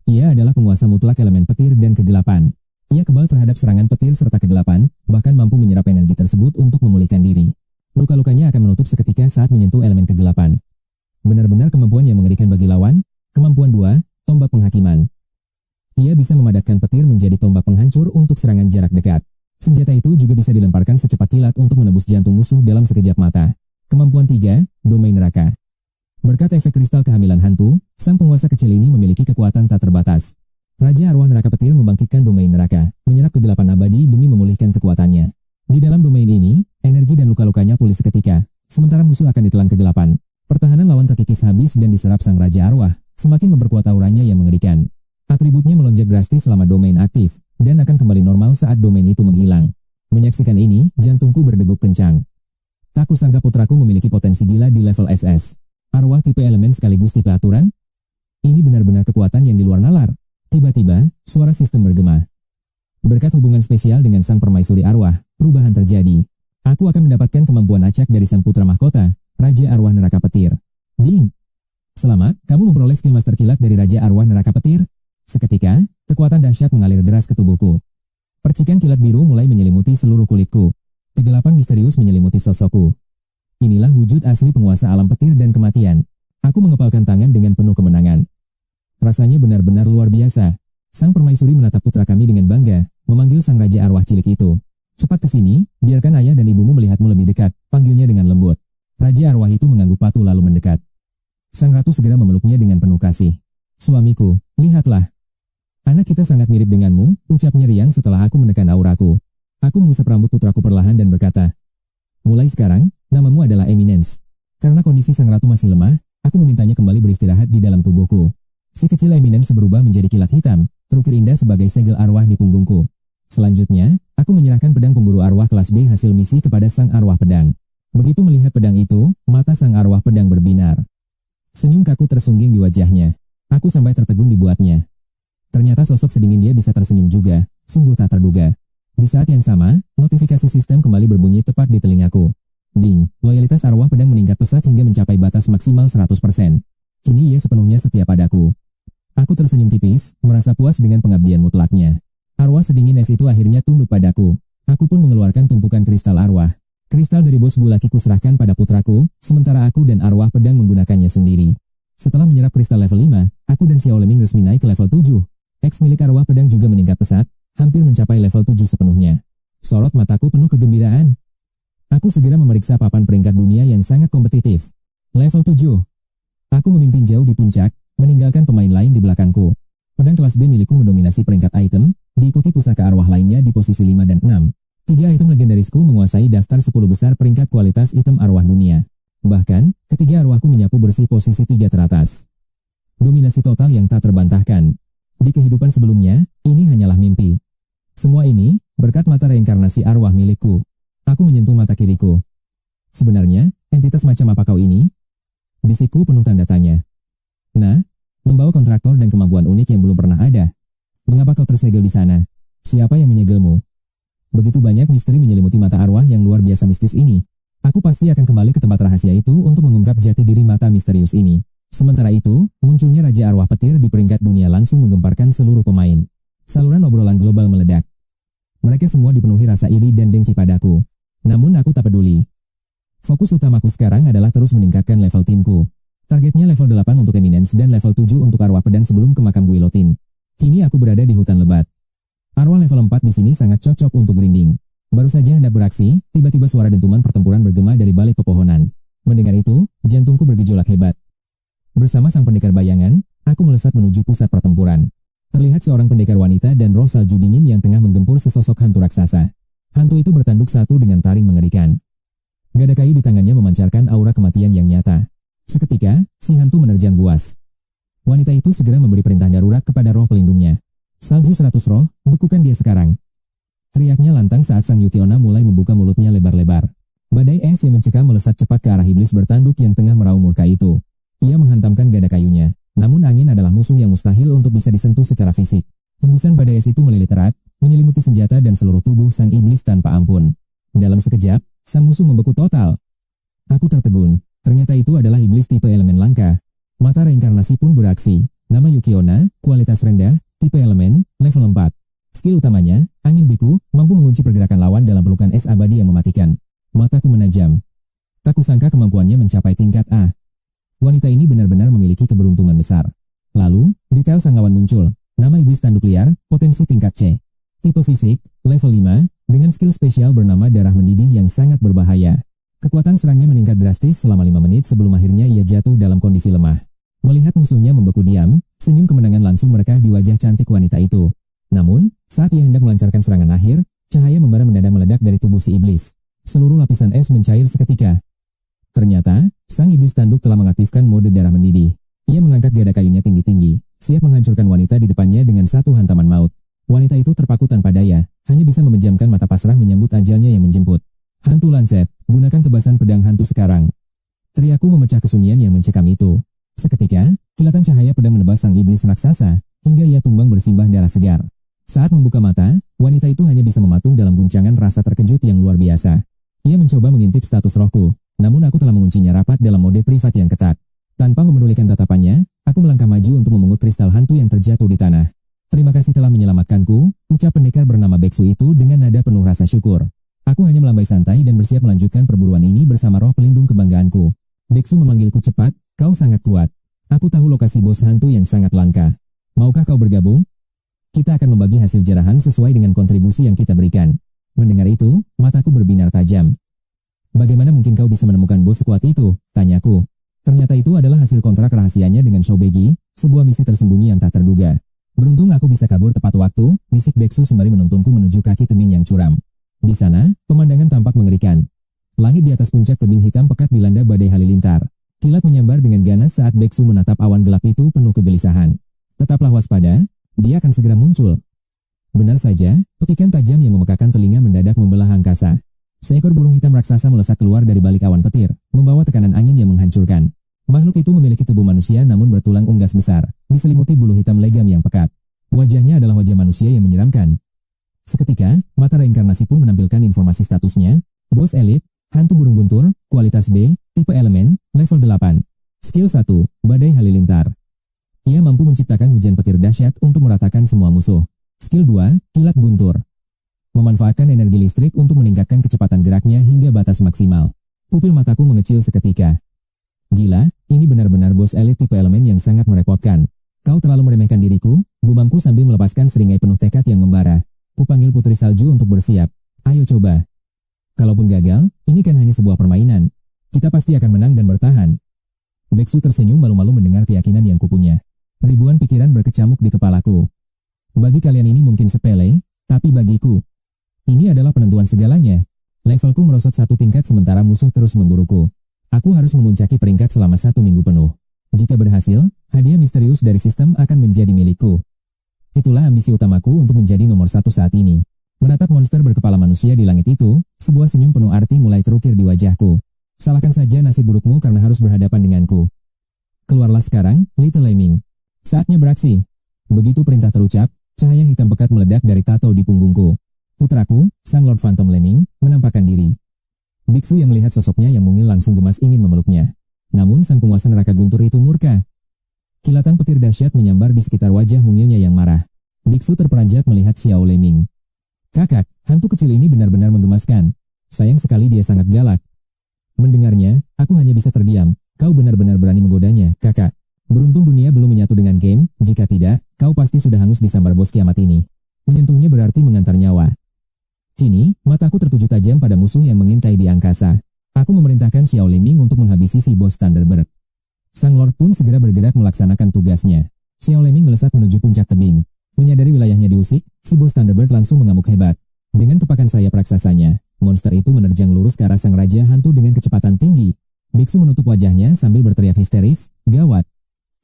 Ia adalah penguasa mutlak elemen petir dan kegelapan. Ia kebal terhadap serangan petir serta kegelapan, bahkan mampu menyerap energi tersebut untuk memulihkan diri. Luka-lukanya akan menutup seketika saat menyentuh elemen kegelapan. Benar-benar kemampuan yang mengerikan bagi lawan. Kemampuan 2, Tombak Penghakiman. Ia bisa memadatkan petir menjadi tombak penghancur untuk serangan jarak dekat. Senjata itu juga bisa dilemparkan secepat kilat untuk menembus jantung musuh dalam sekejap mata. Kemampuan 3, Domain Neraka. Berkat efek kristal kehamilan hantu, sang penguasa kecil ini memiliki kekuatan tak terbatas. Raja arwah neraka petir membangkitkan domain neraka, menyerap kegelapan abadi demi memulihkan kekuatannya. Di dalam domain ini, energi dan luka-lukanya pulih seketika, sementara musuh akan ditelan kegelapan. Pertahanan lawan terkikis habis dan diserap sang raja arwah, semakin memperkuat auranya yang mengerikan. Atributnya melonjak drastis selama domain aktif, dan akan kembali normal saat domain itu menghilang. Menyaksikan ini, jantungku berdegup kencang. Tak kusangka putraku memiliki potensi gila di level SS. Arwah tipe elemen sekaligus tipe aturan? Ini benar-benar kekuatan yang di luar nalar. Tiba-tiba, suara sistem bergema. Berkat hubungan spesial dengan sang permaisuri arwah, perubahan terjadi. Aku akan mendapatkan kemampuan acak dari sang putra mahkota, Raja Arwah Neraka Petir. Ding! Selamat, kamu memperoleh skill master kilat dari Raja Arwah Neraka Petir. Seketika, kekuatan dahsyat mengalir deras ke tubuhku. Percikan kilat biru mulai menyelimuti seluruh kulitku. Kegelapan misterius menyelimuti sosokku. Inilah wujud asli penguasa alam petir dan kematian. Aku mengepalkan tangan dengan penuh kemenangan. Rasanya benar-benar luar biasa. Sang permaisuri menatap putra kami dengan bangga, memanggil sang raja arwah cilik itu. Cepat ke sini, biarkan ayah dan ibumu melihatmu lebih dekat, panggilnya dengan lembut. Raja arwah itu mengangguk patuh lalu mendekat. Sang ratu segera memeluknya dengan penuh kasih. Suamiku, lihatlah. Anak kita sangat mirip denganmu, ucapnya riang setelah aku menekan auraku. Aku mengusap rambut putraku perlahan dan berkata, mulai sekarang, namamu adalah Eminence. Karena kondisi sang ratu masih lemah, aku memintanya kembali beristirahat di dalam tubuhku. Si kecil Eminence berubah menjadi kilat hitam, terukir indah sebagai segel arwah di punggungku. Selanjutnya, aku menyerahkan pedang pemburu arwah kelas B hasil misi kepada sang arwah pedang. Begitu melihat pedang itu, mata sang arwah pedang berbinar. Senyum kaku tersungging di wajahnya. Aku sampai tertegun dibuatnya. Ternyata sosok sedingin dia bisa tersenyum juga, sungguh tak terduga. Di saat yang sama, notifikasi sistem kembali berbunyi tepat di telingaku. Ding, loyalitas arwah pedang meningkat pesat hingga mencapai batas maksimal 100%. Kini ia sepenuhnya setia padaku. Aku tersenyum tipis, merasa puas dengan pengabdian mutlaknya. Arwah sedingin es itu akhirnya tunduk padaku. Aku pun mengeluarkan tumpukan kristal arwah. Kristal dari bos bulakiku serahkan pada putraku, sementara aku dan arwah pedang menggunakannya sendiri. Setelah menyerap kristal level 5, aku dan Xiao Leming resmi naik ke level 7. Eks milik arwah pedang juga meningkat pesat, hampir mencapai level 7 sepenuhnya. Sorot mataku penuh kegembiraan. Aku segera memeriksa papan peringkat dunia yang sangat kompetitif. Level 7. Aku memimpin jauh di puncak, meninggalkan pemain lain di belakangku. Pedang kelas B milikku mendominasi peringkat item, diikuti pusaka arwah lainnya di posisi 5 dan 6. 3 item legendarisku menguasai daftar 10 besar peringkat kualitas item arwah dunia. Bahkan, ketiga arwahku menyapu bersih posisi 3 teratas. Dominasi total yang tak terbantahkan. Di kehidupan sebelumnya, ini hanyalah mimpi. Semua ini, berkat mata reinkarnasi arwah milikku. Aku menyentuh mata kiriku. Sebenarnya, entitas macam apa kau ini? Bisikku penuh tanda tanya. Nah, membawa kontraktor dan kemampuan unik yang belum pernah ada. Mengapa kau tersegel di sana? Siapa yang menyegelmu? Begitu banyak misteri menyelimuti mata arwah yang luar biasa mistis ini. Aku pasti akan kembali ke tempat rahasia itu untuk mengungkap jati diri mata misterius ini. Sementara itu, munculnya Raja Arwah Petir di peringkat dunia langsung menggemparkan seluruh pemain. Saluran obrolan global meledak. Mereka semua dipenuhi rasa iri dan dengki padaku. Namun aku tak peduli. Fokus utamaku sekarang adalah terus meningkatkan level timku. Targetnya level 8 untuk Eminence dan level 7 untuk arwah pedang sebelum ke makam Guillotine. Kini aku berada di hutan lebat. Arwah level 4 di sini sangat cocok untuk grinding. Baru saja hendak beraksi, tiba-tiba suara dentuman pertempuran bergema dari balik pepohonan. Mendengar itu, jantungku bergejolak hebat. Bersama sang pendekar bayangan, aku melesat menuju pusat pertempuran. Terlihat seorang pendekar wanita dan roh salju dingin yang tengah menggempur sesosok hantu raksasa. Hantu itu bertanduk satu dengan taring mengerikan. Gada kayu di tangannya memancarkan aura kematian yang nyata. Seketika, si hantu menerjang buas. Wanita itu segera memberi perintah darurat kepada roh pelindungnya. Salju 100 roh, bekukan dia sekarang. Teriaknya lantang saat sang Yukiona mulai membuka mulutnya lebar-lebar. Badai es yang mencekam melesat cepat ke arah iblis bertanduk yang tengah meraung murka itu. Ia menghantamkan gada kayunya, namun angin adalah musuh yang mustahil untuk bisa disentuh secara fisik. Hembusan badai es itu melilit erat, menyelimuti senjata dan seluruh tubuh sang iblis tanpa ampun. Dalam sekejap, sang musuh membeku total. Aku tertegun, ternyata itu adalah iblis tipe elemen langka. Mata reinkarnasi pun beraksi. Nama Yukiona, kualitas rendah, tipe elemen, level 4. Skill utamanya, angin biku, mampu mengunci pergerakan lawan dalam pelukan es abadi yang mematikan. Mataku menajam. Tak kusangka kemampuannya mencapai tingkat A. Wanita ini benar-benar memiliki keberuntungan besar. Lalu, detail sang lawan muncul. Nama iblis tanduk liar, potensi tingkat C. Tipe fisik, level 5, dengan skill spesial bernama darah mendidih yang sangat berbahaya. Kekuatan serangnya meningkat drastis selama 5 menit sebelum akhirnya ia jatuh dalam kondisi lemah. Melihat musuhnya membeku diam, senyum kemenangan langsung merekah di wajah cantik wanita itu. Namun, saat ia hendak melancarkan serangan akhir, cahaya membara mendadak meledak dari tubuh si iblis. Seluruh lapisan es mencair seketika. Ternyata, sang iblis tanduk telah mengaktifkan mode darah mendidih. Ia mengangkat gada kayunya tinggi-tinggi, siap menghancurkan wanita di depannya dengan satu hantaman maut. Wanita itu terpaku tanpa daya, hanya bisa memejamkan mata pasrah menyambut ajalnya yang menjemput. Hantu Lancet, gunakan tebasan pedang hantu sekarang. Teriakku memecah kesunyian yang mencekam itu. Seketika, kilatan cahaya pedang menebas sang iblis raksasa, hingga ia tumbang bersimbah darah segar. Saat membuka mata, wanita itu hanya bisa mematung dalam guncangan rasa terkejut yang luar biasa. Ia mencoba mengintip status rohku, namun aku telah menguncinya rapat dalam mode privat yang ketat. Tanpa memedulikan tatapannya, aku melangkah maju untuk memungut kristal hantu yang terjatuh di tanah. Terima kasih telah menyelamatkanku, ucap pendekar bernama Beksu itu dengan nada penuh rasa syukur. Aku hanya melambai santai dan bersiap melanjutkan perburuan ini bersama roh pelindung kebanggaanku. Beksu memanggilku cepat, kau sangat kuat. Aku tahu lokasi bos hantu yang sangat langka. Maukah kau bergabung? Kita akan membagi hasil jarahan sesuai dengan kontribusi yang kita berikan. Mendengar itu, mataku berbinar tajam. Bagaimana mungkin kau bisa menemukan bos sekuat itu? Tanyaku. Ternyata itu adalah hasil kontrak rahasianya dengan Shobegi, sebuah misi tersembunyi yang tak terduga. Beruntung aku bisa kabur tepat waktu, bisik Beksu sembari menuntunku menuju kaki tebing yang curam. Di sana, pemandangan tampak mengerikan. Langit di atas puncak tebing hitam pekat dilanda badai halilintar. Kilat menyambar dengan ganas saat Beksu menatap awan gelap itu penuh kegelisahan. Tetaplah waspada, dia akan segera muncul. Benar saja, petikan tajam yang memekakan telinga mendadak membelah angkasa. Seekor burung hitam raksasa melesat keluar dari balik awan petir, membawa tekanan angin yang menghancurkan. Makhluk itu memiliki tubuh manusia namun bertulang unggas besar, diselimuti bulu hitam legam yang pekat. Wajahnya adalah wajah manusia yang menyeramkan. Seketika, mata reinkarnasi pun menampilkan informasi statusnya, bos elit, hantu burung guntur, kualitas B, tipe elemen, level 8. Skill 1, badai halilintar. Ia mampu menciptakan hujan petir dahsyat untuk meratakan semua musuh. Skill 2, kilat guntur. Memanfaatkan energi listrik untuk meningkatkan kecepatan geraknya hingga batas maksimal. Pupil mataku mengecil seketika. Gila, ini benar-benar bos elit tipe elemen yang sangat merepotkan. Kau terlalu meremehkan diriku, gumamku sambil melepaskan seringai penuh tekad yang membara. Kupanggil putri salju untuk bersiap. Ayo coba. Kalaupun gagal, ini kan hanya sebuah permainan. Kita pasti akan menang dan bertahan. Beksu tersenyum malu-malu mendengar keyakinan yang kupunya. Ribuan pikiran berkecamuk di kepalaku. Bagi kalian ini mungkin sepele, tapi bagiku, ini adalah penentuan segalanya. Levelku merosot 1 tingkat sementara musuh terus memburuku. Aku harus memuncaki peringkat selama 1 minggu penuh. Jika berhasil, hadiah misterius dari sistem akan menjadi milikku. Itulah ambisi utamaku untuk menjadi nomor 1 saat ini. Menatap monster berkepala manusia di langit itu, sebuah senyum penuh arti mulai terukir di wajahku. Salahkan saja nasib burukmu karena harus berhadapan denganku. Keluarlah sekarang, Little Lemming. Saatnya beraksi. Begitu perintah terucap, cahaya hitam pekat meledak dari tato di punggungku. Putraku, Sang Lord Phantom Lemming, menampakkan diri. Biksu yang melihat sosoknya yang mungil langsung gemas ingin memeluknya. Namun sang penguasa neraka guntur itu murka. Kilatan petir dahsyat menyambar di sekitar wajah mungilnya yang marah. Biksu terperanjat melihat Xiao Lemming. Kakak, hantu kecil ini benar-benar menggemaskan. Sayang sekali dia sangat galak. Mendengarnya, aku hanya bisa terdiam. Kau benar-benar berani menggodanya, kakak. Beruntung dunia belum menyatu dengan game, jika tidak, kau pasti sudah hangus disambar bos kiamat ini. Menyentuhnya berarti mengantar nyawa. Kini, mataku tertuju tajam pada musuh yang mengintai di angkasa. Aku memerintahkan Xiao Lemming untuk menghabisi si bos Thunderbird. Sang Lord pun segera bergerak melaksanakan tugasnya. Xiao Lemming melesat menuju puncak tebing. Menyadari wilayahnya diusik, si bos Thunderbird langsung mengamuk hebat. Dengan kepakan sayap raksasanya, monster itu menerjang lurus ke arah sang raja hantu dengan kecepatan tinggi. Biksu menutup wajahnya sambil berteriak histeris, gawat.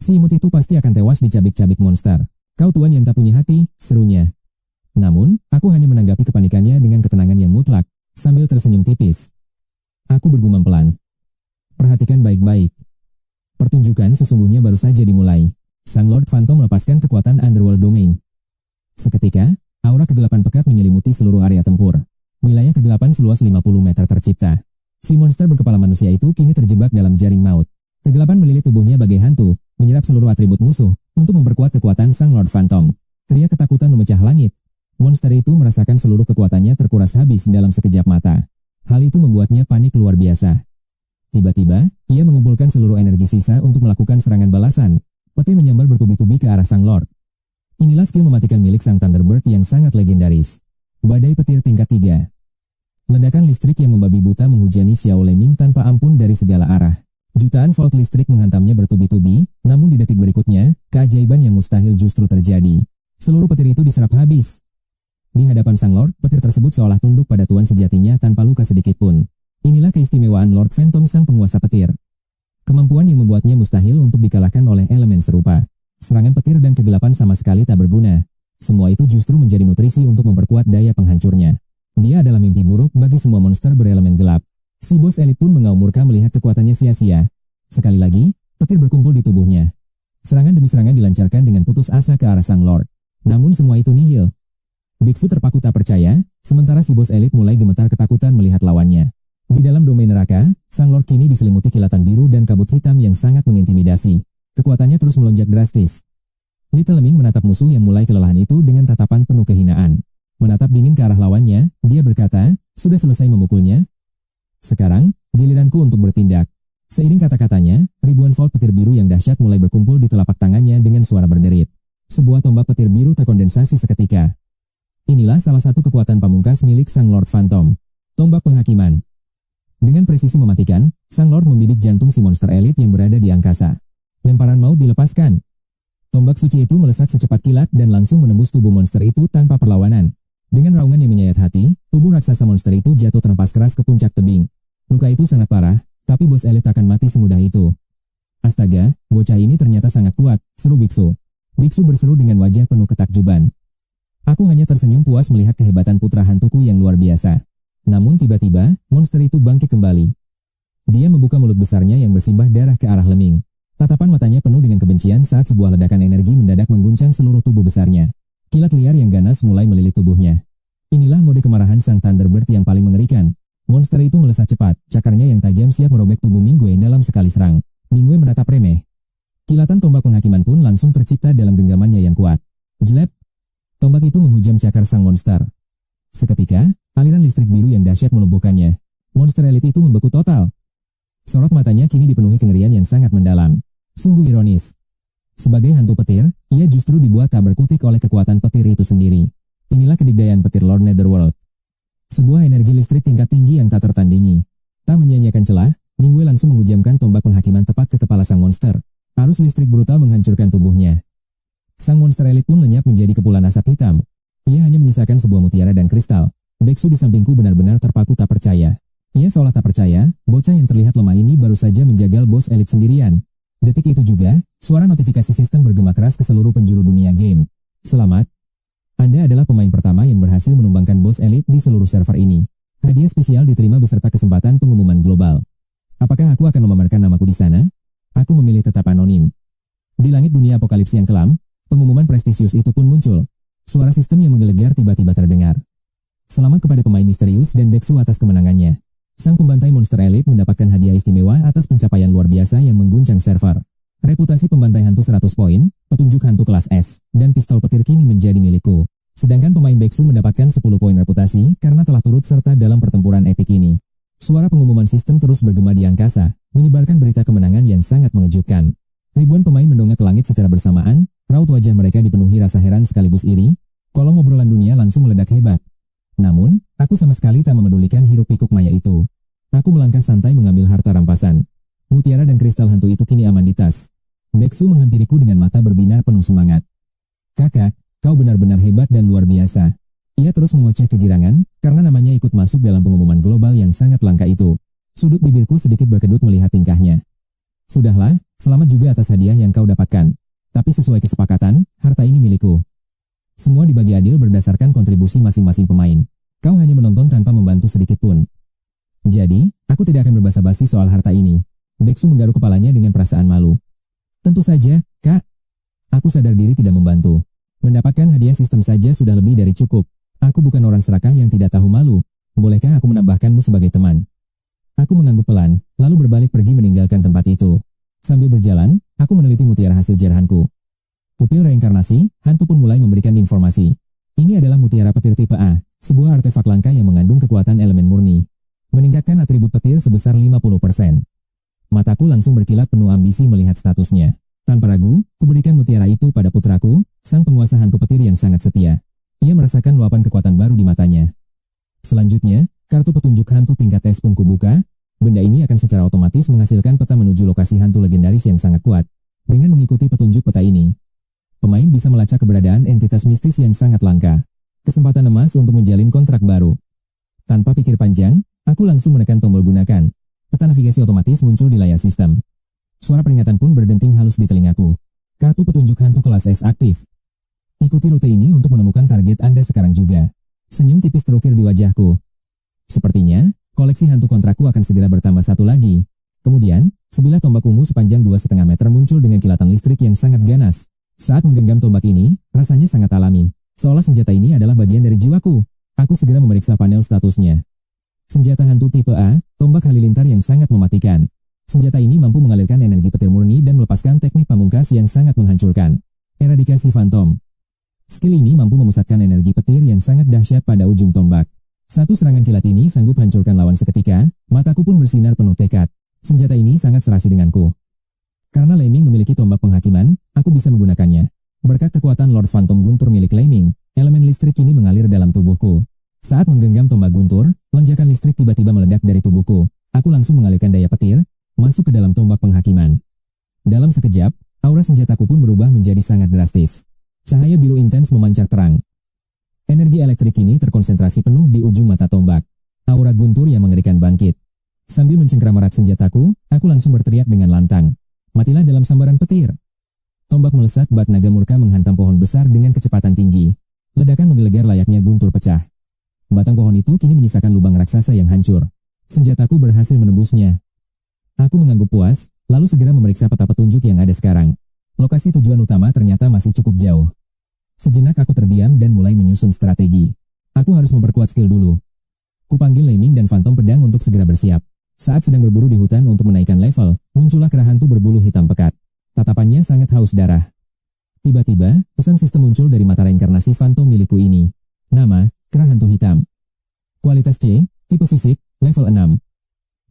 Si imut itu pasti akan tewas dicabik-cabik monster. Kau tuan yang tak punya hati, serunya. Namun, aku hanya menanggapi kepanikannya dengan ketenangan yang mutlak, sambil tersenyum tipis. Aku bergumam pelan. Perhatikan baik-baik. Pertunjukan sesungguhnya baru saja dimulai. Sang Lord Phantom melepaskan kekuatan Underworld Domain. Seketika, aura kegelapan pekat menyelimuti seluruh area tempur. Wilayah kegelapan seluas 50 meter tercipta. Si monster berkepala manusia itu kini terjebak dalam jaring maut. Kegelapan melilit tubuhnya bagai hantu, menyerap seluruh atribut musuh, untuk memperkuat kekuatan Sang Lord Phantom. Teriak ketakutan memecah langit. Monster itu merasakan seluruh kekuatannya terkuras habis dalam sekejap mata. Hal itu membuatnya panik luar biasa. Tiba-tiba, ia mengumpulkan seluruh energi sisa untuk melakukan serangan balasan. Peti menyambar bertubi-tubi ke arah Sang Lord. Inilah skill mematikan milik Sang Thunderbird yang sangat legendaris. Badai petir tingkat 3. Ledakan listrik yang membabi buta menghujani Xiao Lemming tanpa ampun dari segala arah. Jutaan volt listrik menghantamnya bertubi-tubi, namun di detik berikutnya, keajaiban yang mustahil justru terjadi. Seluruh petir itu diserap habis. Di hadapan Sang Lord, petir tersebut seolah tunduk pada tuan sejatinya tanpa luka sedikit pun. Inilah keistimewaan Lord Phantom sang penguasa petir. Kemampuan yang membuatnya mustahil untuk dikalahkan oleh elemen serupa. Serangan petir dan kegelapan sama sekali tak berguna. Semua itu justru menjadi nutrisi untuk memperkuat daya penghancurnya. Dia adalah mimpi buruk bagi semua monster berelemen gelap. Si bos elit pun mengaum murka melihat kekuatannya sia-sia. Sekali lagi, petir berkumpul di tubuhnya. Serangan demi serangan dilancarkan dengan putus asa ke arah Sang Lord. Namun semua itu nihil. Biksu terpaku tak percaya, sementara si bos elit mulai gemetar ketakutan melihat lawannya. Di dalam domain neraka, Sang Lord kini diselimuti kilatan biru dan kabut hitam yang sangat mengintimidasi. Kekuatannya terus melonjak drastis. Little Lemming menatap musuh yang mulai kelelahan itu dengan tatapan penuh kehinaan. Menatap dingin ke arah lawannya, dia berkata, sudah selesai memukulnya? Sekarang, giliranku untuk bertindak. Seiring kata-katanya, ribuan volt petir biru yang dahsyat mulai berkumpul di telapak tangannya dengan suara berderit. Sebuah tombak petir biru terkondensasi seketika. Inilah salah satu kekuatan pamungkas milik Sang Lord Phantom. Tombak penghakiman. Dengan presisi mematikan, Sang Lord membidik jantung si monster elit yang berada di angkasa. Lemparan maut dilepaskan. Tombak suci itu melesat secepat kilat dan langsung menembus tubuh monster itu tanpa perlawanan. Dengan raungan yang menyayat hati, tubuh raksasa monster itu jatuh terhempas keras ke puncak tebing. Luka itu sangat parah, tapi bos elit akan mati semudah itu. Astaga, bocah ini ternyata sangat kuat, seru biksu. Biksu berseru dengan wajah penuh ketakjuban. Aku hanya tersenyum puas melihat kehebatan putra hantuku yang luar biasa. Namun tiba-tiba, monster itu bangkit kembali. Dia membuka mulut besarnya yang bersimbah darah ke arah Lemming. Tatapan matanya penuh dengan kebencian saat sebuah ledakan energi mendadak mengguncang seluruh tubuh besarnya. Kilat liar yang ganas mulai melilit tubuhnya. Inilah mode kemarahan sang Thunderbird yang paling mengerikan. Monster itu melesat cepat, cakarnya yang tajam siap merobek tubuh Minggue dalam sekali serang. Minggue menatap remeh. Kilatan tombak penghakiman pun langsung tercipta dalam genggamannya yang kuat. Jelep. Tombak itu menghujam cakar sang monster. Seketika, aliran listrik biru yang dahsyat melumpuhkannya. Monster elit itu membeku total. Sorot matanya kini dipenuhi kengerian yang sangat mendalam. Sungguh ironis. Sebagai hantu petir, ia justru dibuat tak berkutik oleh kekuatan petir itu sendiri. Inilah kedikdayaan petir Lord Netherworld. Sebuah energi listrik tingkat tinggi yang tak tertandingi. Tak menyia-nyiakan celah, Minggue langsung menghujamkan tombak penghakiman tepat ke kepala sang monster. Arus listrik brutal menghancurkan tubuhnya. Sang monster elit pun lenyap menjadi kepulan asap hitam. Ia hanya menyisakan sebuah mutiara dan kristal. Beksu di sampingku benar-benar terpaku tak percaya. Ia seolah tak percaya, bocah yang terlihat lemah ini baru saja menjagal bos elit sendirian. Detik itu juga, suara notifikasi sistem bergema keras ke seluruh penjuru dunia game. Selamat. Anda adalah pemain pertama yang berhasil menumbangkan bos elit di seluruh server ini. Hadiah spesial diterima beserta kesempatan pengumuman global. Apakah aku akan memamerkan namaku di sana? Aku memilih tetap anonim. Di langit dunia apokalips yang kelam, pengumuman prestisius itu pun muncul. Suara sistem yang menggelegar tiba-tiba terdengar. Selamat kepada pemain misterius dan Beksu atas kemenangannya. Sang pembantai monster elit mendapatkan hadiah istimewa atas pencapaian luar biasa yang mengguncang server. Reputasi pembantai hantu 100 poin, petunjuk hantu kelas S, dan pistol petir kini menjadi milikku. Sedangkan pemain Beksu mendapatkan 10 poin reputasi karena telah turut serta dalam pertempuran epik ini. Suara pengumuman sistem terus bergema di angkasa, menyebarkan berita kemenangan yang sangat mengejutkan. Ribuan pemain mendongak ke langit secara bersamaan, raut wajah mereka dipenuhi rasa heran sekaligus iri. Kolom obrolan dunia langsung meledak hebat. Namun, aku sama sekali tak memedulikan hiruk pikuk maya itu. Aku melangkah santai mengambil harta rampasan. Mutiara dan kristal hantu itu kini aman di tas. Beksu menghampiriku dengan mata berbinar penuh semangat. Kakak, kau benar-benar hebat dan luar biasa. Ia terus mengoceh kegirangan, karena namanya ikut masuk dalam pengumuman global yang sangat langka itu. Sudut bibirku sedikit berkedut melihat tingkahnya. Sudahlah, selamat juga atas hadiah yang kau dapatkan. Tapi sesuai kesepakatan, harta ini milikku. Semua dibagi adil berdasarkan kontribusi masing-masing pemain. Kau hanya menonton tanpa membantu sedikit pun. Jadi, aku tidak akan berbasa-basi soal harta ini. Beksu menggaruk kepalanya dengan perasaan malu. Tentu saja, Kak. Aku sadar diri tidak membantu. Mendapatkan hadiah sistem saja sudah lebih dari cukup. Aku bukan orang serakah yang tidak tahu malu. Bolehkah aku menambahkanmu sebagai teman? Aku mengangguk pelan, lalu berbalik pergi meninggalkan tempat itu. Sambil berjalan, aku meneliti mutiara hasil jarahanku. Pupil reinkarnasi, hantu pun mulai memberikan informasi. Ini adalah mutiara petir tipe A, sebuah artefak langka yang mengandung kekuatan elemen murni. Meningkatkan atribut petir sebesar 50%. Mataku langsung berkilat penuh ambisi melihat statusnya. Tanpa ragu, kuberikan mutiara itu pada putraku, sang penguasa hantu petir yang sangat setia. Ia merasakan luapan kekuatan baru di matanya. Selanjutnya, kartu petunjuk hantu tingkat S pun kubuka. Benda ini akan secara otomatis menghasilkan peta menuju lokasi hantu legendaris yang sangat kuat. Dengan mengikuti petunjuk peta ini, pemain bisa melacak keberadaan entitas mistis yang sangat langka. Kesempatan emas untuk menjalin kontrak baru. Tanpa pikir panjang, aku langsung menekan tombol gunakan. Peta navigasi otomatis muncul di layar sistem. Suara peringatan pun berdenting halus di telingaku. Kartu petunjuk hantu kelas S aktif. Ikuti rute ini untuk menemukan target Anda sekarang juga. Senyum tipis terukir di wajahku. Sepertinya, koleksi hantu kontrakku akan segera bertambah satu lagi. Kemudian, sebilah tombak ungu sepanjang 2,5 meter muncul dengan kilatan listrik yang sangat ganas. Saat menggenggam tombak ini, rasanya sangat alami. Seolah senjata ini adalah bagian dari jiwaku. Aku segera memeriksa panel statusnya. Senjata hantu tipe A, tombak halilintar yang sangat mematikan. Senjata ini mampu mengalirkan energi petir murni dan melepaskan teknik pamungkas yang sangat menghancurkan. Eradikasi Phantom. Skill ini mampu memusatkan energi petir yang sangat dahsyat pada ujung tombak. Satu serangan kilat ini sanggup hancurkan lawan seketika, mataku pun bersinar penuh tekad. Senjata ini sangat serasi denganku. Karena Lemming memiliki tombak penghakiman, aku bisa menggunakannya. Berkat kekuatan Lord Phantom Guntur milik Lemming, Elemen listrik kini mengalir dalam tubuhku. Saat menggenggam tombak guntur, lonjakan listrik tiba-tiba meledak dari tubuhku. Aku langsung mengalirkan daya petir, masuk ke dalam tombak penghakiman. Dalam sekejap, aura senjataku pun berubah menjadi sangat drastis. Cahaya biru intens memancar terang. Energi elektrik ini terkonsentrasi penuh di ujung mata tombak. Aura guntur yang mengerikan bangkit. Sambil mencengkram erat senjataku, aku langsung berteriak dengan lantang. Matilah dalam sambaran petir. Tombak melesat bak naga murka menghantam pohon besar dengan kecepatan tinggi. Ledakan menggelegar layaknya guntur pecah. Batang pohon itu kini menyisakan lubang raksasa yang hancur. Senjataku berhasil menembusnya. Aku mengangguk puas, lalu segera memeriksa peta petunjuk yang ada sekarang. Lokasi tujuan utama ternyata masih cukup jauh. Sejenak aku terdiam dan mulai menyusun strategi. Aku harus memperkuat skill dulu. Kupanggil Leming dan Phantom Pedang untuk segera bersiap. Saat sedang berburu di hutan untuk menaikkan level, muncullah kera hantu berbulu hitam pekat. Tatapannya sangat haus darah. Tiba-tiba, pesan sistem muncul dari mata reinkarnasi Phantom milikku ini. Nama, kera hantu hitam. Kualitas C, tipe fisik, level 6.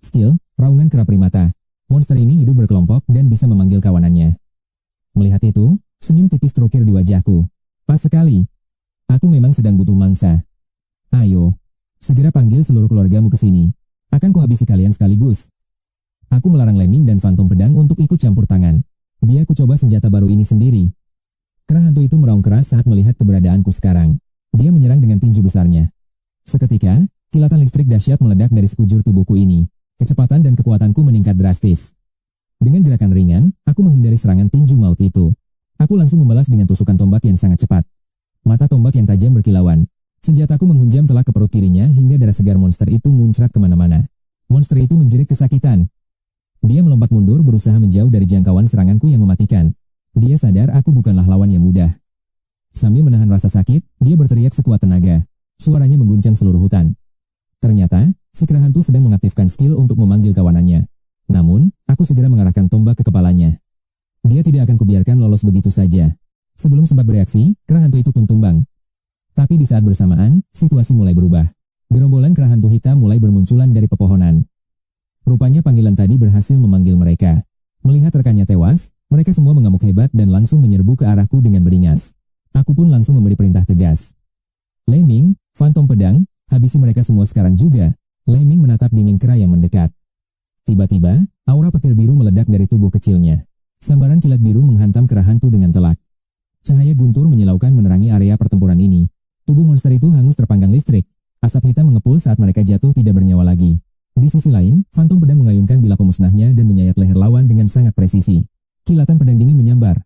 Skill, raungan kera primata. Monster ini hidup berkelompok dan bisa memanggil kawanannya. Melihat itu, senyum tipis terukir di wajahku. Pas sekali. Aku memang sedang butuh mangsa. Ayo, segera panggil seluruh keluargamu ke sini. Akan kuhabisi kalian sekaligus. Aku melarang Leming dan Phantom Pedang untuk ikut campur tangan. Biar ku coba senjata baru ini sendiri. Kera hantu itu meraung keras saat melihat keberadaanku sekarang. Dia menyerang dengan tinju besarnya. Seketika, kilatan listrik dahsyat meledak dari sekujur tubuhku ini. Kecepatan dan kekuatanku meningkat drastis. Dengan gerakan ringan, aku menghindari serangan tinju maut itu. Aku langsung membalas dengan tusukan tombak yang sangat cepat. Mata tombak yang tajam berkilauan. Senjataku menghunjam telak ke perut kirinya hingga darah segar monster itu muncrat kemana-mana. Monster itu menjerit kesakitan. Dia melompat mundur berusaha menjauh dari jangkauan seranganku yang mematikan. Dia sadar aku bukanlah lawan yang mudah. Sambil menahan rasa sakit, dia berteriak sekuat tenaga. Suaranya mengguncang seluruh hutan. Ternyata, si kera hantu sedang mengaktifkan skill untuk memanggil kawanannya. Namun, aku segera mengarahkan tombak ke kepalanya. Dia tidak akan kubiarkan lolos begitu saja. Sebelum sempat bereaksi, kera hantu itu pun tumbang. Tapi di saat bersamaan, situasi mulai berubah. Gerombolan kera hantu hitam mulai bermunculan dari pepohonan. Rupanya panggilan tadi berhasil memanggil mereka. Melihat rekannya tewas, mereka semua mengamuk hebat dan langsung menyerbu ke arahku dengan beringas. Aku pun langsung memberi perintah tegas. Leming, Phantom Pedang, habisi mereka semua sekarang juga. Leming menatap dinding kera yang mendekat. Tiba-tiba, aura petir biru meledak dari tubuh kecilnya. Sambaran kilat biru menghantam kera hantu dengan telak. Cahaya guntur menyilaukan menerangi area pertempuran ini. Tubuh monster itu hangus terpanggang listrik. Asap hitam mengepul saat mereka jatuh tidak bernyawa lagi. Di sisi lain, Phantom Pedang mengayunkan bilah pemusnahnya dan menyayat leher lawan dengan sangat presisi. Kilatan pedang dingin menyambar.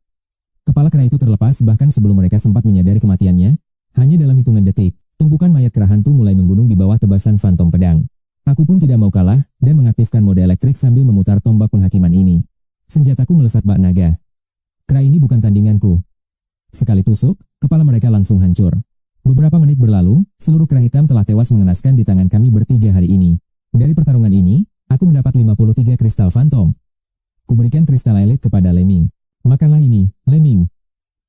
Kepala kera itu terlepas bahkan sebelum mereka sempat menyadari kematiannya. Hanya dalam hitungan detik, tumpukan mayat kera hantu mulai menggunung di bawah tebasan Phantom Pedang. Aku pun tidak mau kalah dan mengaktifkan mode elektrik sambil memutar tombak penghakiman ini. Senjataku melesat bak naga. Kera ini bukan tandinganku. Sekali tusuk, kepala mereka langsung hancur. Beberapa menit berlalu, seluruh kera hitam telah tewas mengenaskan di tangan kami bertiga hari ini. Dari pertarungan ini, aku mendapat 53 kristal Phantom. Kuberikan kristal elit kepada Leming. Makanlah ini, Leming.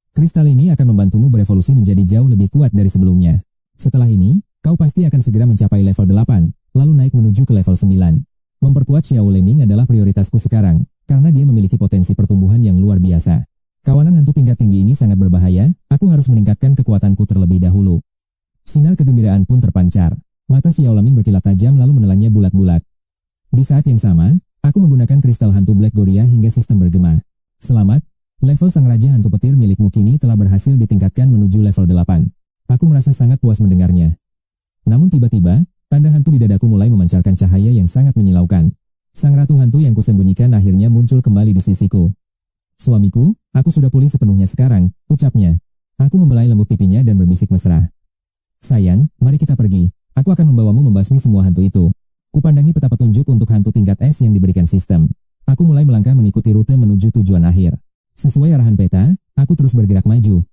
Kristal ini akan membantumu berevolusi menjadi jauh lebih kuat dari sebelumnya. Setelah ini, kau pasti akan segera mencapai level 8, lalu naik menuju ke level 9. Memperkuat Xiao Leming adalah prioritasku sekarang, karena dia memiliki potensi pertumbuhan yang luar biasa. Kawanan hantu tingkat tinggi ini sangat berbahaya, aku harus meningkatkan kekuatanku terlebih dahulu. Sinar kegembiraan pun terpancar. Mata Xiao Leming berkilat tajam lalu menelannya bulat-bulat. Di saat yang sama, aku menggunakan kristal hantu Black Goria hingga sistem bergema. Selamat, level sang raja hantu petir milikmu kini telah berhasil ditingkatkan menuju level 8. Aku merasa sangat puas mendengarnya. Namun tiba-tiba, tanda hantu di dadaku mulai memancarkan cahaya yang sangat menyilaukan. Sang ratu hantu yang kusembunyikan akhirnya muncul kembali di sisiku. Suamiku, aku sudah pulih sepenuhnya sekarang, ucapnya. Aku membelai lembut pipinya dan berbisik mesra. Sayang, mari kita pergi. Aku akan membawamu membasmi semua hantu itu. Kupandangi peta petunjuk untuk hantu tingkat S yang diberikan sistem. Aku mulai melangkah mengikuti rute menuju tujuan akhir. Sesuai arahan peta, aku terus bergerak maju.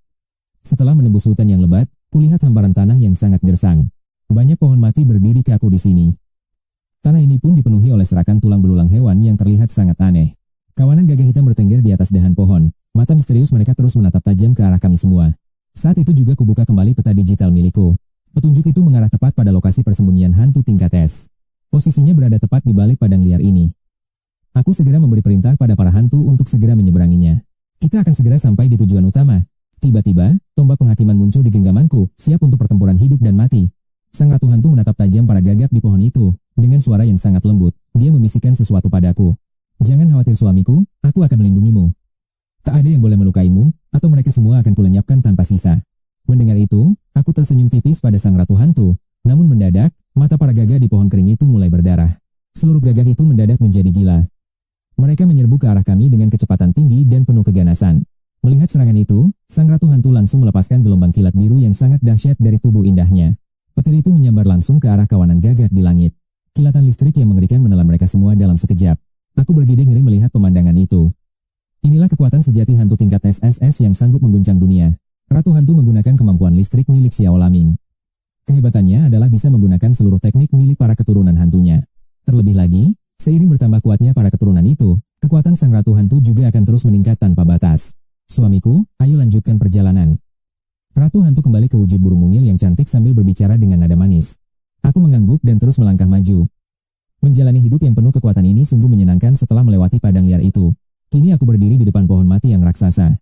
Setelah menembus hutan yang lebat, kulihat hamparan tanah yang sangat gersang. Banyak pohon mati berdiri ke aku di sini. Tanah ini pun dipenuhi oleh serakan tulang belulang hewan yang terlihat sangat aneh. Kawanan gagak hitam bertengger di atas dahan pohon. Mata misterius mereka terus menatap tajam ke arah kami semua. Saat itu juga kubuka kembali peta digital milikku. Petunjuk itu mengarah tepat pada lokasi persembunyian hantu tingkat S. Posisinya berada tepat di balik padang liar ini. Aku segera memberi perintah pada para hantu untuk segera menyeberanginya. Kita akan segera sampai di tujuan utama. Tiba-tiba, tombak penghakiman muncul di genggamanku, siap untuk pertempuran hidup dan mati. Sang ratu hantu menatap tajam para gagak di pohon itu. Dengan suara yang sangat lembut, dia membisikkan sesuatu padaku. Jangan khawatir suamiku, aku akan melindungimu. Tak ada yang boleh melukaimu, atau mereka semua akan kulenyapkan tanpa sisa. Mendengar itu, aku tersenyum tipis pada sang ratu hantu. Namun mendadak, mata para gagak di pohon kering itu mulai berdarah. Seluruh gagak itu mendadak menjadi gila. Mereka menyerbu ke arah kami dengan kecepatan tinggi dan penuh keganasan. Melihat serangan itu, sang ratu hantu langsung melepaskan gelombang kilat biru yang sangat dahsyat dari tubuh indahnya. Petir itu menyambar langsung ke arah kawanan gagak di langit. Kilatan listrik yang mengerikan menelan mereka semua dalam sekejap. Aku bergidik ngeri melihat pemandangan itu. Inilah kekuatan sejati hantu tingkat SSS yang sanggup mengguncang dunia. Ratu hantu menggunakan kemampuan listrik milik Xiao Laming. Kehebatannya adalah bisa menggunakan seluruh teknik milik para keturunan hantunya. Terlebih lagi, seiring bertambah kuatnya para keturunan itu, kekuatan sang ratu hantu juga akan terus meningkat tanpa batas. Suamiku, ayo lanjutkan perjalanan. Ratu hantu kembali ke wujud burung mungil yang cantik sambil berbicara dengan nada manis. Aku mengangguk dan terus melangkah maju. Menjalani hidup yang penuh kekuatan ini sungguh menyenangkan setelah melewati padang liar itu. Kini aku berdiri di depan pohon mati yang raksasa.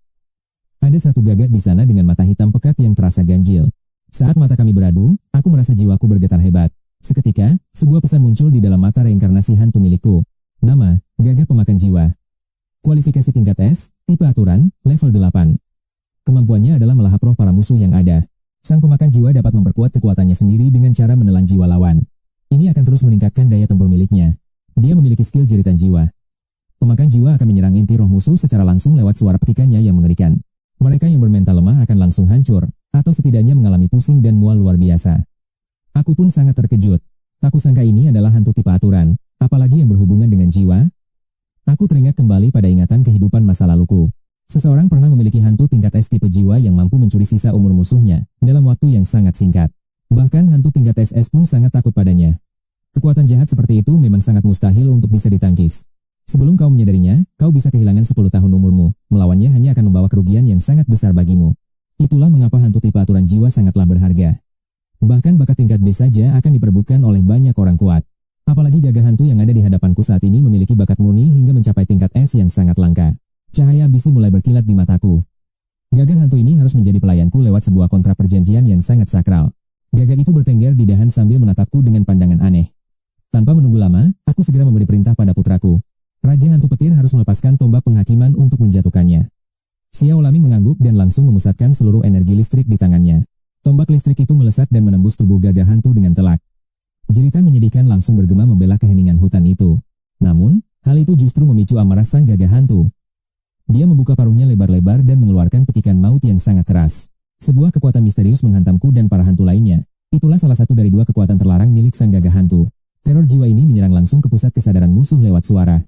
Ada satu gagak di sana dengan mata hitam pekat yang terasa ganjil. Saat mata kami beradu, aku merasa jiwaku bergetar hebat. Seketika, sebuah pesan muncul di dalam mata reinkarnasi hantu milikku. Nama, Gagak Pemakan Jiwa. Kualifikasi tingkat S, tipe aturan, level 8. Kemampuannya adalah melahap roh para musuh yang ada. Sang pemakan jiwa dapat memperkuat kekuatannya sendiri dengan cara menelan jiwa lawan. Ini akan terus meningkatkan daya tempur miliknya. Dia memiliki skill jeritan jiwa. Pemakan jiwa akan menyerang inti roh musuh secara langsung lewat suara petikannya yang mengerikan. Mereka yang bermental lemah akan langsung hancur, atau setidaknya mengalami pusing dan mual luar biasa. Aku pun sangat terkejut. Tak kusangka ini adalah hantu tipe aturan, apalagi yang berhubungan dengan jiwa. Aku teringat kembali pada ingatan kehidupan masa laluku. Seseorang pernah memiliki hantu tingkat S tipe jiwa yang mampu mencuri sisa umur musuhnya dalam waktu yang sangat singkat. Bahkan hantu tingkat SS pun sangat takut padanya. Kekuatan jahat seperti itu memang sangat mustahil untuk bisa ditangkis. Sebelum kau menyadarinya, kau bisa kehilangan 10 tahun umurmu. Melawannya hanya akan membawa kerugian yang sangat besar bagimu. Itulah mengapa hantu tipe aturan jiwa sangatlah berharga. Bahkan bakat tingkat B saja akan diperebutkan oleh banyak orang kuat. Apalagi gagak hantu yang ada di hadapanku saat ini memiliki bakat murni hingga mencapai tingkat S yang sangat langka. Cahaya ambisi mulai berkilat di mataku. Gagak hantu ini harus menjadi pelayanku lewat sebuah kontrak perjanjian yang sangat sakral. Gagak itu bertengger di dahan sambil menatapku dengan pandangan aneh. Tanpa menunggu lama, aku segera memberi perintah pada putraku. Raja hantu petir harus melepaskan tombak penghakiman untuk menjatuhkannya. Xiao Laming mengangguk dan langsung memusatkan seluruh energi listrik di tangannya. Tombak listrik itu melesat dan menembus tubuh gagak hantu dengan telak. Jeritan menyedihkan langsung bergema membela keheningan hutan itu. Namun, hal itu justru memicu amarah sang gagak hantu. Dia membuka paruhnya lebar-lebar dan mengeluarkan petikan maut yang sangat keras. Sebuah kekuatan misterius menghantamku dan para hantu lainnya. Itulah salah satu dari dua kekuatan terlarang milik sang gagak hantu. Teror jiwa ini menyerang langsung ke pusat kesadaran musuh lewat suara.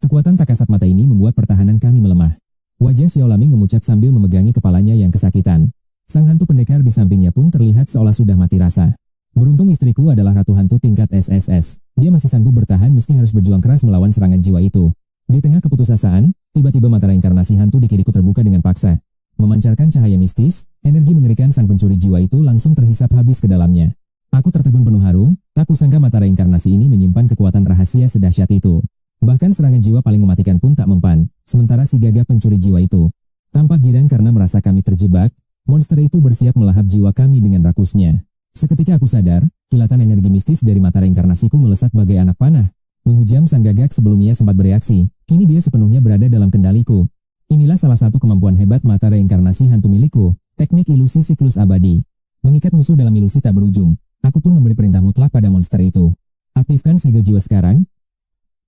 Kekuatan tak kasat mata ini membuat pertahanan kami melemah. Wajah Xiao Laming memucat sambil memegangi kepalanya yang kesakitan. Sang hantu pendekar di sampingnya pun terlihat seolah sudah mati rasa. Beruntung istriku adalah ratu hantu tingkat SSS. Dia masih sanggup bertahan meski harus berjuang keras melawan serangan jiwa itu. Di tengah keputusasaan, tiba-tiba mata reinkarnasi hantu di kiriku terbuka dengan paksa. Memancarkan cahaya mistis, energi mengerikan sang pencuri jiwa itu langsung terhisap habis ke dalamnya. Aku tertegun penuh haru, tak kusangka mata reinkarnasi ini menyimpan kekuatan rahasia sedahsyat itu. Bahkan serangan jiwa paling mematikan pun tak mempan, sementara si gagak pencuri jiwa itu tampak girang karena merasa kami terjebak. Monster itu bersiap melahap jiwa kami dengan rakusnya. Seketika aku sadar, kilatan energi mistis dari mata reinkarnasiku melesat bagai anak panah, menghujam sang gagak sebelum ia sempat bereaksi. Kini dia sepenuhnya berada dalam kendaliku. Inilah salah satu kemampuan hebat mata reinkarnasi hantu milikku, teknik ilusi siklus abadi. Mengikat musuh dalam ilusi tak berujung. Aku pun memberi perintah mutlak pada monster itu. Aktifkan segel jiwa sekarang.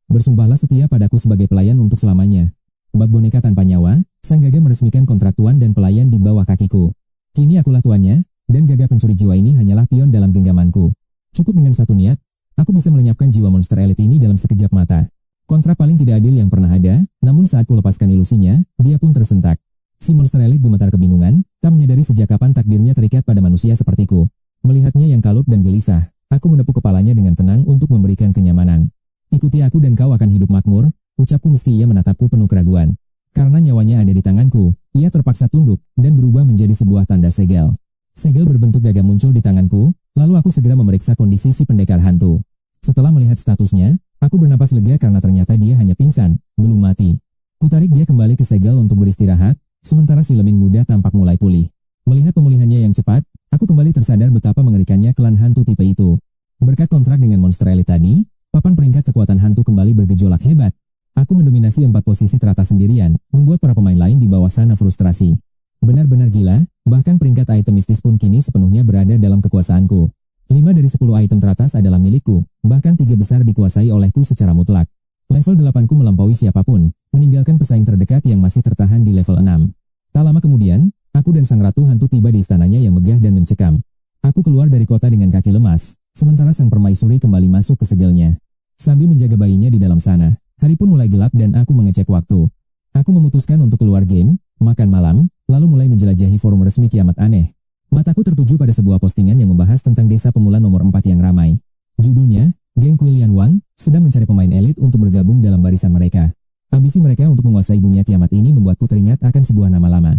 Bersumpahlah setia padaku sebagai pelayan untuk selamanya. Bab boneka tanpa nyawa, sang gagak meresmikan kontrak tuan dan pelayan di bawah kakiku. Kini akulah tuannya, dan gagak pencuri jiwa ini hanyalah pion dalam genggamanku. Cukup dengan satu niat, aku bisa melenyapkan jiwa monster elit ini dalam sekejap mata. Kontrak paling tidak adil yang pernah ada, namun saat kulepaskan ilusinya, dia pun tersentak. Si monster elit gemetar kebingungan, tak menyadari sejak kapan takdirnya terikat pada manusia sepertiku. Melihatnya yang kalut dan gelisah, aku menepuk kepalanya dengan tenang untuk memberikan kenyamanan. Ikuti aku dan kau akan hidup makmur. Ucapku meski ia menatapku penuh keraguan. Karena nyawanya ada di tanganku, ia terpaksa tunduk dan berubah menjadi sebuah tanda segel. Segel berbentuk gagak muncul di tanganku, lalu aku segera memeriksa kondisi si pendekar hantu. Setelah melihat statusnya, aku bernapas lega karena ternyata dia hanya pingsan, belum mati. Kutarik dia kembali ke segel untuk beristirahat, Sementara si lemming muda tampak mulai pulih. Melihat pemulihannya yang cepat, aku kembali tersadar betapa mengerikannya klan hantu tipe itu. Berkat kontrak dengan monster elit tadi, papan peringkat kekuatan hantu kembali bergejolak hebat. Aku mendominasi 4 posisi teratas sendirian, membuat para pemain lain di bawah sana frustrasi. Benar-benar gila, bahkan peringkat item mistis pun kini sepenuhnya berada dalam kekuasaanku. 5 dari 10 item teratas adalah milikku, bahkan 3 besar dikuasai olehku secara mutlak. Level 8ku melampaui siapapun, meninggalkan pesaing terdekat yang masih tertahan di level 6. Tak lama kemudian, aku dan sang ratu hantu tiba di istananya yang megah dan mencekam. Aku keluar dari kota dengan kaki lemas, sementara sang permaisuri kembali masuk ke segelnya. Sambil menjaga bayinya di dalam sana, hari pun mulai gelap dan aku mengecek waktu. Aku memutuskan untuk keluar game, makan malam, lalu mulai menjelajahi forum resmi Kiamat Aneh. Mataku tertuju pada sebuah postingan yang membahas tentang desa pemula nomor 4 yang ramai. Judulnya, Geng Kuilian Wang sedang mencari pemain elit untuk bergabung dalam barisan mereka. Ambisi mereka untuk menguasai dunia kiamat ini membuatku teringat akan sebuah nama lama.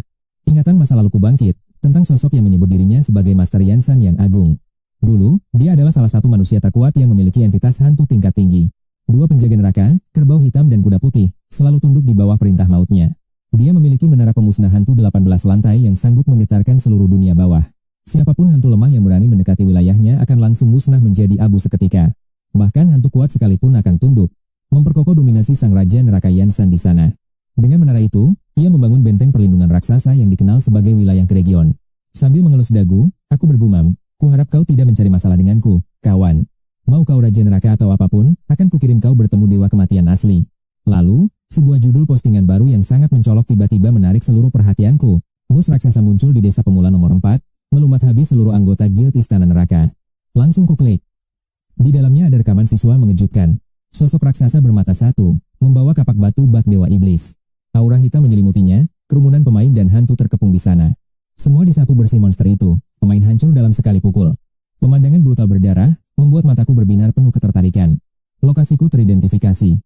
Ingatan masa laluku bangkit, tentang sosok yang menyebut dirinya sebagai Master Yansan yang agung. Dulu, dia adalah salah satu manusia terkuat yang memiliki entitas hantu tingkat tinggi. 2 penjaga neraka, kerbau hitam dan kuda putih, selalu tunduk di bawah perintah mautnya. Dia memiliki menara pemusnah hantu 18 lantai yang sanggup menggetarkan seluruh dunia bawah. Siapapun hantu lemah yang berani mendekati wilayahnya akan langsung musnah menjadi abu seketika. Bahkan hantu kuat sekalipun akan tunduk, memperkokoh dominasi sang raja neraka Yansan di sana. Dengan menara itu, ia membangun benteng perlindungan raksasa yang dikenal sebagai wilayah Gregion. Sambil mengelus dagu, aku bergumam, kuharap kau tidak mencari masalah denganku, kawan. Mau kau raja neraka atau apapun, akan kukirim kau bertemu dewa kematian asli. Lalu, sebuah judul postingan baru yang sangat mencolok tiba-tiba menarik seluruh perhatianku. Bos raksasa muncul di desa pemula nomor 4, melumat habis seluruh anggota guild istana neraka. Langsung kuklik. Di dalamnya ada rekaman visual mengejutkan. Sosok raksasa bermata satu, membawa kapak batu bak dewa iblis. Aura hitam menyelimutinya, kerumunan pemain dan hantu terkepung di sana. Semua disapu bersih monster itu, pemain hancur dalam sekali pukul. Pemandangan brutal berdarah, membuat mataku berbinar penuh ketertarikan. Lokasiku teridentifikasi.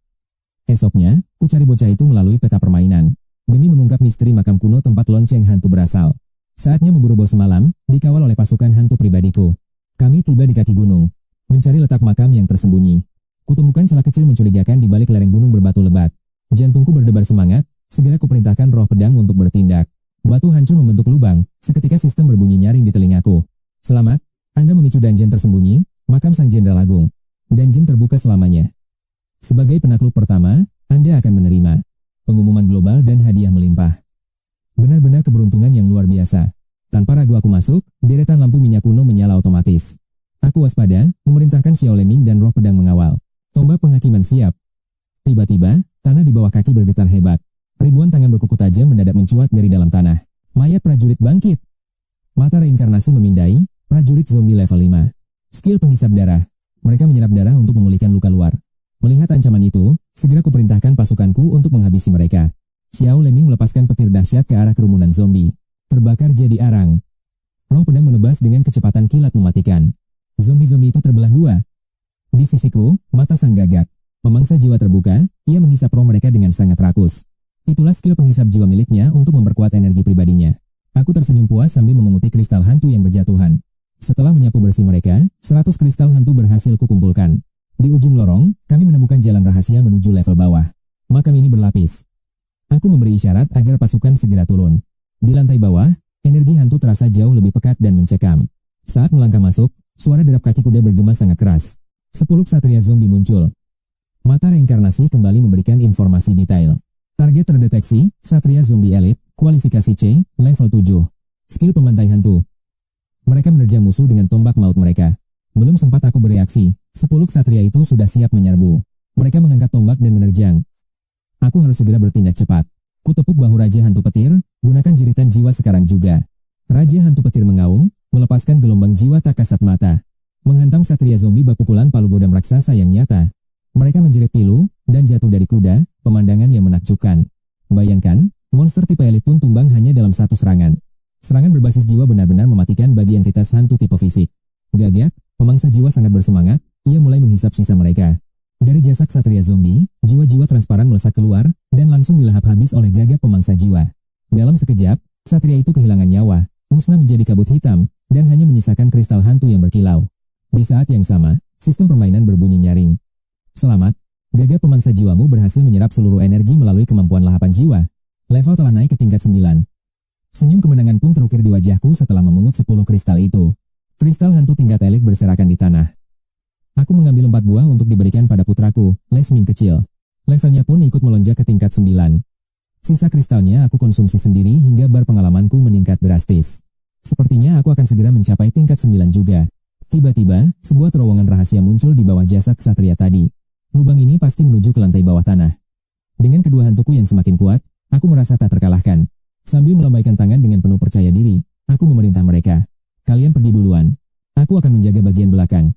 Esoknya, ku cari bocah itu melalui peta permainan, demi mengungkap misteri makam kuno tempat lonceng hantu berasal. Saatnya memburu bos malam, dikawal oleh pasukan hantu pribadiku. Kami tiba di kaki gunung, mencari letak makam yang tersembunyi. Kutemukan celah kecil mencurigakan di balik lereng gunung berbatu lebat. Jantungku berdebar semangat, segera kuperintahkan roh pedang untuk bertindak. Batu hancur membentuk lubang, seketika sistem berbunyi nyaring di telingaku. Selamat, Anda memicu dungeon tersembunyi, makam Sang Jenderal Agung. Dungeon terbuka selamanya. Sebagai penakluk pertama, Anda akan menerima pengumuman global dan hadiah melimpah. Benar-benar keberuntungan yang luar biasa. Tanpa ragu aku masuk, deretan lampu minyak kuno menyala otomatis. Aku waspada, memerintahkan Xiao Leming dan roh pedang mengawal. Tombak penghakiman siap. Tiba-tiba, tanah di bawah kaki bergetar hebat. Ribuan tangan berkuku tajam mendadak mencuat dari dalam tanah. Mayat prajurit bangkit. Mata reinkarnasi memindai, prajurit zombie level 5. Skill penghisap darah. Mereka menyerap darah untuk memulihkan luka luar. Melihat ancaman itu, segera kuperintahkan pasukanku untuk menghabisi mereka. Xiao Leming melepaskan petir dahsyat ke arah kerumunan zombie. Terbakar jadi arang. Roh pedang menebas dengan kecepatan kilat mematikan. Zombie-zombie itu terbelah 2. Di sisiku, mata sang gagak. Pemangsa jiwa terbuka, ia menghisap roh mereka dengan sangat rakus. Itulah skill penghisap jiwa miliknya untuk memperkuat energi pribadinya. Aku tersenyum puas sambil memunguti kristal hantu yang berjatuhan. Setelah menyapu bersih mereka, 100 kristal hantu berhasil kukumpulkan. Di ujung lorong, kami menemukan jalan rahasia menuju level bawah. Makam ini berlapis. Aku memberi isyarat agar pasukan segera turun. Di lantai bawah, energi hantu terasa jauh lebih pekat dan mencekam. Saat melangkah masuk, suara derap kaki kuda bergema sangat keras. 10 ksatria zombie muncul. Mata reinkarnasi kembali memberikan informasi detail. Target terdeteksi, ksatria zombie elit, kualifikasi C, level 7. Skill pembantai hantu. Mereka menerjang musuh dengan tombak maut mereka. Belum sempat aku bereaksi, 10 ksatria itu sudah siap menyerbu. Mereka mengangkat tombak dan menerjang. Aku harus segera bertindak cepat. Kutepuk bahu Raja Hantu Petir, gunakan jeritan jiwa sekarang juga. Raja Hantu Petir mengaum, melepaskan gelombang jiwa tak kasat mata. Menghantam ksatria zombie bak pukulan palu godam raksasa yang nyata. Mereka menjerit pilu, dan jatuh dari kuda, pemandangan yang menakjubkan. Bayangkan, monster tipe elit pun tumbang hanya dalam satu serangan. Serangan berbasis jiwa benar-benar mematikan bagi entitas hantu tipe fisik. Gagak, pemangsa jiwa sangat bersemangat, ia mulai menghisap sisa mereka. Dari jasad ksatria zombie, jiwa-jiwa transparan melesat keluar, dan langsung dilahap habis oleh gagak pemangsa jiwa. Dalam sekejap, ksatria itu kehilangan nyawa, musnah menjadi kabut hitam, dan hanya menyisakan kristal hantu yang berkilau. Di saat yang sama, sistem permainan berbunyi nyaring. Selamat, gagak pemangsa jiwamu berhasil menyerap seluruh energi melalui kemampuan lahapan jiwa. Level telah naik ke tingkat 9. Senyum kemenangan pun terukir di wajahku setelah memungut 10 kristal itu. Kristal hantu tingkat elit berserakan di tanah. Aku mengambil 4 buah untuk diberikan pada putraku, Lesming kecil. Levelnya pun ikut melonjak ke tingkat 9. Sisa kristalnya aku konsumsi sendiri hingga bar pengalamanku meningkat drastis. Sepertinya aku akan segera mencapai tingkat 9 juga. Tiba-tiba, sebuah terowongan rahasia muncul di bawah jasad ksatria tadi. Lubang ini pasti menuju ke lantai bawah tanah. Dengan kedua hantuku yang semakin kuat, aku merasa tak terkalahkan. Sambil melambaikan tangan dengan penuh percaya diri, aku memerintah mereka. Kalian pergi duluan. Aku akan menjaga bagian belakang.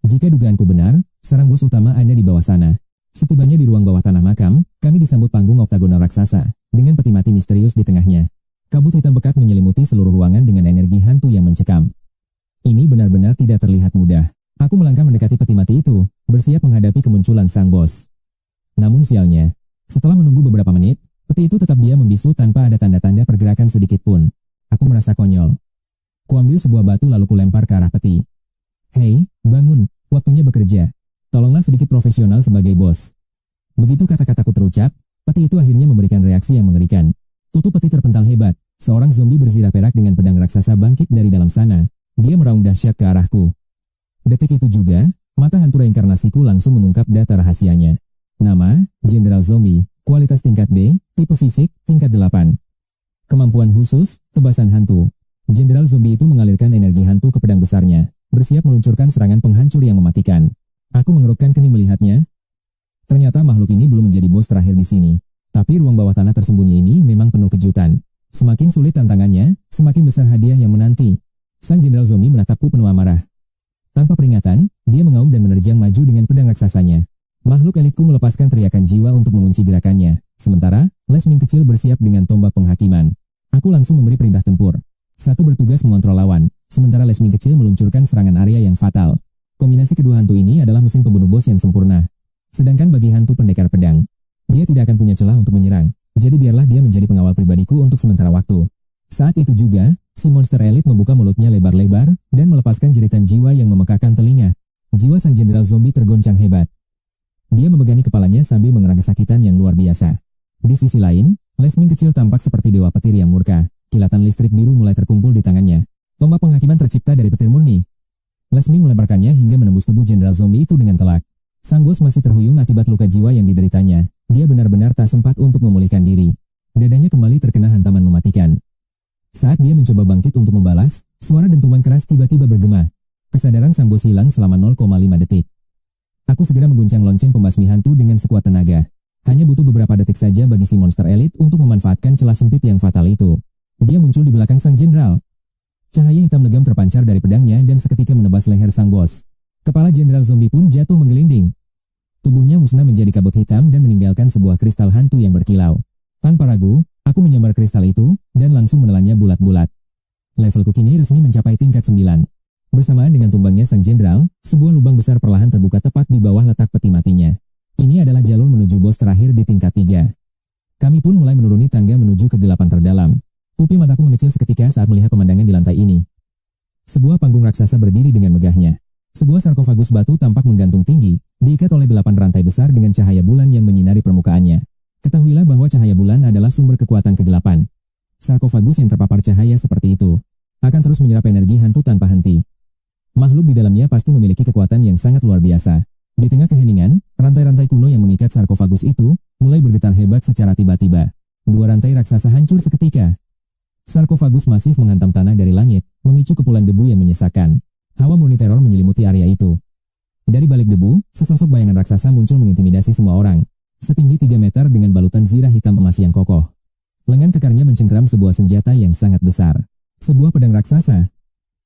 Jika dugaanku benar, sarang bos utama ada di bawah sana. Setibanya di ruang bawah tanah makam, kami disambut panggung oktagonal raksasa, dengan peti mati misterius di tengahnya. Kabut hitam pekat menyelimuti seluruh ruangan dengan energi hantu yang mencekam. Ini benar-benar tidak terlihat mudah. Aku melangkah mendekati peti mati itu, bersiap menghadapi kemunculan sang bos. Namun sialnya, setelah menunggu beberapa menit, peti itu tetap diam membisu tanpa ada tanda-tanda pergerakan sedikit pun. Aku merasa konyol. Kuambil sebuah batu lalu kulempar ke arah peti. Hei, bangun, waktunya bekerja. Tolonglah sedikit profesional sebagai bos. Begitu kata-kataku terucap, peti itu akhirnya memberikan reaksi yang mengerikan. Tutup peti terpental hebat, seorang zombie berzirah perak dengan pedang raksasa bangkit dari dalam sana. Dia meraung dahsyat ke arahku. Detik itu juga, mata hantu reinkarnasiku langsung mengungkap data rahasianya. Nama, Jenderal Zombie. Kualitas tingkat B, tipe fisik, tingkat 8. Kemampuan khusus, tebasan hantu. Jenderal Zombie itu mengalirkan energi hantu ke pedang besarnya, bersiap meluncurkan serangan penghancur yang mematikan. Aku mengerutkan kening melihatnya. Ternyata makhluk ini belum menjadi bos terakhir di sini. Tapi ruang bawah tanah tersembunyi ini memang penuh kejutan. Semakin sulit tantangannya, semakin besar hadiah yang menanti. Sang Jenderal Zombie menatapku penuh amarah. Tanpa peringatan, dia mengaum dan menerjang maju dengan pedang raksasanya. Makhluk elitku melepaskan teriakan jiwa untuk mengunci gerakannya. Sementara, Lesming kecil bersiap dengan tombak penghakiman. Aku langsung memberi perintah tempur. Satu bertugas mengontrol lawan, sementara Lesming kecil meluncurkan serangan area yang fatal. Kombinasi kedua hantu ini adalah mesin pembunuh bos yang sempurna. Sedangkan bagi hantu pendekar pedang, dia tidak akan punya celah untuk menyerang. Jadi biarlah dia menjadi pengawal pribadiku untuk sementara waktu. Saat itu juga, si monster elit membuka mulutnya lebar-lebar dan melepaskan jeritan jiwa yang memekakan telinga. Jiwa sang Jenderal Zombie tergoncang hebat. Dia memegangi kepalanya sambil mengerang kesakitan yang luar biasa. Di sisi lain, Lesming kecil tampak seperti dewa petir yang murka. Kilatan listrik biru mulai terkumpul di tangannya. Tombak penghakiman tercipta dari petir murni. Lesming melemparkannya hingga menembus tubuh Jenderal Zombie itu dengan telak. Sang bos masih terhuyung akibat luka jiwa yang dideritanya. Dia benar-benar tak sempat untuk memulihkan diri. Dadanya kembali terkena hantaman mematikan. Saat dia mencoba bangkit untuk membalas, suara dentuman keras tiba-tiba bergema. Kesadaran sang bos hilang selama 0,5 detik. Aku segera mengguncang lonceng pembasmi hantu dengan sekuat tenaga. Hanya butuh beberapa detik saja bagi si monster elit untuk memanfaatkan celah sempit yang fatal itu. Dia muncul di belakang sang jenderal. Cahaya hitam legam terpancar dari pedangnya dan seketika menebas leher sang bos. Kepala Jenderal Zombie pun jatuh menggelinding. Tubuhnya musnah menjadi kabut hitam dan meninggalkan sebuah kristal hantu yang berkilau. Tanpa ragu, aku menyambar kristal itu dan langsung menelannya bulat-bulat. Levelku kini resmi mencapai tingkat 9. Bersamaan dengan tumbangnya sang jenderal, sebuah lubang besar perlahan terbuka tepat di bawah letak peti matinya. Ini adalah jalur menuju bos terakhir di tingkat 3. Kami pun mulai menuruni tangga menuju kegelapan terdalam. Pupil mataku mengecil seketika saat melihat pemandangan di lantai ini. Sebuah panggung raksasa berdiri dengan megahnya. Sebuah sarkofagus batu tampak menggantung tinggi, diikat oleh 8 rantai besar dengan cahaya bulan yang menyinari permukaannya. Ketahuilah bahwa cahaya bulan adalah sumber kekuatan kegelapan. Sarkofagus yang terpapar cahaya seperti itu akan terus menyerap energi hantu tanpa henti. Makhluk di dalamnya pasti memiliki kekuatan yang sangat luar biasa. Di tengah keheningan, rantai-rantai kuno yang mengikat sarkofagus itu mulai bergetar hebat secara tiba-tiba. 2 rantai raksasa hancur seketika. Sarkofagus masif menghantam tanah dari langit, memicu kepulan debu yang menyesakan. Hawa murni teror menyelimuti area itu. Dari balik debu, sesosok bayangan raksasa muncul mengintimidasi semua orang. Setinggi 3 meter dengan balutan zirah hitam emas yang kokoh. Lengan kekarnya mencengkeram sebuah senjata yang sangat besar. Sebuah pedang raksasa.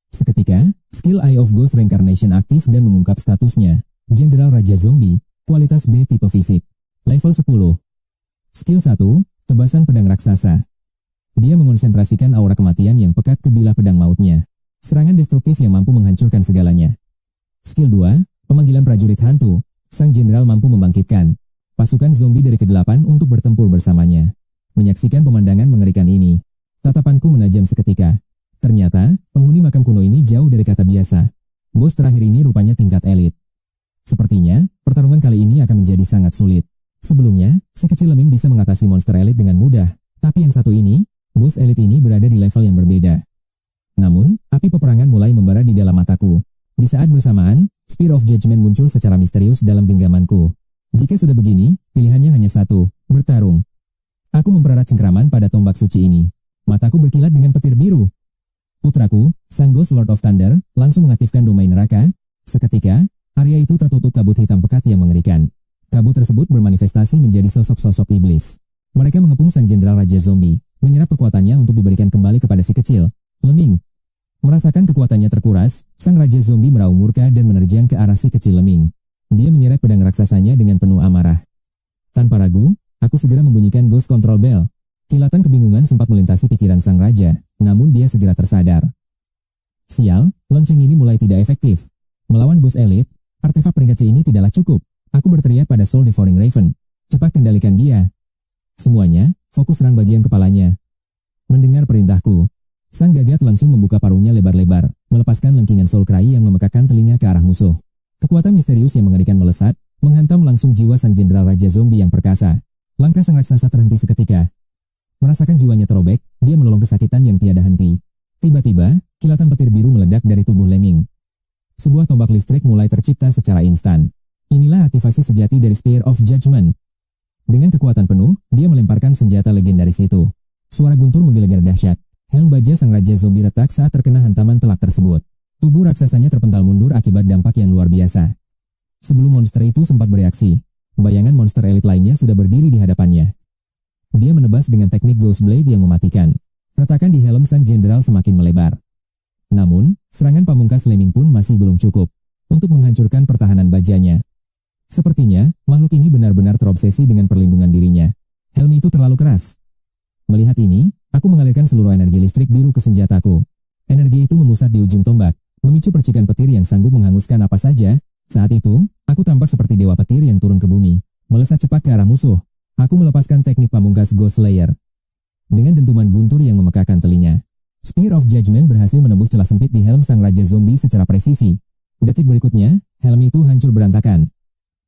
Seketika, skill Eye of Ghost Reincarnation aktif dan mengungkap statusnya. Jenderal Raja Zombie, kualitas B tipe fisik. Level 10. Skill 1, tebasan pedang raksasa. Dia mengonsentrasikan aura kematian yang pekat ke bilah pedang mautnya. Serangan destruktif yang mampu menghancurkan segalanya. Skill 2, pemanggilan prajurit hantu. Sang jenderal mampu membangkitkan pasukan zombie dari ke-8 untuk bertempur bersamanya. Menyaksikan pemandangan mengerikan ini, tatapanku menajam seketika. Ternyata, penghuni makam kuno ini jauh dari kata biasa. Bos terakhir ini rupanya tingkat elit. Sepertinya, pertarungan kali ini akan menjadi sangat sulit. Sebelumnya, si kecil lemming bisa mengatasi monster elit dengan mudah. Tapi yang satu ini, Bos elit ini berada di level yang berbeda. Namun, api peperangan mulai membara di dalam mataku. Di saat bersamaan, Spear of Judgment muncul secara misterius dalam genggamanku. Jika sudah begini, pilihannya hanya satu, bertarung. Aku memperarat cengkraman pada tombak suci ini. Mataku berkilat dengan petir biru. Putraku, sang Ghost Lord of Thunder, langsung mengaktifkan domain neraka. Seketika, area itu tertutup kabut hitam pekat yang mengerikan. Kabut tersebut bermanifestasi menjadi sosok-sosok iblis. Mereka mengepung sang jenderal Raja Zombie, menyerap kekuatannya untuk diberikan kembali kepada si kecil, Lemming. Merasakan kekuatannya terkuras, sang Raja Zombie meraung murka dan menerjang ke arah si kecil Lemming. Dia menyeret pedang raksasanya dengan penuh amarah. Tanpa ragu, aku segera membunyikan Ghost Control Bell. Kilatan kebingungan sempat melintasi pikiran sang raja, namun dia segera tersadar. Sial, lonceng ini mulai tidak efektif. Melawan bos elit, artefak peringkat C ini tidaklah cukup. Aku berteriak pada Soul Devouring Raven. Cepat kendalikan dia. Semuanya, fokus serang bagian kepalanya. Mendengar perintahku, sang gagat langsung membuka parungnya lebar-lebar, melepaskan lengkingan Soul Cry yang memekakkan telinga ke arah musuh. Kekuatan misterius yang mengerikan melesat, menghantam langsung jiwa sang jenderal Raja Zombie yang perkasa. Langkah sang raksasa terhenti seketika. Merasakan jiwanya terobek, dia menolong kesakitan yang tiada henti. Tiba-tiba, kilatan petir biru meledak dari tubuh Lemming. Sebuah tombak listrik mulai tercipta secara instan. Inilah aktivasi sejati dari Spear of Judgment. Dengan kekuatan penuh, dia melemparkan senjata legendaris itu. Suara guntur menggelegar dahsyat. Helm baja sang Raja Zombie retak saat terkena hantaman telak tersebut. Tubuh raksasanya terpental mundur akibat dampak yang luar biasa. Sebelum monster itu sempat bereaksi, bayangan monster elit lainnya sudah berdiri di hadapannya. Dia menebas dengan teknik Ghost Blade yang mematikan. Retakan di helm sang jenderal semakin melebar. Namun, serangan pamungkas Lemming pun masih belum cukup untuk menghancurkan pertahanan bajanya. Sepertinya, makhluk ini benar-benar terobsesi dengan perlindungan dirinya. Helm itu terlalu keras. Melihat ini, aku mengalirkan seluruh energi listrik biru ke senjataku. Energi itu memusat di ujung tombak, memicu percikan petir yang sanggup menghanguskan apa saja. Saat itu, aku tampak seperti dewa petir yang turun ke bumi, melesat cepat ke arah musuh. Aku melepaskan teknik pamungkas Ghost Slayer. Dengan dentuman guntur yang memekakkan telinga, Spear of Judgment berhasil menembus celah sempit di helm sang Raja Zombie secara presisi. Detik berikutnya, helm itu hancur berantakan.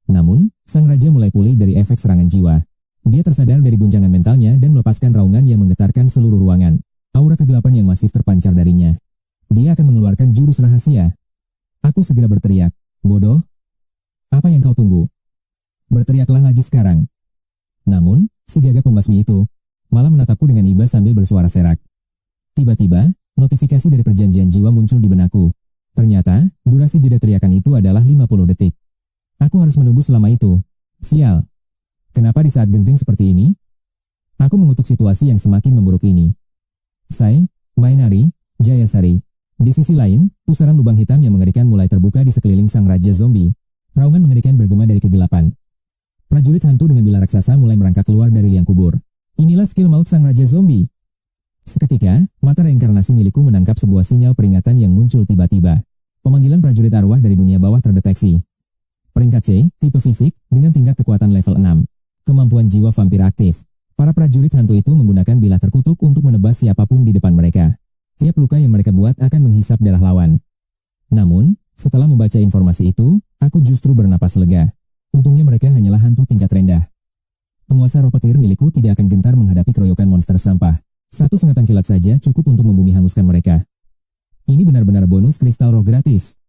Namun, sang Raja mulai pulih dari efek serangan jiwa. Dia tersadar dari guncangan mentalnya dan melepaskan raungan yang menggetarkan seluruh ruangan. Aura kegelapan yang masif terpancar darinya. Dia akan mengeluarkan jurus rahasia. Aku segera berteriak, "Bodoh! Apa yang kau tunggu? Berteriaklah lagi sekarang." Namun, si gagak pembasmi itu malah menatapku dengan iba sambil bersuara serak. Tiba-tiba, notifikasi dari perjanjian jiwa muncul di benakku. Ternyata, durasi jeda teriakan itu adalah 50 detik. Aku harus menunggu selama itu. Sial. Kenapa di saat genting seperti ini? Aku mengutuk situasi yang semakin memburuk ini. Sai, Binary, Jayasari. Di sisi lain, pusaran lubang hitam yang mengerikan mulai terbuka di sekeliling sang Raja Zombie. Raungan mengerikan bergema dari kegelapan. Prajurit hantu dengan bilah raksasa mulai merangkak keluar dari liang kubur. Inilah skill maut sang Raja Zombie. Seketika, mata reinkarnasi milikku menangkap sebuah sinyal peringatan yang muncul tiba-tiba. Pemanggilan prajurit arwah dari dunia bawah terdeteksi. Peringkat C, tipe fisik, dengan tingkat kekuatan level 6. Kemampuan jiwa vampir aktif. Para prajurit hantu itu menggunakan bilah terkutuk untuk menebas siapapun di depan mereka. Tiap luka yang mereka buat akan menghisap darah lawan. Namun, setelah membaca informasi itu, aku justru bernapas lega. Untungnya mereka hanyalah hantu tingkat rendah. Penguasa roh petir milikku tidak akan gentar menghadapi keroyokan monster sampah. Satu sengatan kilat saja cukup untuk membumi hanguskan mereka. Ini benar-benar bonus kristal roh gratis.